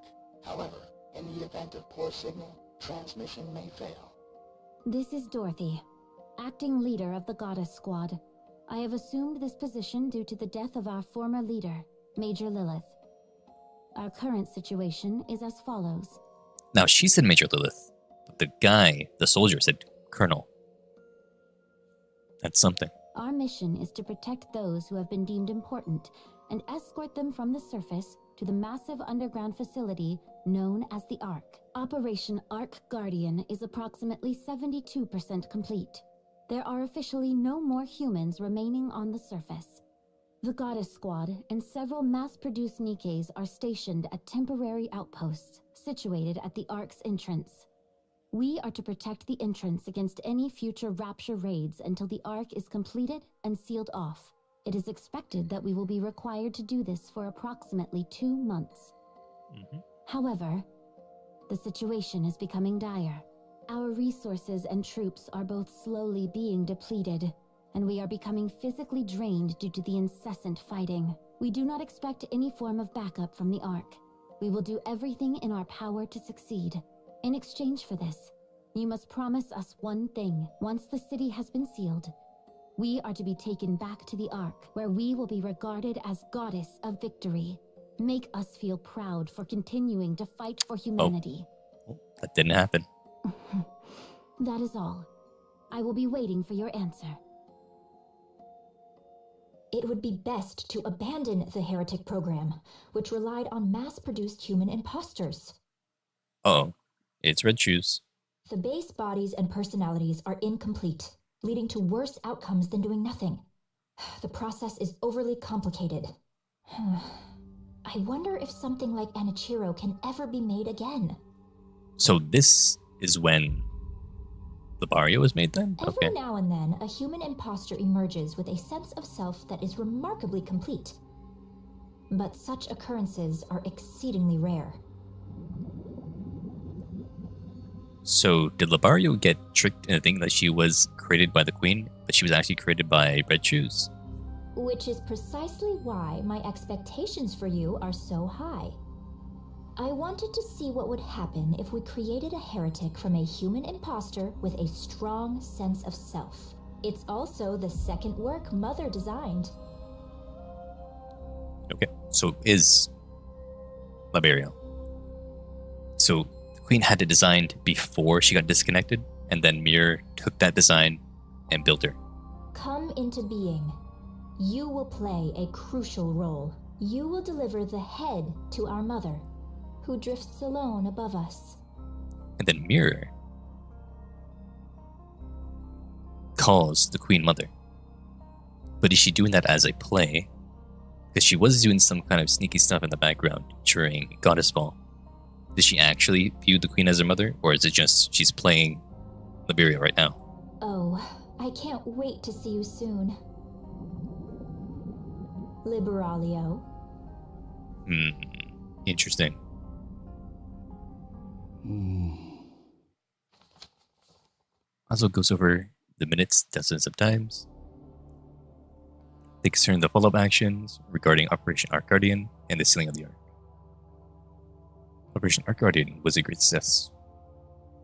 However, in the event of poor signal, transmission may fail. This is Dorothy, acting leader of the Goddess Squad. I have assumed this position due to the death of our former leader, Major Lilith. Our current situation is as follows. Now she said Major Lilith, but the guy, the soldier, said Colonel. That's something. Our mission is to protect those who have been deemed important and escort them from the surface to the massive underground facility known as the Ark. Operation Ark Guardian is approximately 72% complete. There are officially no more humans remaining on the surface. The Goddess Squad and several mass-produced Nikkes are stationed at temporary outposts situated at the Ark's entrance. We are to protect the entrance against any future Rapture raids until the Ark is completed and sealed off. It is expected that we will be required to do this for approximately 2 months. However, the situation is becoming dire. Our resources and troops are both slowly being depleted, and we are becoming physically drained due to the incessant fighting. We do not expect any form of backup from the Ark. We will do everything in our power to succeed. In exchange for this, you must promise us one thing. Once the city has been sealed, we are to be taken back to the Ark, where we will be regarded as Goddess of Victory. Make us feel proud for continuing to fight for humanity. Oh, that didn't happen. That is all. I will be waiting for your answer. It would be best to abandon the heretic program, which relied on mass-produced human imposters. Uh-oh. It's Red Shoes. The base bodies and personalities are incomplete, leading to worse outcomes than doing nothing. The process is overly complicated. I wonder if something like Anichiro can ever be made again. So this is when the Barrio was made then? Every now and then, a human imposter emerges with a sense of self that is remarkably complete. But such occurrences are exceedingly rare. So did Labario get tricked into thinking that she was created by the Queen, but she was actually created by Red Shoes? Which is precisely why my expectations for you are so high. I wanted to see what would happen if we created a heretic from a human imposter with a strong sense of self. It's also the second work Mother designed. Okay, so is Labario. So the Queen had it designed before she got disconnected, and then Mir took that design and built her. Come into being. You will play a crucial role. You will deliver the head to our mother, who drifts alone above us. And then Mir calls the Queen Mother. But is she doing that as a play? Because she was doing some kind of sneaky stuff in the background during Goddess Fall. Did she actually view the Queen as her mother? Or is it just she's playing Liberia right now? Oh, I can't wait to see you soon. Liberalio. Interesting. Also goes over the minutes dozens of times. They concern the follow-up actions regarding Operation Ark Guardian and the sealing of the Ark. Operation Ark Guardian was a great success.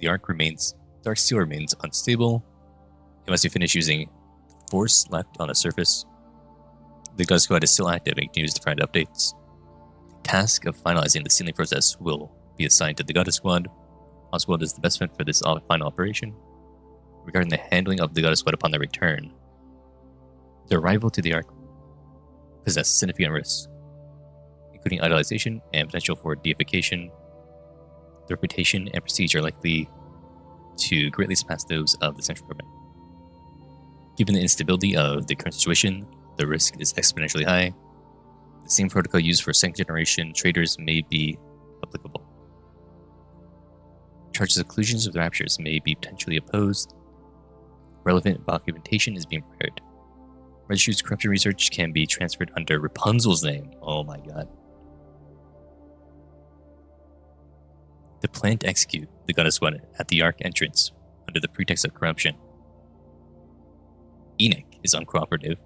The Ark remains, Dark Steel remains unstable, Unless you finish using force left on the surface, the God Squad is still active and continues to provide updates. The task of finalizing the sealing process will be assigned to the God Squad. Oswald is the best fit for this final operation. Regarding the handling of the God Squad upon their return, their arrival to the Ark possess significant risks, including idolization and potential for deification. The reputation and prestige are likely to greatly surpass those of the central government. Given the instability of the current situation, the risk is exponentially high. The same protocol used for second-generation traders may be applicable. Charges of collusions with raptures may be potentially opposed. Relevant documentation is being prepared. Registry's corruption research can be transferred under Rapunzel's name. Oh my god. The plan to execute the Goddess Squad at the Ark entrance under the pretext of corruption. Nikke is uncooperative.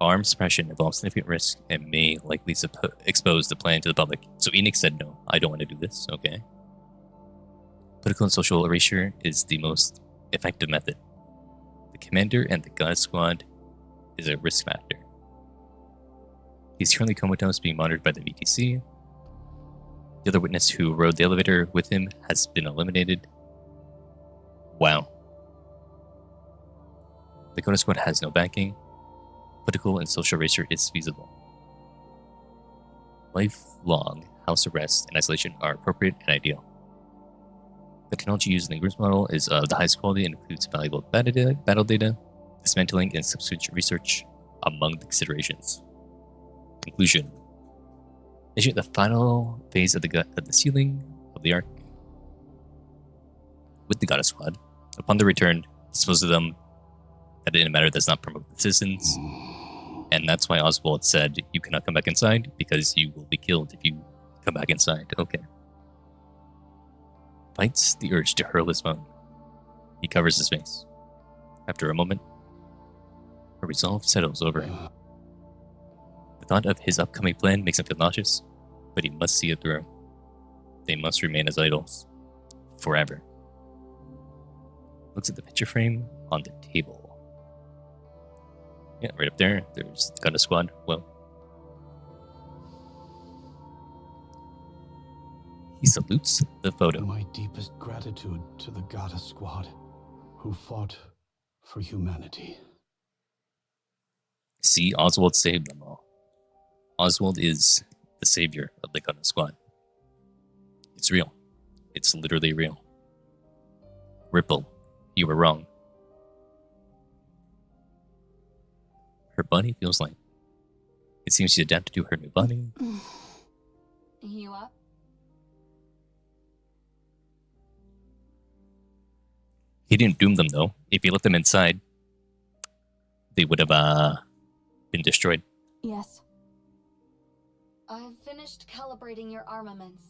Armed suppression involves significant risk and may likely expose the plan to the public. So Nikke said no, I don't want to do this. Okay. Political and social erasure is the most effective method. The commander and the God Squad is a risk factor. He's currently comatose, being monitored by the VTC. The other witness who rode the elevator with him has been eliminated. Wow. The God Squad has no backing. Political and social erasure is feasible. Lifelong house arrest and isolation are appropriate and ideal. The technology used in the group's model is of the highest quality and includes valuable battle data, dismantling, and subsequent research among the considerations. Conclusion. Initiate the final phase of the sealing of the Ark with the Goddess Squad. Upon their return, dispose of them in a manner that does not promote the citizens. And that's why Oswald said, you cannot come back inside because you will be killed if you come back inside. Okay. Fights the urge to hurl his phone. He covers his face. After a moment, a resolve settles over him. The thought of his upcoming plan makes him feel nauseous, but he must see it through. They must remain as idols. Forever. Looks at the picture frame on the table. Yeah, right up there. There's the Goddess Squad. Well, he salutes the photo. My deepest gratitude to the Goddess Squad, who fought for humanity. See, Oswald saved them all. Oswald is the savior of the Goddess Squad. It's real. It's literally real. Ripple, you were wrong. Her body feels light. It seems she's adapted to her new body. You up? He didn't doom them though. If he let them inside, they would have been destroyed. Yes. I've finished calibrating your armaments.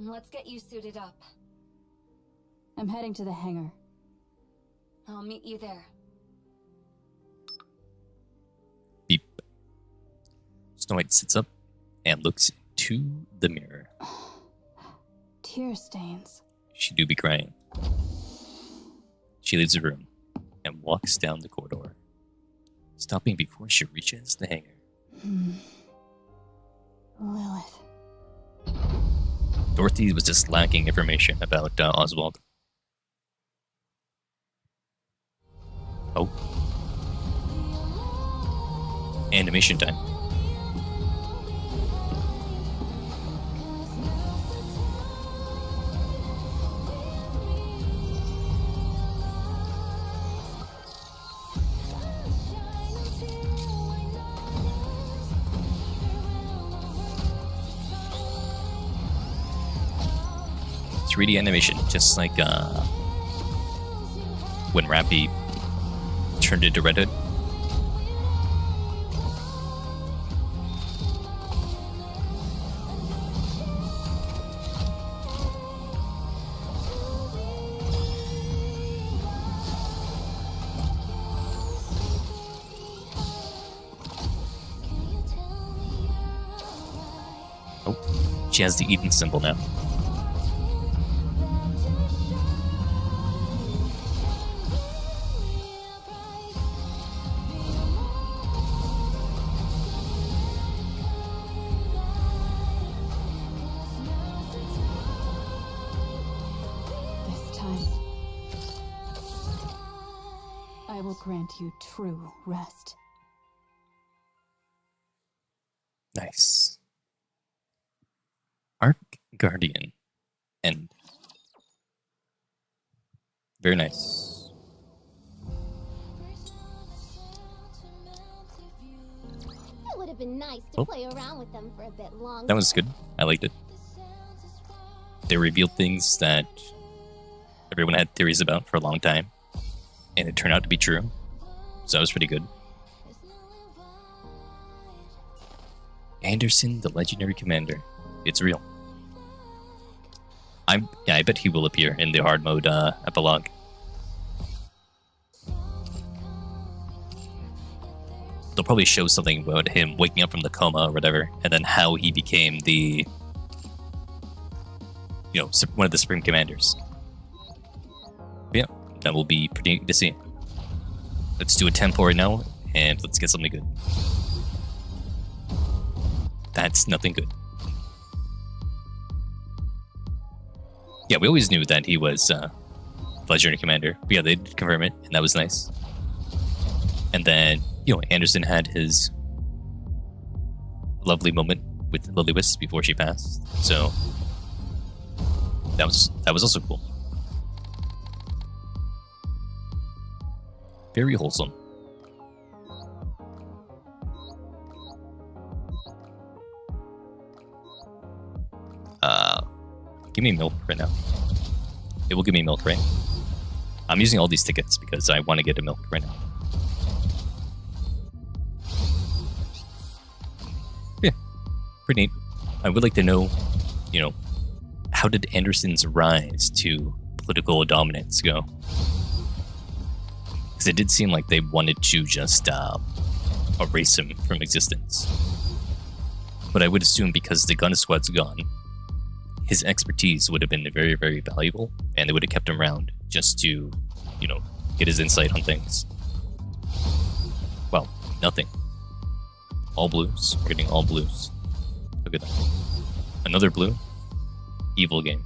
Let's get you suited up. I'm heading to the hangar. I'll meet you there. Beep. Snow White sits up and looks into the mirror. Tear stains. She do be crying. She leaves the room and walks down the corridor, stopping before she reaches the hangar. Lilith. Dorothy was just lacking information about Oswald. Oh. Animation time. .3D animation, just like when Rappy turned into Red Hood. Oh, she has the Eden symbol now. will grant you true rest. Nice. Arc Guardian. End. Very nice. It would have been nice to play around with them for a bit longer. That was good. I liked it. They revealed things that everyone had theories about for a long time, and it turned out to be true. So that was pretty good. Anderson, the legendary commander. It's real. I bet he will appear in the hard mode epilogue. They'll probably show something about him waking up from the coma or whatever, and then how he became the, one of the Supreme Commanders. But yeah, that will be pretty neat to see. Let's do a tempo right now, and let's get something good. That's nothing good. Yeah, we always knew that he was legendary commander. But yeah, they did confirm it, and that was nice. And then, Anderson had his lovely moment with Lily-Wisp before she passed. So that was also cool. Very wholesome. Give me milk right now. It will give me milk, right? I'm using all these tickets because I want to get a milk right now. Yeah, pretty neat. I would like to know, how did Anderson's rise to political dominance go? Because it did seem like they wanted to just erase him from existence. But I would assume because the gun squad's gone, his expertise would have been very, very valuable, and they would have kept him around just to, get his insight on things. Well, nothing. All blues. We're getting all blues. Look at that. Another blue. Evil game.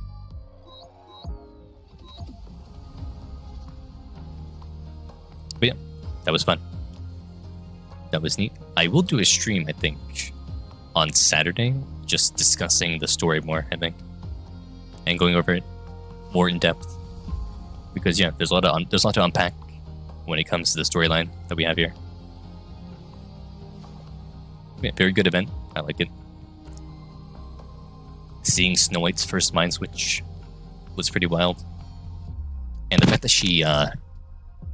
But yeah, that was fun. That was neat. I will do a stream, I think, on Saturday, just discussing the story more, I think, and going over it more in depth. Because yeah, there's a lot to unpack when it comes to the storyline that we have here. Yeah, very good event. I like it. Seeing Snow White's first mind switch was pretty wild, and the fact that she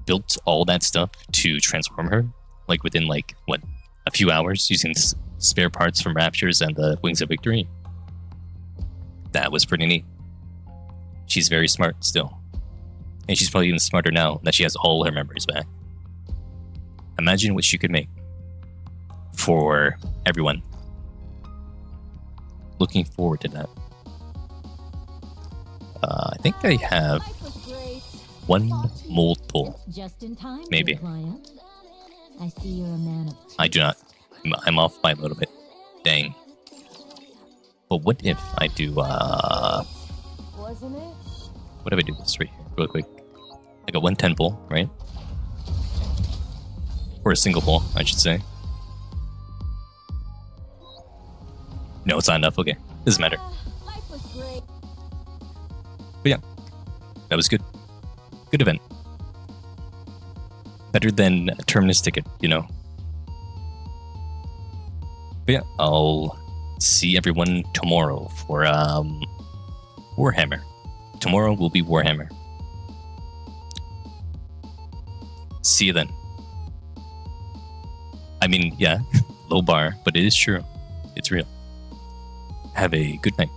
built all that stuff to transform her, like within a few hours, using spare parts from Raptures and the Wings of Victory. That was pretty neat. She's very smart still. And she's probably even smarter now that she has all her memories back. Imagine what she could make for everyone. Looking forward to that. I think I have one mold pull. Just in time, maybe. Client. I see you're a man of I do not. I'm off by a little bit. Dang. But what if I do, Wasn't it? what if I do this right here, real quick? I got 110 pull, right? Or a single pull, I should say. No, it's not enough. Okay, doesn't matter. Life was great. But yeah, that was good. Good event. Better than a Terminus ticket, But yeah, I'll see everyone tomorrow for Warhammer. Tomorrow will be Warhammer. See you then. I mean, yeah, low bar, but it is true. It's real. Have a good night.